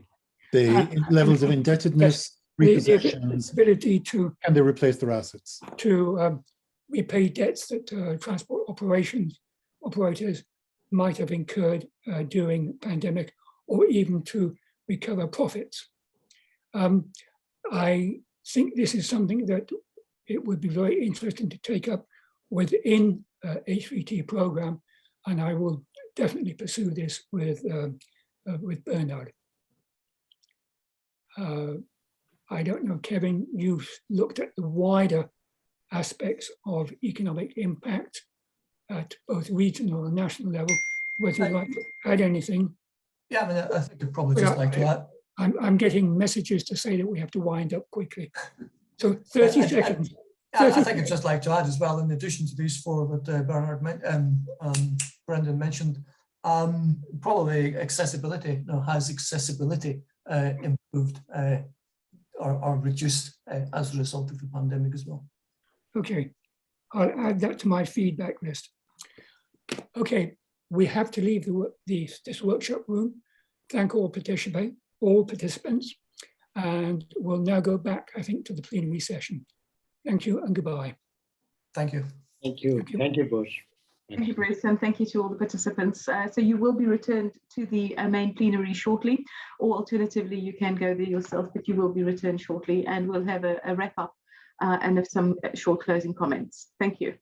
the levels of indebtedness, repossessions, the ability to, can they replace their assets? To repay debts that transport operators might have incurred during the pandemic, or even to recover profits. I think this is something that it would be very interesting to take up within HVT program, and I will definitely pursue this with Bernard. I don't know, Kevin, you've looked at the wider aspects of economic impact at both regional and national level. Would you like to add anything? Yeah, I mean, I think I'd probably just like to add. I'm getting messages to say that we have to wind up quickly. So 30 seconds. I think I'd just like to add as well, in addition to these four that Brendan mentioned, probably accessibility, has accessibility improved or reduced as a result of the pandemic as well. Okay, I'll add that to my feedback list. Okay, we have to leave this workshop room. Thank all participants, and we'll now go back, I think, to the plenary session. Thank you and goodbye. Thank you. Thank you. Thank you, Bruce. Thank you, Bruce, and thank you to all the participants. So you will be returned to the main plenary shortly, or alternatively, you can go there yourself, but you will be returned shortly, and we'll have a wrap up and some short closing comments. Thank you.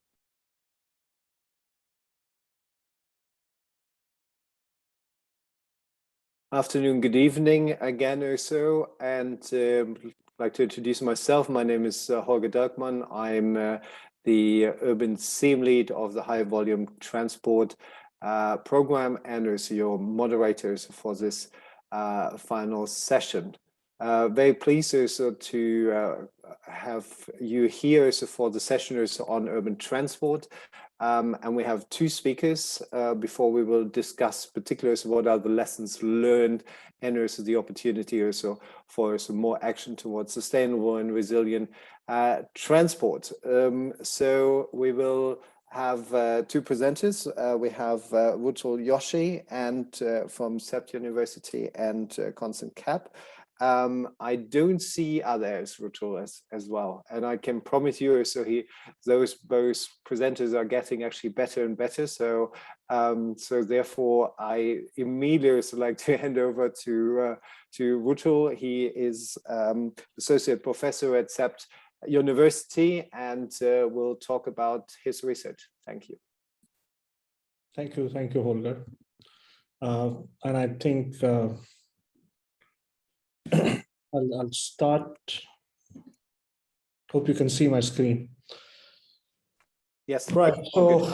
Afternoon, good evening again also, and I'd like to introduce myself. My name is Holger Dirkmann. I'm the urban SEAM lead of the high volume transport program and also your moderators for this final session. Very pleased also to have you here also for the session also on urban transport. And we have two speakers before we will discuss particularly what are the lessons learned and also the opportunity also for some more action towards sustainable and resilient transport. So we will have two presenters. We have Rutul Yoshi and from SEPT University and Constant Cap. I don't see others, Rutul, as well, and I can promise you, so those both presenters are getting actually better and better. So, so therefore, I immediately like to hand over to Rutul. He is associate professor at SEPT University, and will talk about his research. Thank you. Thank you, Holger. And I think. I'll start. Hope you can see my screen. Yes. Right. So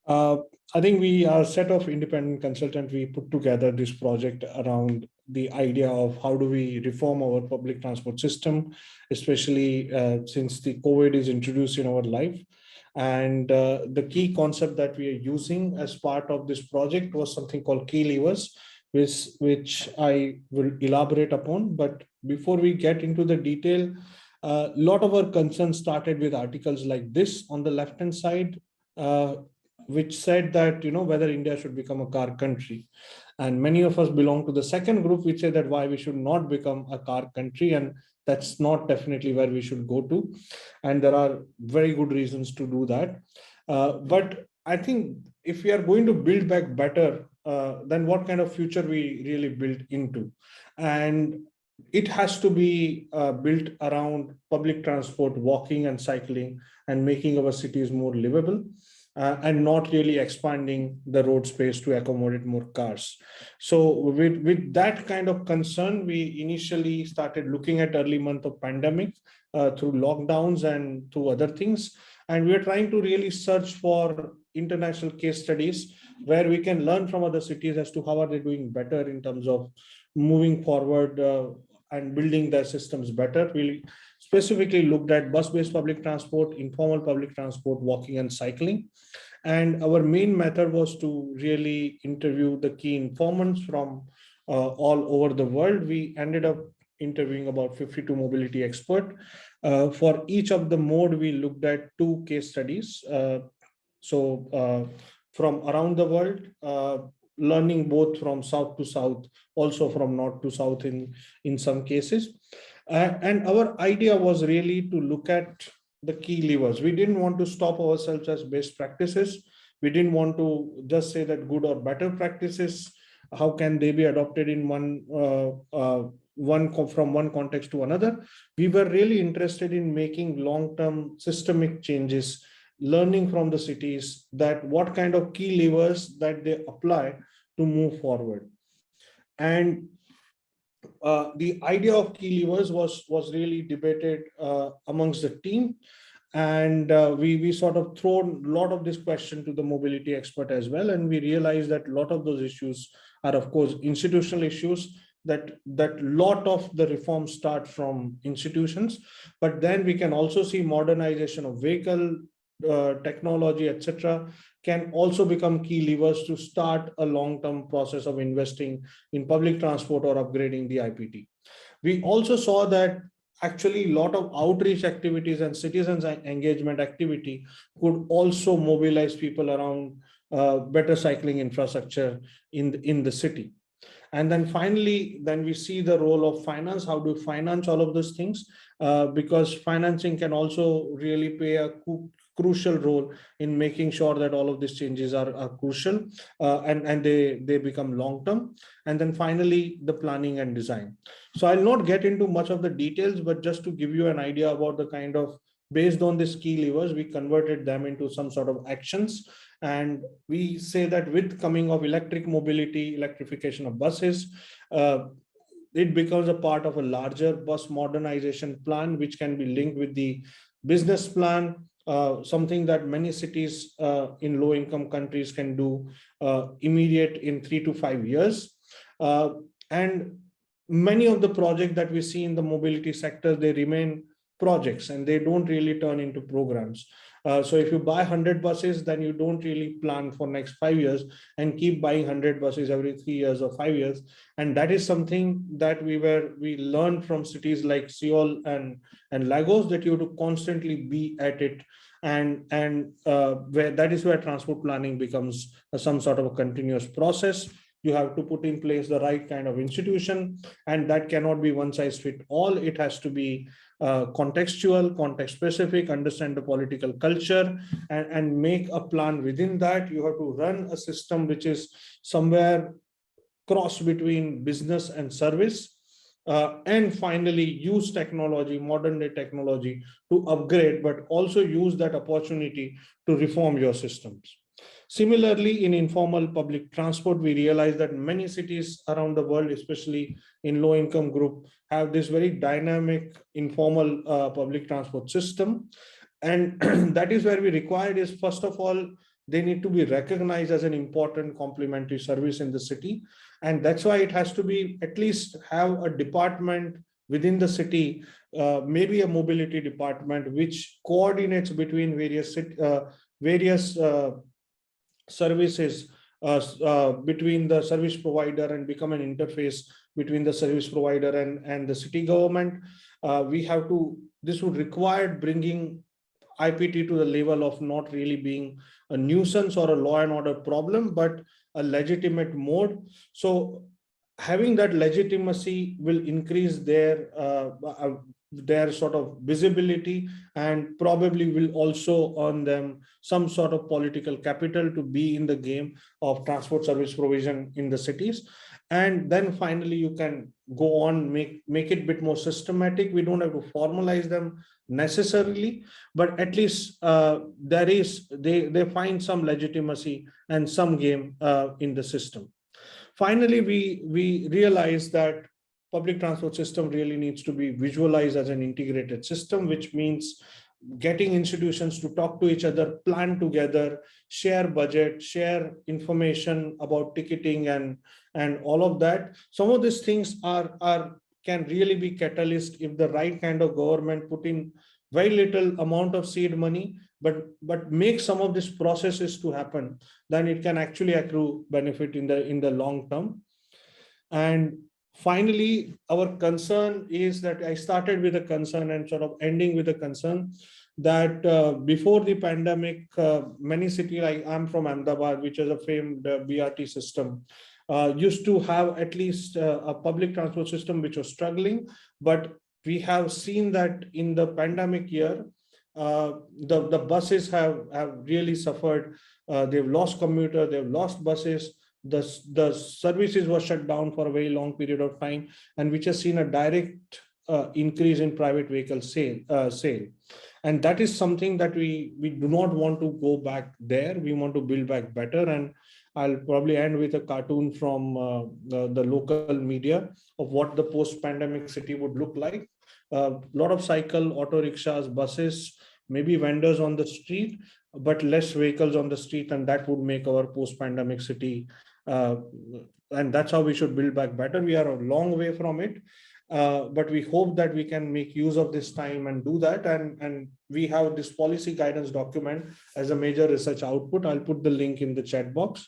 I think we are a set of independent consultants. We put together this project around the idea of how do we reform our public transport system, especially since the COVID is introduced in our life. And the key concept that we are using as part of this project was something called key levers, which I will elaborate upon. But before we get into the detail, a lot of our concerns started with articles like this on the left-hand side, which said that, whether India should become a car country. And many of us belong to the second group, which say that why we should not become a car country. And that's not definitely where we should go to. And there are very good reasons to do that. But I think if we are going to build back better, then what kind of future we really build into? And it has to be built around public transport, walking and cycling, and making our cities more livable, and not really expanding the road space to accommodate more cars. So with that kind of concern, we initially started looking at early month of pandemic through lockdowns and through other things. And we are trying to really search for international case studies where we can learn from other cities as to how are they doing better in terms of moving forward and building their systems better. We specifically looked at bus-based public transport, informal public transport, walking and cycling. And our main method was to really interview the key informants from all over the world. We ended up interviewing about 52 mobility experts. For each of the mode, we looked at 2 case studies. From around the world, learning both from south to south, also from north to south in some cases. And our idea was really to look at the key levers. We didn't want to stop ourselves as best practices. We didn't want to just say that good or better practices, how can they be adopted in from one context to another. We were really interested in making long-term systemic changes, learning from the cities that what kind of key levers that they apply to move forward. And the idea of key levers was really debated amongst the team. And we sort of thrown a lot of this question to the mobility expert as well. And we realized that a lot of those issues are, of course, institutional issues, that lot of the reforms start from institutions. But then we can also see modernization of vehicle, technology, etc., can also become key levers to start a long-term process of investing in public transport or upgrading the IPT. We also saw that actually a lot of outreach activities and citizens engagement activity could also mobilize people around better cycling infrastructure in the city. And then finally, then we see the role of finance. How do you finance all of those things? Because financing can also really play a crucial role in making sure that all of these changes are crucial and they become long-term. And then finally, the planning and design. So I'll not get into much of the details, but just to give you an idea about the kind of, based on these key levers, we converted them into some sort of actions. And we say that with coming of electric mobility, electrification of buses, it becomes a part of a larger bus modernization plan, which can be linked with the business plan, something that many cities in low-income countries can do immediate in 3 to 5 years. And many of the projects that we see in the mobility sector, they remain projects and they don't really turn into programs. So if you buy 100 buses, then you don't really plan for next 5 years and keep buying 100 buses every 3 years or 5 years. And that is something that we learned from cities like Seoul and Lagos, that you have to constantly be at it. And where that is where transport planning becomes some sort of a continuous process. You have to put in place the right kind of institution, and that cannot be one size fit all. It has to be contextual, context specific, understand the political culture, and make a plan within that. You have to run a system which is somewhere cross between business and service. And finally, use technology, modern day technology, to upgrade, but also use that opportunity to reform your systems. Similarly, in informal public transport, we realize that many cities around the world, especially in low-income group, have this very dynamic informal public transport system. And that is where we required is, first of all, they need to be recognized as an important complementary service in the city. And that's why it has to be, at least have a department within the city, maybe a mobility department, which coordinates between various services between the service provider and become an interface between the service provider and the city government. This would require bringing IPT to the level of not really being a nuisance or a law and order problem, but a legitimate mode. So having that legitimacy will increase their sort of visibility, and probably will also earn them some sort of political capital to be in the game of transport service provision in the cities. And then finally, you can go on, make it a bit more systematic. We don't have to formalize them necessarily, but at least they find some legitimacy and some game in the system. Finally, we realize that public transport system really needs to be visualized as an integrated system, which means getting institutions to talk to each other, plan together, share budget, share information about ticketing and all of that. Some of these things can really be catalyst if the right kind of government put in very little amount of seed money, but make some of these processes to happen, then it can actually accrue benefit in the long term. And finally, our concern is that I started with a concern and sort of ending with a concern that before the pandemic, many cities, like I'm from Ahmedabad, which is a famed BRT system, used to have at least a public transport system which was struggling. But we have seen that in the pandemic year, the buses have really suffered. They've lost commuters, they've lost buses. The services were shut down for a very long period of time, and which has seen a direct increase in private vehicle sale. And that is something that we do not want to go back there. We want to build back better. And I'll probably end with a cartoon from the local media of what the post-pandemic city would look like. A lot of cycle, auto rickshaws, buses, maybe vendors on the street, but less vehicles on the street. And that would make our post-pandemic city. And that's how we should build back better. We are a long way from it. But we hope that we can make use of this time and do that. And we have this policy guidance document as a major research output. I'll put the link in the chat box.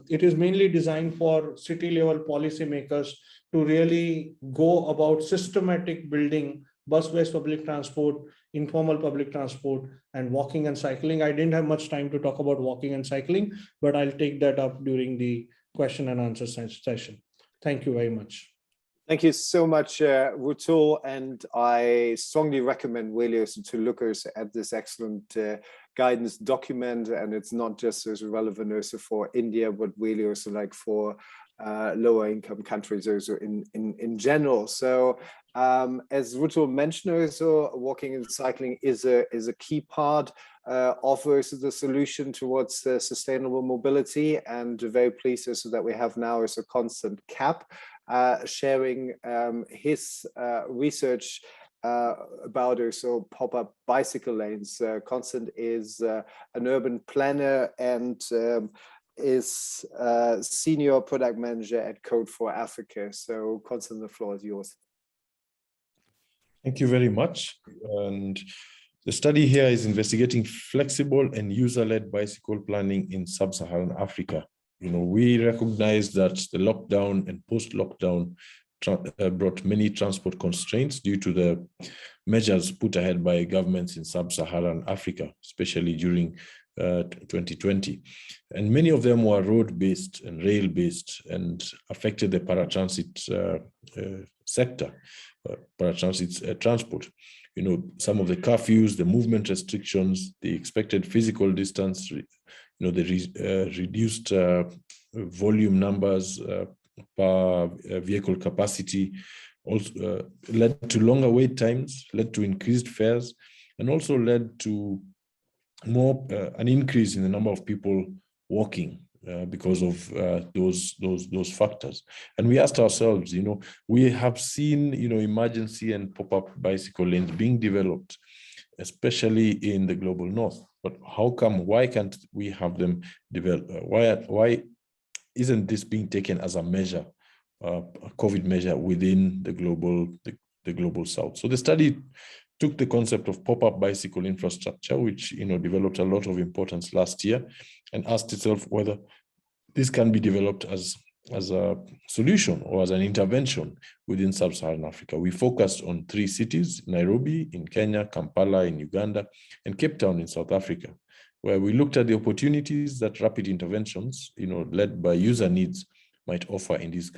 It is mainly designed for city level policymakers to really go about systematic building bus-based public transport, informal public transport, and walking and cycling. I didn't have much time to talk about walking and cycling, but I'll take that up during the question and answer session. Thank you very much. Thank you so much, Rutul, and I strongly recommend Welios to look at this excellent guidance document, and it's not just as relevant also for India, but really also like for lower income countries also in general. So as Rutul mentioned, also walking and cycling is a key part of also the solution towards sustainable mobility, and very pleased also that we have now as a Constant Cap sharing his research about also pop-up bicycle lanes. Constant is an urban planner and is senior product manager at Code for Africa. So Constant, the floor is yours. Thank you very much. And the study here is investigating flexible and user-led bicycle planning in sub-Saharan Africa. You know, we recognize that the lockdown and post-lockdown brought many transport constraints due to the measures put ahead by governments in sub-Saharan Africa, especially during 2020. And many of them were road-based and rail-based and affected the paratransit sector, paratransit transport. You know, some of the curfews, the movement restrictions, the expected physical distance, you know, the reduced volume numbers per vehicle capacity also led to longer wait times, led to increased fares, and also led to more an increase in the number of people walking because of those factors. And we asked ourselves, you know, we have seen, you know, emergency and pop-up bicycle lanes being developed, especially in the global north. But how come? Why can't we have them develop? Why isn't this being taken as a measure, a COVID measure within the global south? So the study took the concept of pop-up bicycle infrastructure, which, you know, developed a lot of importance last year, and asked itself whether this can be developed as a solution or as an intervention within sub-Saharan Africa. We focused on 3 cities: Nairobi in Kenya, Kampala in Uganda, and Cape Town in South Africa, where we looked at the opportunities that rapid interventions, you know, led by user needs might offer in these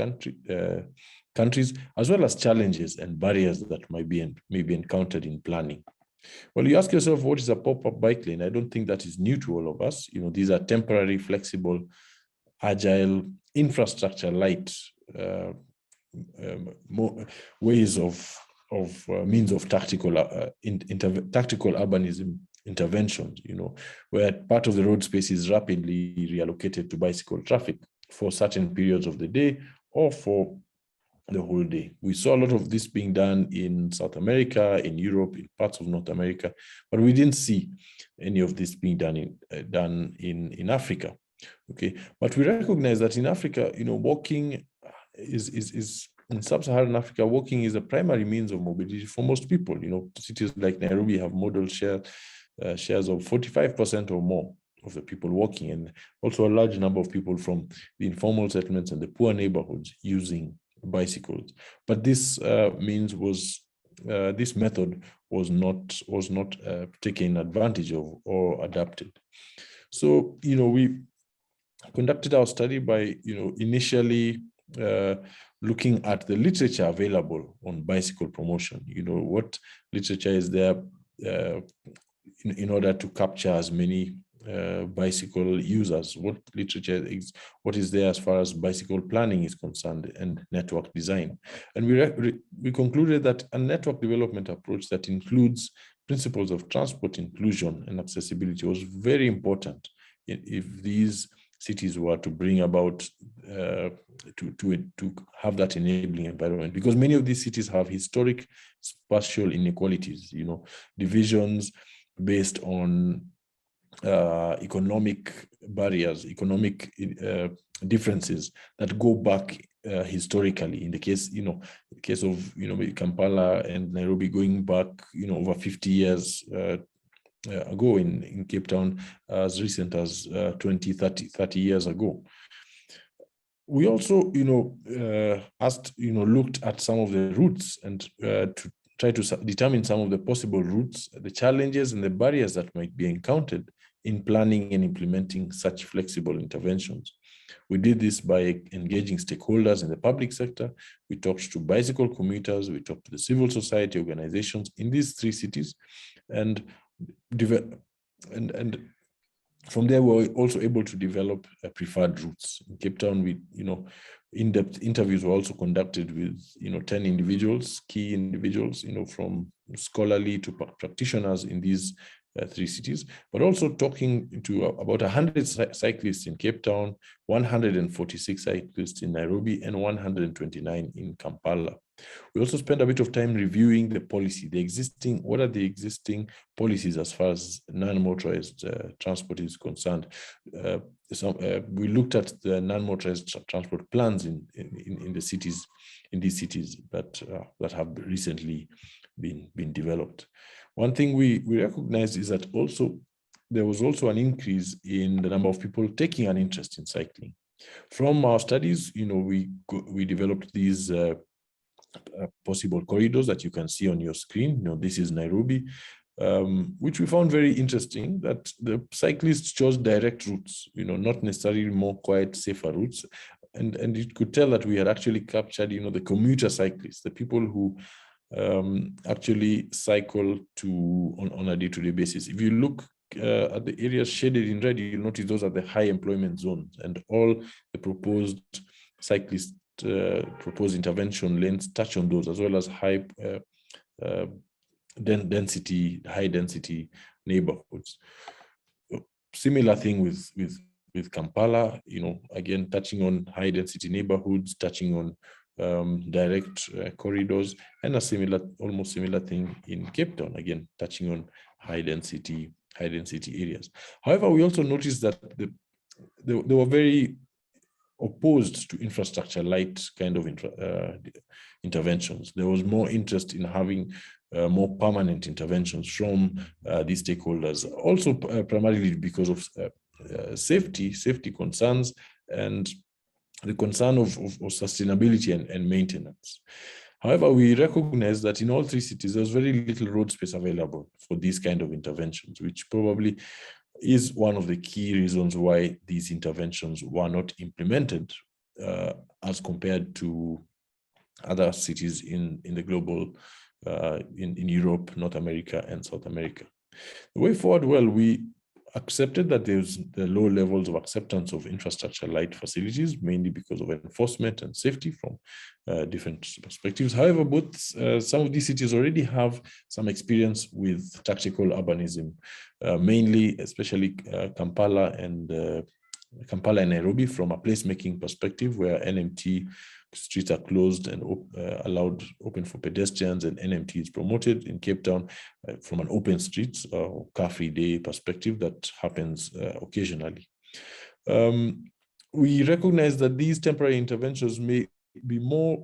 countries, as well as challenges and barriers that may be encountered in planning. Well, you ask yourself, what is a pop-up bike lane? I don't think that is new to all of us. You know, these are temporary, flexible, agile, infrastructure light ways of means of tactical urbanism interventions, you know, where part of the road space is rapidly reallocated to bicycle traffic for certain periods of the day or for the whole day. We saw a lot of this being done in South America, in Europe, in parts of North America, but we didn't see any of this being done in Africa. Okay, but we recognize that in Africa, you know, walking is in sub-Saharan Africa, walking is a primary means of mobility for most people. You know, cities like Nairobi have model shares of 45% or more of the people walking, and also a large number of people from the informal settlements and the poor neighborhoods using bicycles. But this this method was not taken advantage of or adapted. So, you know, we conducted our study by, you know, initially looking at the literature available on bicycle promotion. You know, what literature is there in order to capture as many bicycle users, what literature is, what is there as far as bicycle planning is concerned and network design. And we concluded that a network development approach that includes principles of transport inclusion and accessibility was very important if these cities were to bring about to have that enabling environment, because many of these cities have historic spatial inequalities, you know, divisions based on economic barriers, economic differences that go back historically. In the case, you know, the case of, you know, Kampala and Nairobi going back, you know, over 50 years ago, in Cape Town as recent as 20, 30 years ago. We also, you know, looked at some of the routes and to try to determine some of the possible routes, the challenges and the barriers that might be encountered in planning and implementing such flexible interventions. We did this by engaging stakeholders in the public sector. We talked to bicycle commuters, we talked to the civil society organizations in these 3 cities, and from there, we were also able to develop preferred routes. In Cape Town, we, you know, in-depth interviews were also conducted with, you know, 10 individuals, key individuals, you know, from scholarly to practitioners in these 3 cities, but also talking to about 100 cyclists in Cape Town, 146 cyclists in Nairobi, and 129 in Kampala. We also spent a bit of time reviewing the policy, what are the existing policies as far as non-motorized transport is concerned. We looked at the non-motorized transport plans in these cities that have recently been developed. One thing we recognized is that there was also an increase in the number of people taking an interest in cycling. From our studies, you know, we developed these possible corridors that you can see on your screen. You know, this is Nairobi, which we found very interesting, that the cyclists chose direct routes, you know, not necessarily more quiet, safer routes. And you could tell that we had actually captured, you know, the commuter cyclists, the people who actually cycle on a day-to-day basis. If you look at the areas shaded in red, you notice those are the high employment zones, and all the proposed cyclist proposed intervention lanes touch on those, as well as high density neighborhoods. Similar thing with Kampala, you know, again touching on high density neighborhoods, touching on direct corridors, and almost similar thing in Cape Town, again touching on high density areas. However, we also noticed that they were very opposed to infrastructure light kind of interventions. There was more interest in having more permanent interventions from these stakeholders, also primarily because of safety concerns and the concern of sustainability and maintenance. However, we recognize that in all 3 cities, there's very little road space available for these kind of interventions, which probably is one of the key reasons why these interventions were not implemented as compared to other cities in the global, in Europe, North America, and South America. The way forward, well, we accepted that there's the low levels of acceptance of infrastructure light facilities, mainly because of enforcement and safety from different perspectives. However, some of these cities already have some experience with tactical urbanism, especially Kampala and Nairobi, from a placemaking perspective, where NMT streets are closed and allowed open for pedestrians, and NMT is promoted. In Cape Town, from an open streets or car-free day perspective, that happens occasionally. We recognize that these temporary interventions may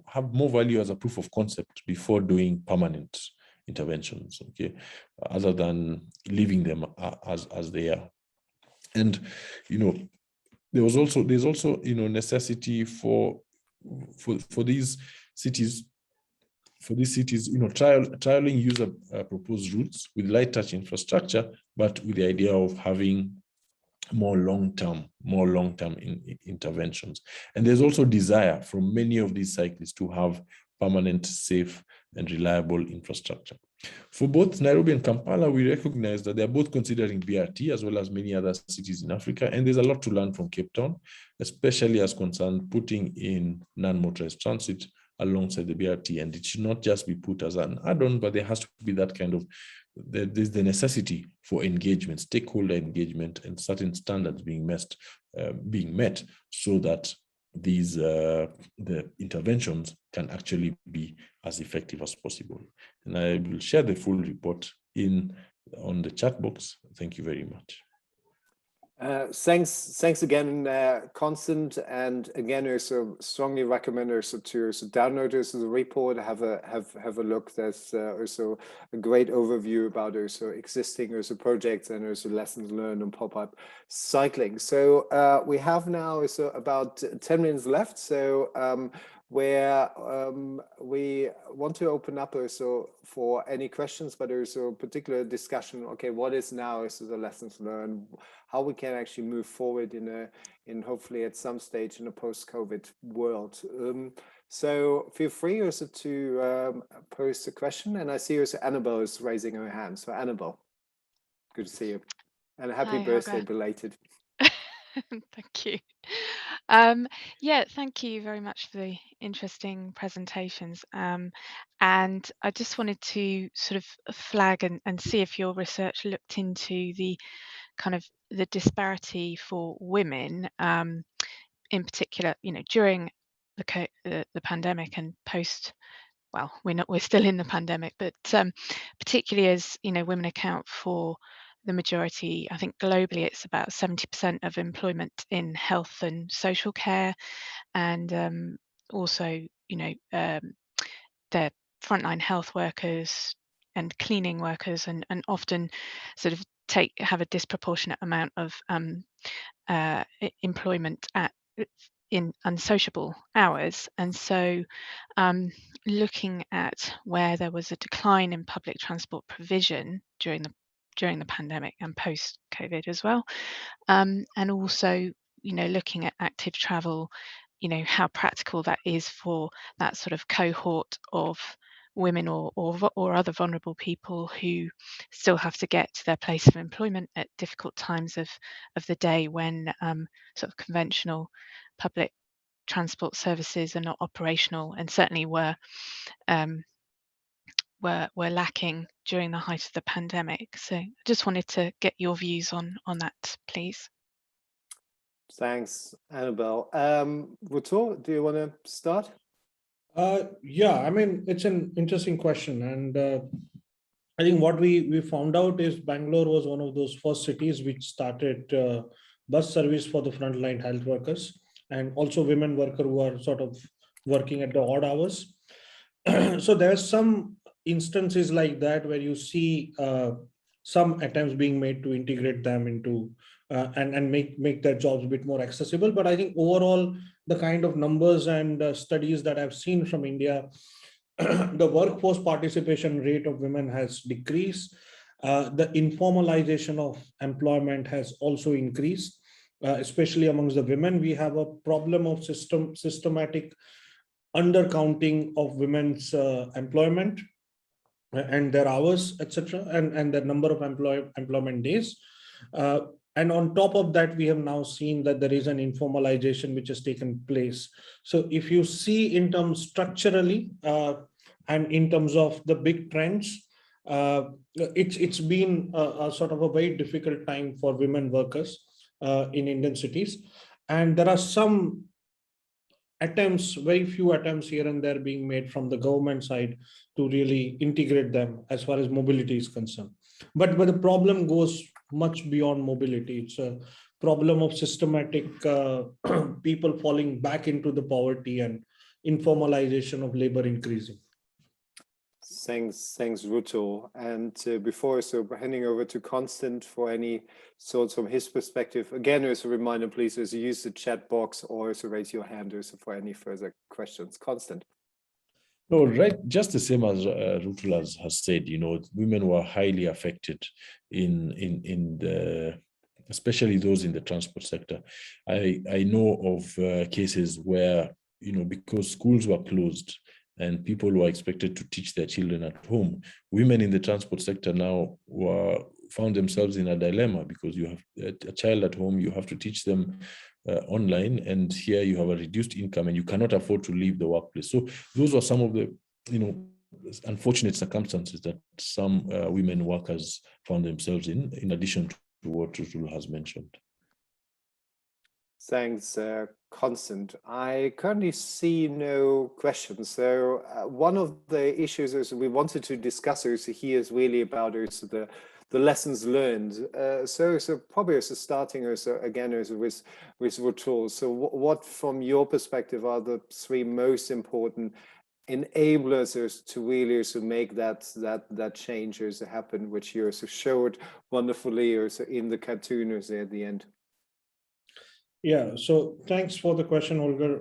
have more value as a proof of concept before doing permanent interventions, okay, other than leaving them as they are. And, you know, there's also, you know, necessity for these cities, you know, trialing user proposed routes with light touch infrastructure, but with the idea of having more long-term interventions. And there's also desire from many of these cyclists to have permanent, safe, and reliable infrastructure. For both Nairobi and Kampala, we recognize that they're both considering BRT as well as many other cities in Africa, and there's a lot to learn from Cape Town, especially as concerned putting in non-motorized transit alongside the BRT, and it should not just be put as an add-on, but there has to be that kind of, there's the necessity for engagement, stakeholder engagement, and certain standards being met so that these the interventions can actually be as effective as possible. And I will share the full report on the chat box. Thank you very much. Thanks again, Constant, and again, also strongly recommend also to download also the report, have a look. There's also a great overview about also existing also projects and also lessons learned on pop-up cycling. So we have now also about 10 minutes left. So where we want to open up also for any questions, but also particular discussion. Okay, what is now also the lessons learned? How we can actually move forward in hopefully at some stage in a post-COVID world. So feel free also to post a question. And I see also Annabelle is raising her hand. So Annabelle, good to see you, and happy birthday belated. Thank you. Yeah, thank you very much for the interesting presentations. And I just wanted to sort of flag and see if your research looked into the kind of the disparity for women, in particular, during the pandemic and post. Well, we're still in the pandemic, but particularly as women account for the majority. I think globally it's about 70% of employment in health and social care, and also they're frontline health workers and cleaning workers, and often sort of have a disproportionate amount of employment in unsociable hours. And so looking at where there was a decline in public transport provision during the pandemic and post COVID as well, and also looking at active travel, how practical that is for that sort of cohort of women or other vulnerable people who still have to get to their place of employment at difficult times of the day when sort of conventional public transport services are not operational, and certainly were lacking during the height of the pandemic. So I just wanted to get your views on that, please. Thanks, Annabelle. Rutul, do you want to start? Yeah, I mean, it's an interesting question. And I think what we found out is Bangalore was one of those first cities which started bus service for the frontline health workers, and also women workers who are sort of working at the odd hours. So there's some instances like that where you see some attempts being made to integrate them into and make their jobs a bit more accessible. But I think overall, the kind of numbers and studies that I've seen from India, the workforce participation rate of women has decreased. The informalization of employment has also increased, especially amongst the women. We have a problem of systematic undercounting of women's employment and their hours, etc., and the number of employment days. And on top of that, we have now seen that there is an informalization which has taken place. So if you see in terms structurally and in terms of the big trends, it's been a sort of a very difficult time for women workers in Indian cities. And there are some attempts, very few attempts here and there being made from the government side to really integrate them as far as mobility is concerned. But the problem goes much beyond mobility. It's a problem of systematic people falling back into the poverty and informalization of labor increasing. Thanks, Rutul. And before handing over to Constant for any thoughts from his perspective, again, as a reminder, please use the chat box or also raise your hand for any further questions. Constant. No, right. Just the same as Rutul has said, women were highly affected in the, especially those in the transport sector. I know of cases where, because schools were closed and people who are expected to teach their children at home. Women in the transport sector now found themselves in a dilemma, because you have a child at home, you have to teach them online, and here you have a reduced income and you cannot afford to leave the workplace. So those are some of the, unfortunate circumstances that some women workers found themselves in addition to what Rutul has mentioned. Thanks, Constant. I currently see no questions. So one of the issues is we wanted to discuss here is really about the lessons learned. So probably starting again with Rutul. So what from your perspective are the three most important enablers to really make that change happen, which you showed wonderfully in the cartoon at the end? Yeah, so thanks for the question, Holger.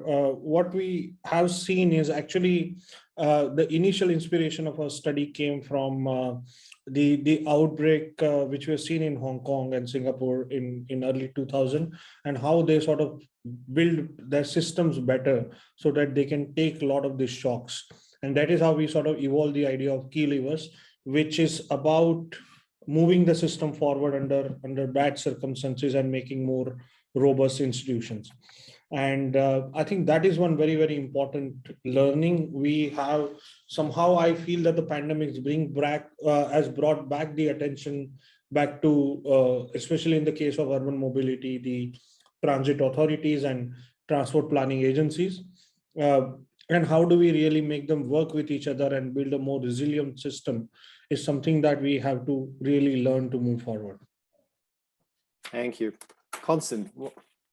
What we have seen is actually the initial inspiration of our study came from the outbreak which we have seen in Hong Kong and Singapore in early 2000, and how they sort of build their systems better so that they can take a lot of these shocks. And that is how we sort of evolved the idea of key levers, which is about moving the system forward under bad circumstances and making more robust institutions. And I think that is one very, very important learning we have. Somehow I feel that the pandemic has brought back the attention back to, especially in the case of urban mobility, the transit authorities and transport planning agencies. And how do we really make them work with each other and build a more resilient system is something that we have to really learn to move forward. Thank you. Constant,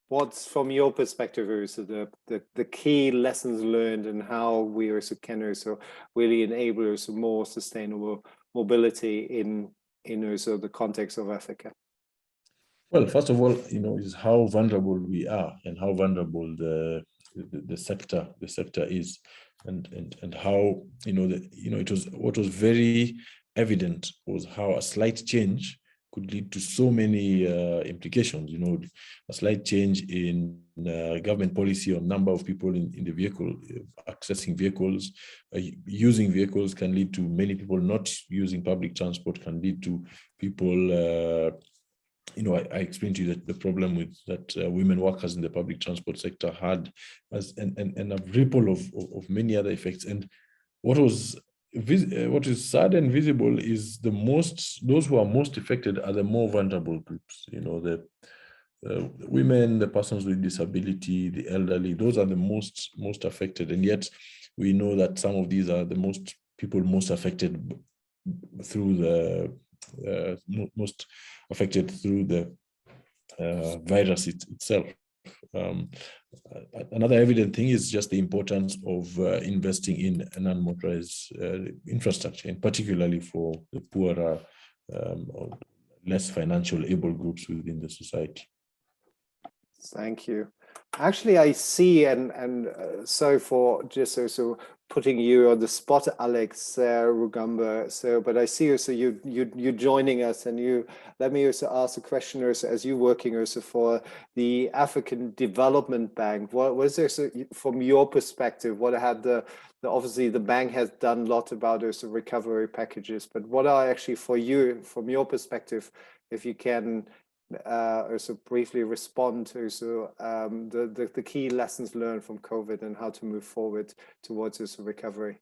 what's from your perspective the key lessons learned and how we can really enable more sustainable mobility in the context of Africa? Well, first of all, is how vulnerable we are and how vulnerable the sector is, and how it was what was very evident was how a slight change could lead to so many implications. A slight change in government policy on number of people in the vehicle, accessing vehicles, using vehicles can lead to many people not using public transport, can lead to people, I explained to you that the problem with that women workers in the public transport sector had, and a ripple of many other effects. And what is sad and visible is those who are most affected are the more vulnerable groups. The women, the persons with disability, the elderly, those are the most affected. And yet we know that some of these are the people most affected through the most affected through the virus itself. Another evident thing is just the importance of investing in non-motorized infrastructure, and particularly for the poorer or less financial able groups within the society. Thank you. Actually, I see, and so for just also putting you on the spot, Alex Rugamba. But I see also you joining us, and let me also ask a question also, as you working also for the African Development Bank. What was there from your perspective? What had obviously the bank has done a lot about also recovery packages, but what are actually for you from your perspective, if you can also briefly respond to the key lessons learned from COVID and how to move forward towards this recovery?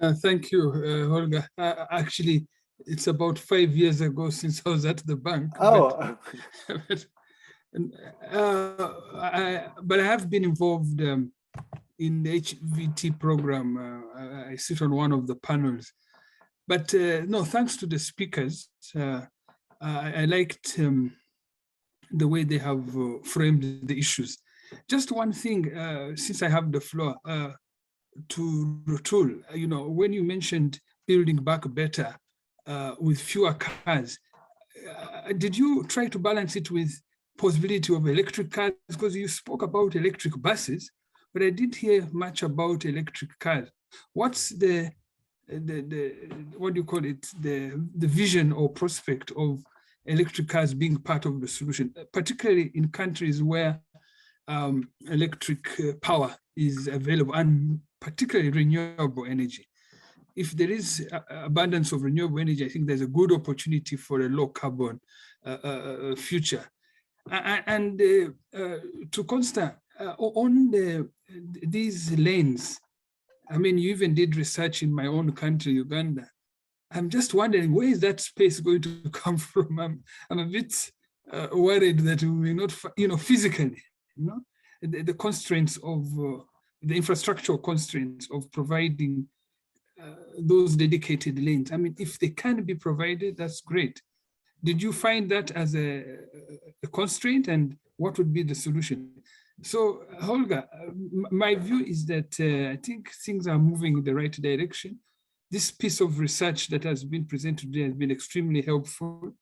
Thank you, Holger. Actually, it's about 5 years ago since I was at the bank. Oh. But I have been involved in the HVT program. I sit on one of the panels. But no, thanks to the speakers, I liked the way they have framed the issues. Just one thing, since I have the floor, to Rutul, when you mentioned building back better with fewer cars, did you try to balance it with possibility of electric cars? Because you spoke about electric buses, but I didn't hear much about electric cars. What's the what do you call it, the vision or prospect of electric cars being part of the solution, particularly in countries where electric power is available, and particularly renewable energy. If there is abundance of renewable energy, I think there's a good opportunity for a low carbon future. And to Constance, on these lanes, I mean, you even did research in my own country, Uganda. I'm just wondering, where is that space going to come from? I'm a bit worried that we may not, physically, the constraints of the infrastructural constraints of providing those dedicated lanes. I mean, if they can be provided, that's great. Did you find that as a constraint, and what would be the solution? So, Holger, my view is that I think things are moving in the right direction. This piece of research that has been presented today has been extremely helpful.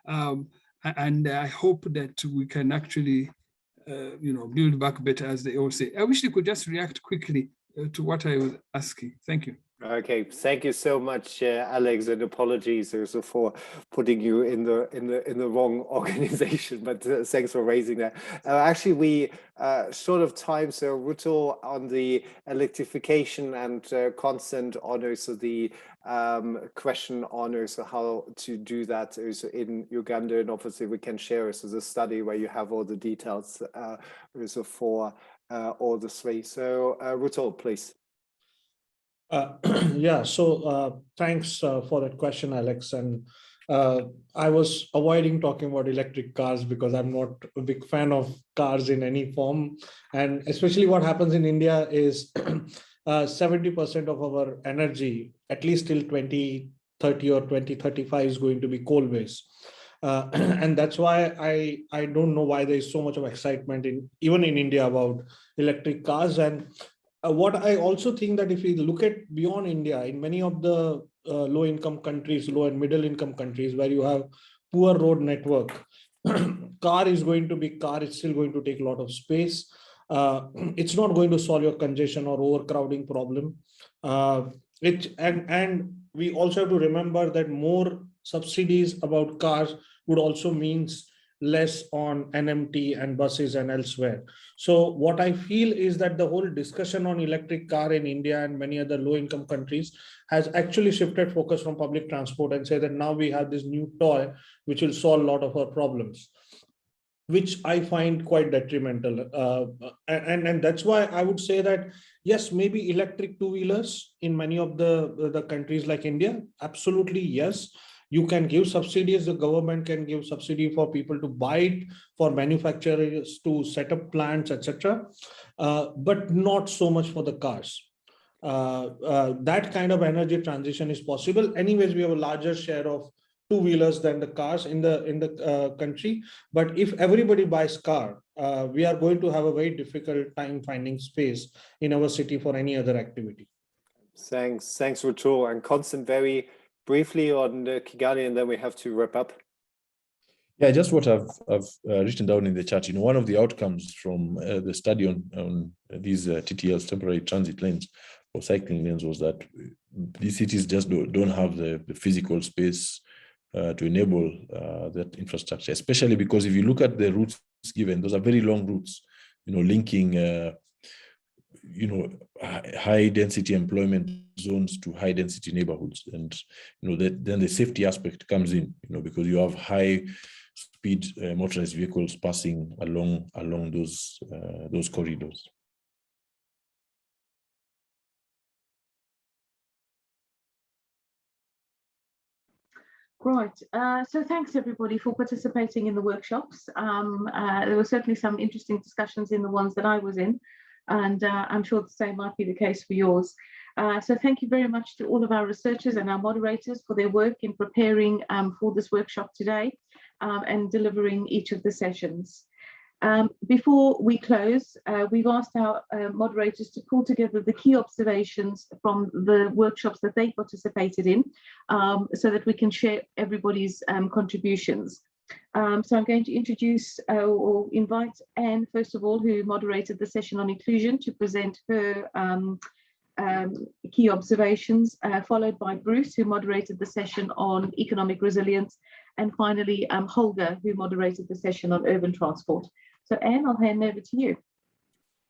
And I hope that we can actually, build back better, as they all say. I wish you could just react quickly to what I was asking. Thank you. Okay, thank you so much, Alex, and apologies also for putting you in the wrong organization. But thanks for raising that. Actually, we short of time, so Ruto on the electrification and constant on also the question on also how to do that also in Uganda, and obviously we can share also the study where you have all the details also for all the three. So Ruto, please. Yeah, so thanks for that question, Alex. And I was avoiding talking about electric cars because I'm not a big fan of cars in any form. And especially what happens in India is 70% of our energy, at least till 2030 or 2035, is going to be coal-based. And that's why I don't know why there's so much of excitement even in India about electric cars. And what I also think that if we look at beyond India, in many of the low-income countries, low and middle-income countries where you have poor road network, car is going to be car. It's still going to take a lot of space. It's not going to solve your congestion or overcrowding problem. And we also have to remember that more subsidies about cars would also means less on NMT and buses and elsewhere. So what I feel is that the whole discussion on electric car in India and many other low-income countries has actually shifted focus from public transport and say that now we have this new toy which will solve a lot of our problems, which I find quite detrimental. And that's why I would say that, yes, maybe electric two-wheelers in many of the countries like India, absolutely yes. You can give subsidies, the government can give subsidy for people to buy it, for manufacturers to set up plants, etc. But not so much for the cars. That kind of energy transition is possible. Anyways, we have a larger share of two-wheelers than the cars in the country. But if everybody buys car, we are going to have a very difficult time finding space in our city for any other activity. Thanks, Ruto. And Constant, very briefly on Kigali, and then we have to wrap up. Yeah, just what I've written down in the chat. One of the outcomes from the study on these TTLs, temporary transit lanes or cycling lanes, was that these cities just don't have the physical space to enable that infrastructure, especially because if you look at the routes given, those are very long routes, linking high density employment zones to high density neighborhoods. And then the safety aspect comes in, because you have high speed motorized vehicles passing along those corridors. Right, so thanks everybody for participating in the workshops. There were certainly some interesting discussions in the ones that I was in, and I'm sure the same might be the case for yours. So thank you very much to all of our researchers and our moderators for their work in preparing for this workshop today and delivering each of the sessions. Before we close, we've asked our moderators to pull together the key observations from the workshops that they participated in so that we can share everybody's contributions. So I'm going to introduce or invite Anne, first of all, who moderated the session on inclusion, to present her key observations, followed by Bruce, who moderated the session on economic resilience, and finally Holger, who moderated the session on urban transport. So Anne, I'll hand over to you.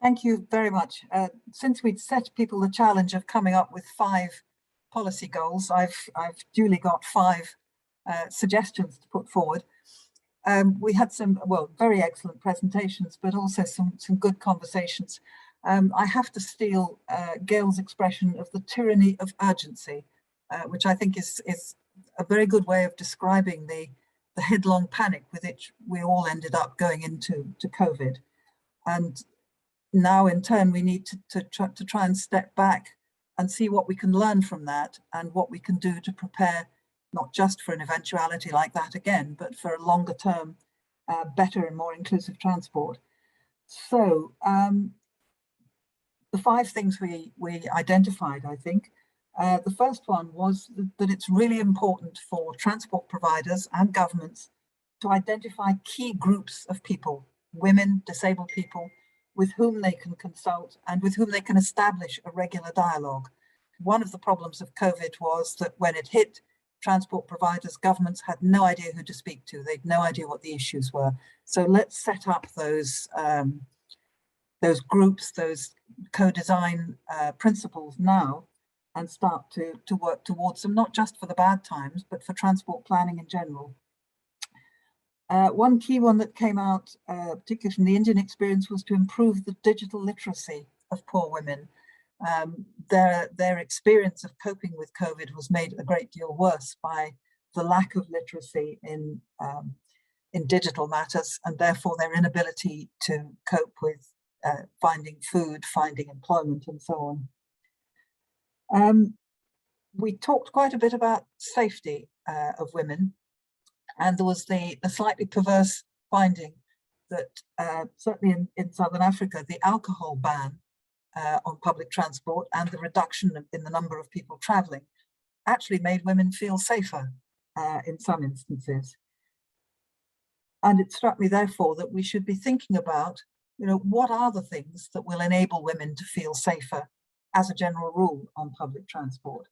Thank you very much. Since we'd set people the challenge of coming up with 5 policy goals, I've duly got 5 suggestions to put forward. We had some, well, very excellent presentations, but also some good conversations. I have to steal Gail's expression of the tyranny of urgency, which I think is a very good way of describing the headlong panic with which we all ended up going into COVID. And now in turn, we need to try and step back and see what we can learn from that and what we can do to prepare not just for an eventuality like that again, but for a longer term, better and more inclusive transport. So the 5 things we identified, I think, the first one was that it's really important for transport providers and governments to identify key groups of people, women, disabled people, with whom they can consult and with whom they can establish a regular dialogue. One of the problems of COVID was that when it hit, transport providers, governments had no idea who to speak to. They'd no idea what the issues were. So let's set up those groups, those co-design principles now, and start to work towards them, not just for the bad times, but for transport planning in general. One key one that came out, particularly from the Indian experience, was to improve the digital literacy of poor women. Their experience of coping with COVID was made a great deal worse by the lack of literacy in digital matters, and therefore their inability to cope with finding food, finding employment, and so on. We talked quite a bit about safety of women. And there was the slightly perverse finding that certainly in Southern Africa, the alcohol ban on public transport and the reduction in the number of people traveling actually made women feel safer in some instances. And it struck me, therefore, that we should be thinking about, what are the things that will enable women to feel safer as a general rule on public transport.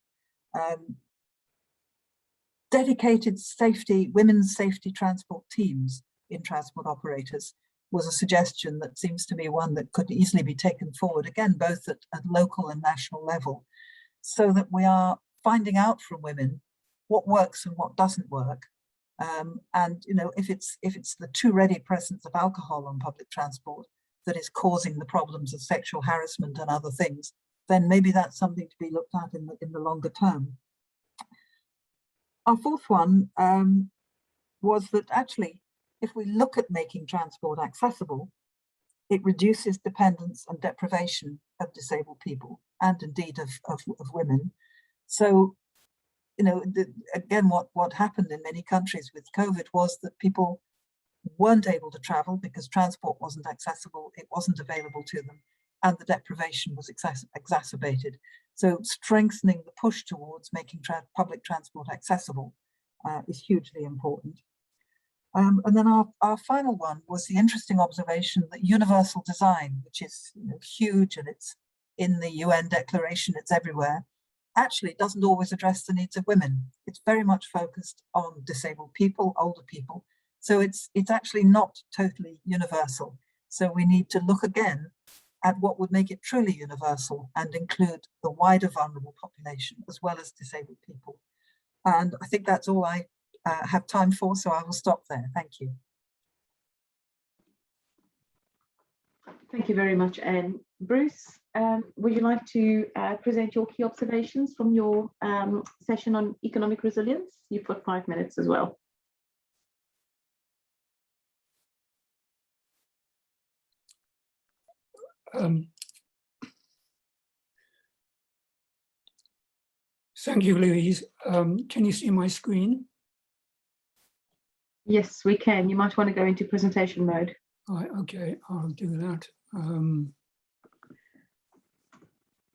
Dedicated women's safety transport teams in transport operators was a suggestion that seems to me one that could easily be taken forward, again, both at local and national level, so that we are finding out from women what works and what doesn't work. And if it's the too ready presence of alcohol on public transport that is causing the problems of sexual harassment and other things, then maybe that's something to be looked at in the longer term. Our fourth one was that actually, if we look at making transport accessible, it reduces dependence and deprivation of disabled people and indeed of women. So, again, what happened in many countries with COVID was that people weren't able to travel because transport wasn't accessible, it wasn't available to them, and the deprivation was exacerbated. So strengthening the push towards making public transport accessible is hugely important. And then our final one was the interesting observation that universal design, which is huge and it's in the UN declaration, it's everywhere, actually doesn't always address the needs of women. It's very much focused on disabled people, older people. So it's actually not totally universal. So we need to look again at what would make it truly universal and include the wider vulnerable population as well as disabled people. And I think that's all I have time for, so I will stop there. Thank you. Thank you very much, Anne. Bruce, would you like to present your key observations from your session on economic resilience? You've got 5 minutes as well. Thank you, Louise. Can you see my screen? Yes, we can. You might want to go into presentation mode. Right, okay, I'll do that.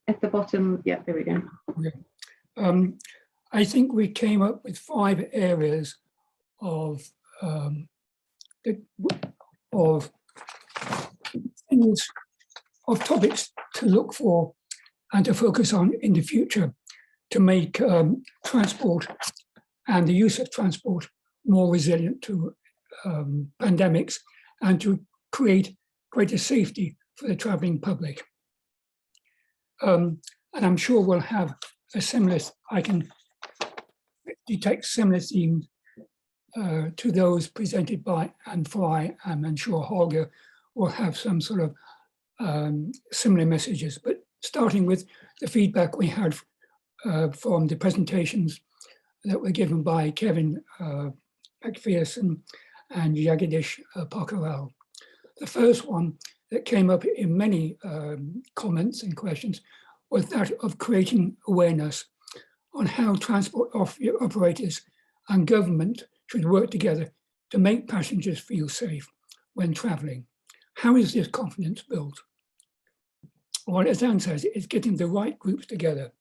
At the bottom, yeah, there we go. Okay. I think we came up with 5 areas of things, of topics to look for and to focus on in the future to make transport and the use of transport more resilient to pandemics and to create greater safety for the traveling public. And I'm sure we'll have a similar, I can detect similar themes to those presented by Anne Fry, and I'm sure Holger will have some sort of similar messages. But starting with the feedback we had from the presentations that were given by Kevin McPherson and Jagadish Pakaral. The first one that came up in many comments and questions was that of creating awareness on how transport operators and government should work together to make passengers feel safe when traveling. How is this confidence built? Well, as Anne says, it's getting the right groups together.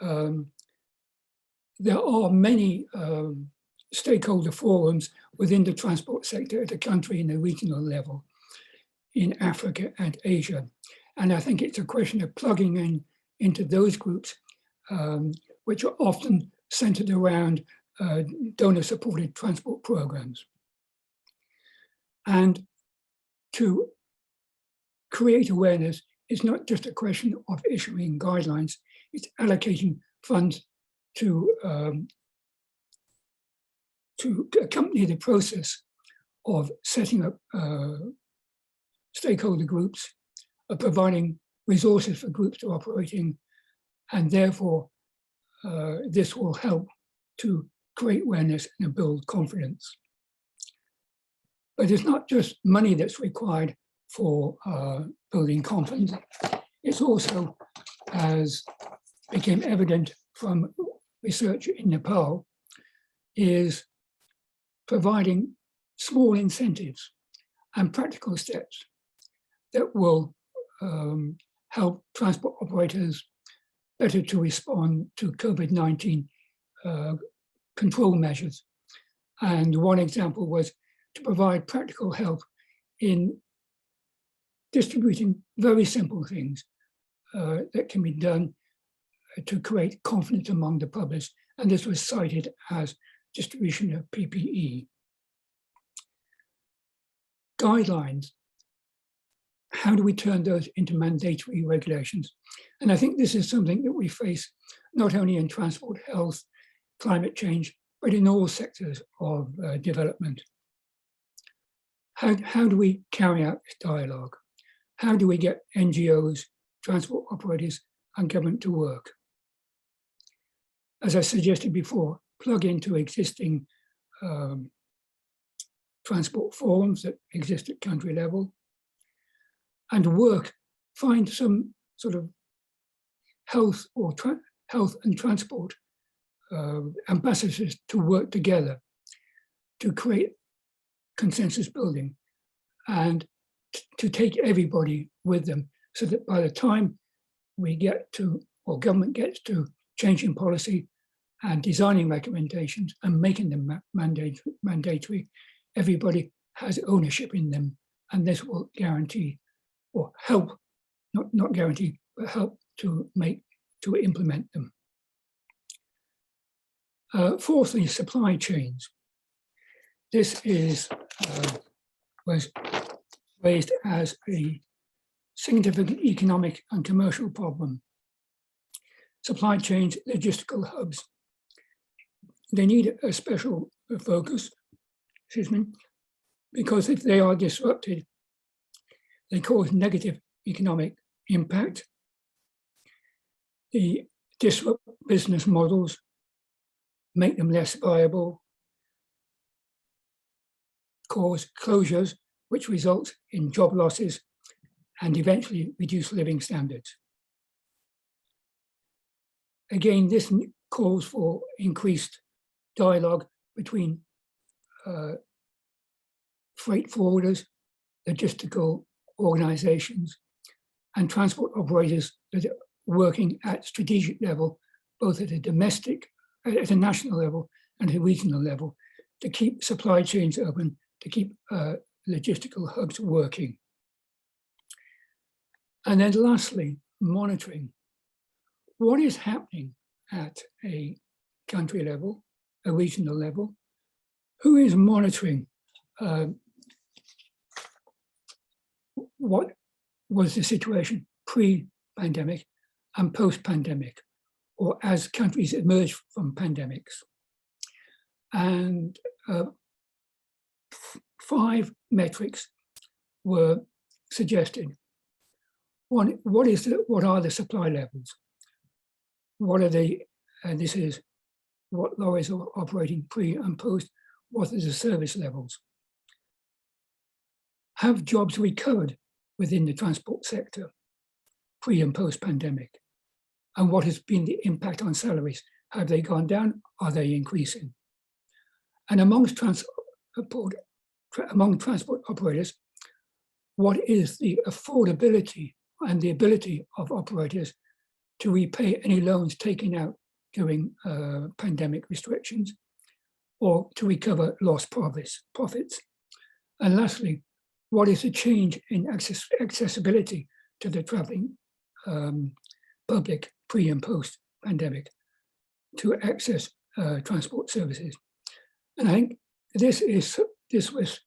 There are many stakeholder forums within the transport sector at the country and the regional level in Africa and Asia. And I think it's a question of plugging into those groups, which are often centered around donor-supported transport programs. And to create awareness is not just a question of issuing guidelines, it's allocating funds to accompany the process of setting up stakeholder groups, providing resources for groups to operate in, and therefore this will help to create awareness and build confidence. But it's not just money that's required for building confidence. It's also, as became evident from research in Nepal, is providing small incentives and practical steps that will help transport operators better to respond to COVID-19 control measures. And one example was to provide practical help in distributing very simple things that can be done to create confidence among the public. And this was cited as distribution of PPE. Guidelines. How do we turn those into mandatory regulations? And I think this is something that we face not only in transport, health, climate change, but in all sectors of development. How do we carry out this dialogue? How do we get NGOs, transport operators, and government to work? As I suggested before, plug into existing transport forums that exist at country level, and work, find some sort of health or health and transport ambassadors to work together to create consensus building and to take everybody with them, so that by the time we get to, or government gets to changing policy and designing recommendations and making them mandatory, everybody has ownership in them, and this will guarantee or help, not guarantee, but help to implement them. Fourthly, supply chains. This was raised as a significant economic and commercial problem. Supply chains, logistical hubs, they need a special focus, because if they are disrupted, they cause negative economic impact. They disrupt business models, make them less viable, cause closures, which results in job losses and eventually reduce living standards. Again, this calls for increased dialogue between freight forwarders, logistical organizations, and transport operators that are working at strategic level, both at a domestic, at a national level and a regional level, to keep supply chains open, to keep logistical hubs working. And then lastly, monitoring. What is happening at a country level, a regional level? Who is monitoring what was the situation pre-pandemic and post-pandemic, or as countries emerge from pandemics. And 5 metrics were suggested. One, what are the supply levels? What are they, and this is what lorries are operating pre and post, what are the service levels? Have jobs recovered within the transport sector pre and post pandemic? And what has been the impact on salaries? Have they gone down? Are they increasing? And among transport operators, what is the affordability and the ability of operators to repay any loans taken out during pandemic restrictions, or to recover lost profits? And lastly, what is the change in accessibility to the traveling public pre and post pandemic to access transport services? And I think this was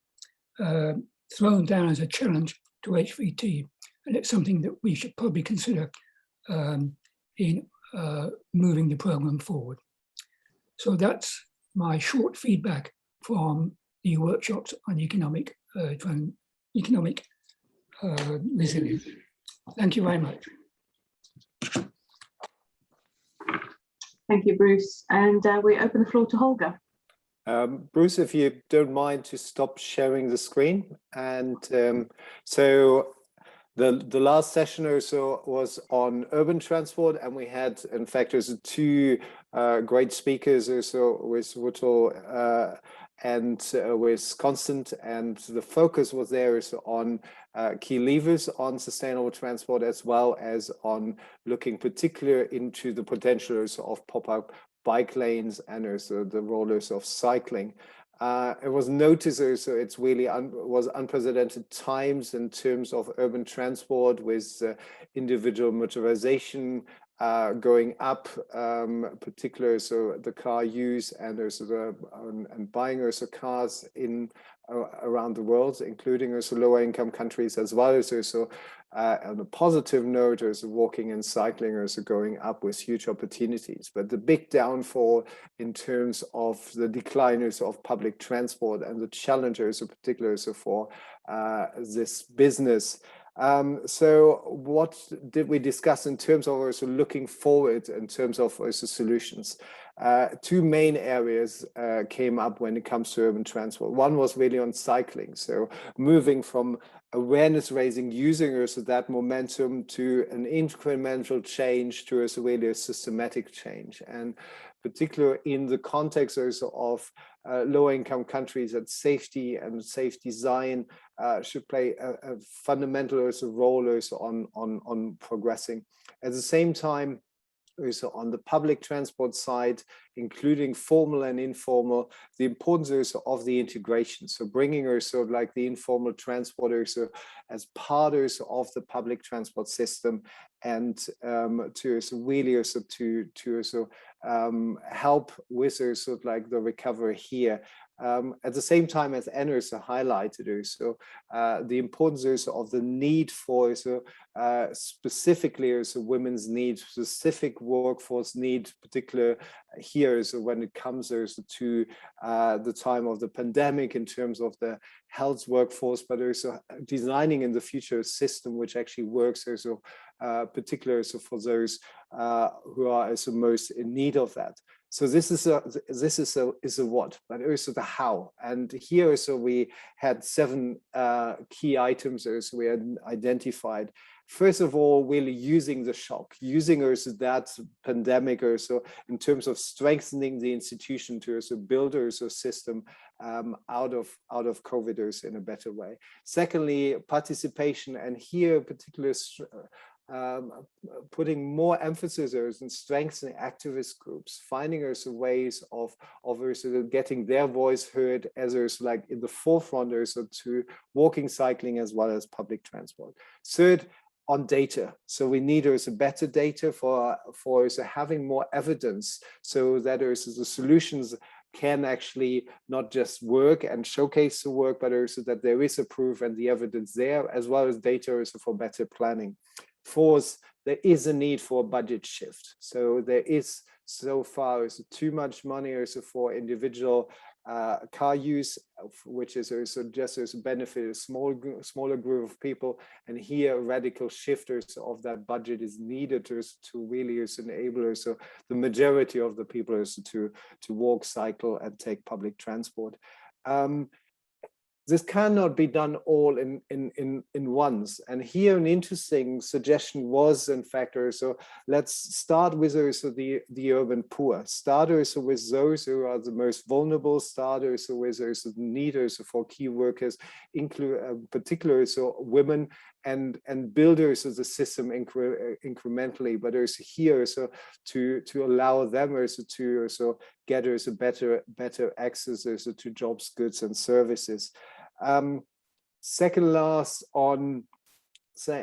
thrown down as a challenge to HVT, and it's something that we should probably consider in moving the program forward. So that's my short feedback from the workshops on economic resilience. Thank you very much. Thank you, Bruce. And we open the floor to Holger. Bruce, if you don't mind to stop sharing the screen. And so the last session or so was on urban transport, and we had, in fact, there's 2 great speakers or so with Ruto and with Constant, and the focus was there is on key levers on sustainable transport, as well as on looking particularly into the potentials of pop-up bike lanes and also the rollers of cycling. It was noticed also it's really was unprecedented times in terms of urban transport, with individual motorization going up, particularly so the car use and also and buying also cars in around the world, including also lower income countries, as well as also on a positive note, also walking and cycling also going up with huge opportunities. But the big downfall in terms of the decliners of public transport and the challenges, in particular, so for this business. So what did we discuss in terms of also looking forward in terms of also solutions? 2 main areas came up when it comes to urban transport. One was really on cycling. So moving from awareness raising, using also that momentum, to an incremental change, to also really a systematic change. And particularly in the context also of low income countries, that safety and safe design should play a fundamental also role also on progressing. At the same time, also on the public transport side, including formal and informal, the importance also of the integration. So bringing also like the informal transporters as partners of the public transport system, and to also really also to also help with also like the recovery here. At the same time, as Anna also highlighted, also the importance also of the need for also specifically also women's needs, specific workforce need, particular here so when it comes also to the time of the pandemic in terms of the health workforce, but also designing in the future a system which actually works also particularly also for those who are also most in need of that. So this is a what, but also the how. And here also we had 7 key items also we had identified. First of all, really using the shock, using also that pandemic also in terms of strengthening the institution to also build also a system out of COVID also in a better way. Secondly, participation, and here particularly putting more emphasis and strengthening activist groups, finding also ways of also getting their voice heard as also like in the forefront also to walking, cycling, as well as public transport. Third, on data. So we need also better data for also having more evidence, so that also the solutions can actually not just work and showcase the work, but also that there is a proof and the evidence there, as well as data also for better planning. Fourth, there is a need for a budget shift. So there is so far also too much money also for individual car use, which is also just as a benefit a smaller group of people. And here, radical shifters of that budget is needed to really enable also the majority of the people also to walk, cycle, and take public transport. This cannot be done all in once. And here an interesting suggestion was, in fact, also let's start with also the urban poor. Start also with those who are the most vulnerable. Start also with also the need also for key workers, particularly so women, and build also the system incrementally, but also here also to allow them also to also get also better access also to jobs, goods, and services. Second last on,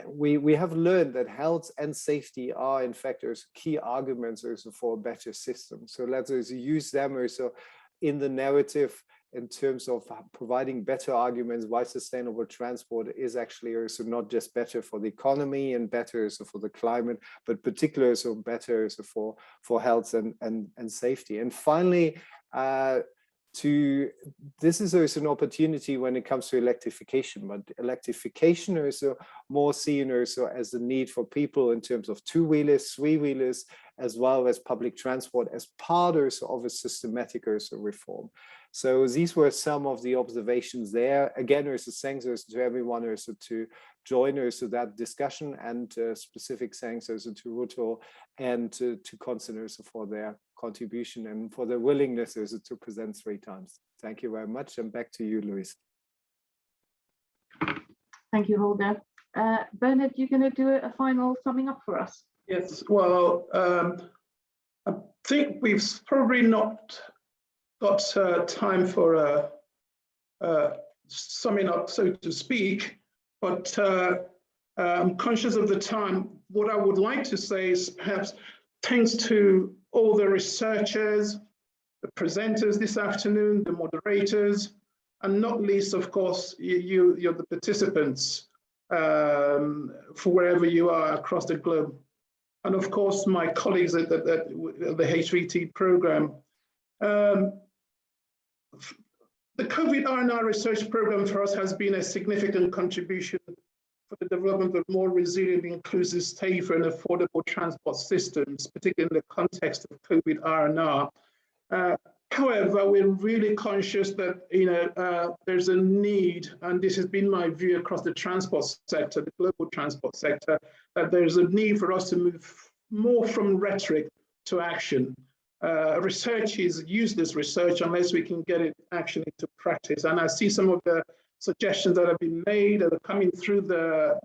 we have learned that health and safety are in fact also key arguments also for a better system. So let's also use them also in the narrative in terms of providing better arguments why sustainable transport is actually also not just better for the economy and better also for the climate, but particularly also better also for health and safety. And finally, this is also an opportunity when it comes to electrification, but electrification is also more seen also as the need for people in terms of two-wheelers, three-wheelers, as well as public transport as part also of a systematic also reform. So these were some of the observations there. Again, also thanks also to everyone also to join also that discussion, and specific thanks also to Ruto and to Constant also for their contribution and for their willingness also to present 3 times. Thank you very much, and back to you, Louise. Thank you, Holger. Bernard, you're going to do a final summing up for us. Yes, well, I think we've probably not got time for summing up, so to speak, but I'm conscious of the time. What I would like to say is perhaps thanks to all the researchers, the presenters this afternoon, the moderators, and not least, of course, you're the participants for wherever you are across the globe. And of course, my colleagues at the HVT program. The COVID R&R research program for us has been a significant contribution for the development of more resilient, inclusive, safer, and affordable transport systems, particularly in the context of COVID R&R. However, we're really conscious that there's a need, and this has been my view across the transport sector, the global transport sector, that there's a need for us to move more from rhetoric to action. Research is useless research unless we can get it action into practice. And I see some of the suggestions that have been made that are coming through the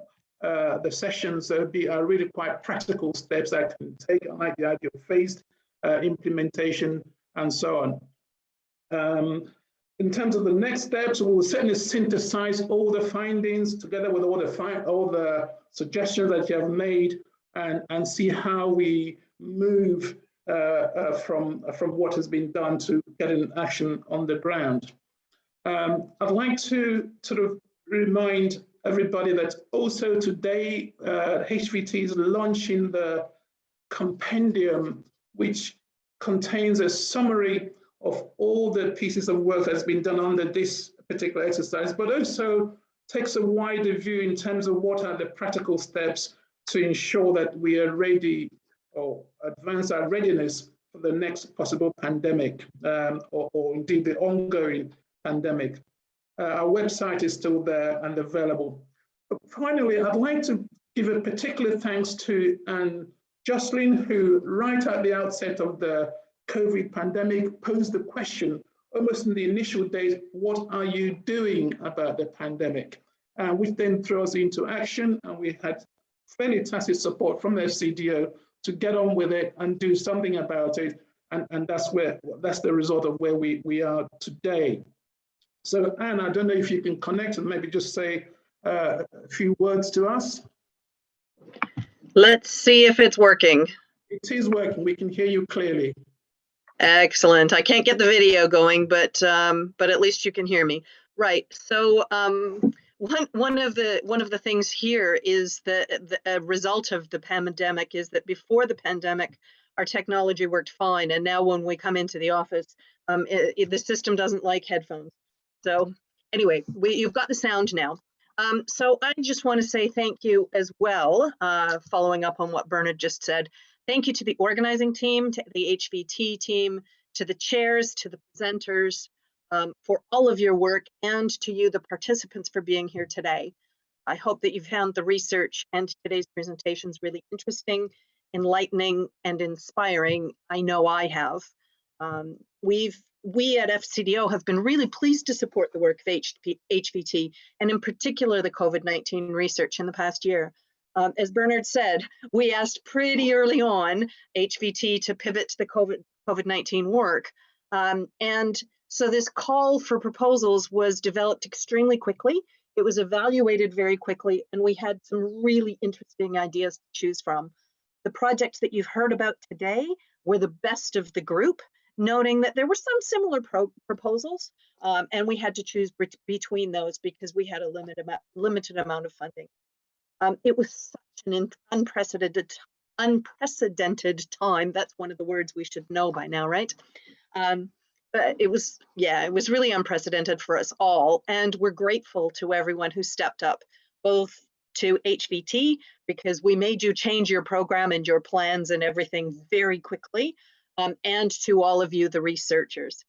sessions are really quite practical steps that can take, like the idea of phased implementation and so on. In terms of the next steps, we'll certainly synthesize all the findings together with all the suggestions that you have made, and see how we move from what has been done to getting action on the ground. I'd like to sort of remind everybody that also today HVT is launching the compendium, which contains a summary of all the pieces of work that's been done under this particular exercise, but also takes a wider view in terms of what are the practical steps to ensure that we are ready or advance our readiness for the next possible pandemic, or indeed the ongoing pandemic. Our website is still there and available. But finally, I'd like to give a particular thanks to Jocelyn, who right at the outset of the COVID pandemic posed the question, almost in the initial days, what are you doing about the pandemic? Which then throws into action, and we had fairly tacit support from the CDO to get on with it and do something about it, and that's the result of where we are today. So Anne, I don't know if you can connect and maybe just say a few words to us. Let's see if it's working. It is working. We can hear you clearly. Excellent. I can't get the video going, but at least you can hear me. Right. So one of the things here is the result of the pandemic is that before the pandemic, our technology worked fine, and now when we come into the office, the system doesn't like headphones. So anyway, you've got the sound now. So I just want to say thank you as well, following up on what Bernard just said. Thank you to the organizing team, to the HVT team, to the chairs, to the presenters, for all of your work, and to you, the participants, for being here today. I hope that you've found the research and today's presentations really interesting, enlightening, and inspiring. I know I have. We at FCDO have been really pleased to support the work of HVT, and in particular the COVID-19 research in the past year. As Bernard said, we asked pretty early on HVT to pivot to the COVID-19 work. And so this call for proposals was developed extremely quickly. It was evaluated very quickly, and we had some really interesting ideas to choose from. The projects that you've heard about today were the best of the group, noting that there were some similar proposals, and we had to choose between those because we had a limited amount of funding. It was such an unprecedented time. That's one of the words we should know by now, right? But it was really unprecedented for us all. And we're grateful to everyone who stepped up, both to HVT, because we made you change your program and your plans and everything very quickly, and to all of you, the researchers.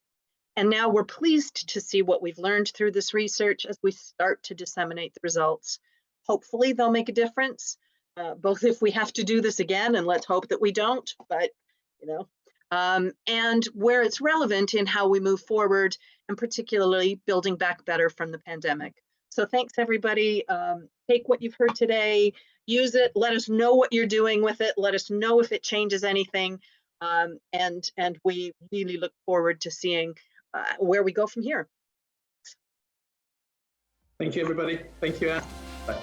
And now we're pleased to see what we've learned through this research as we start to disseminate the results. Hopefully they'll make a difference, both if we have to do this again, and let's hope that we don't, but and where it's relevant in how we move forward, and particularly building back better from the pandemic. So thanks everybody. Take what you've heard today, use it, let us know what you're doing with it, let us know if it changes anything, and we really look forward to seeing where we go from here. Thank you, everybody. Thank you, Anne. Bye.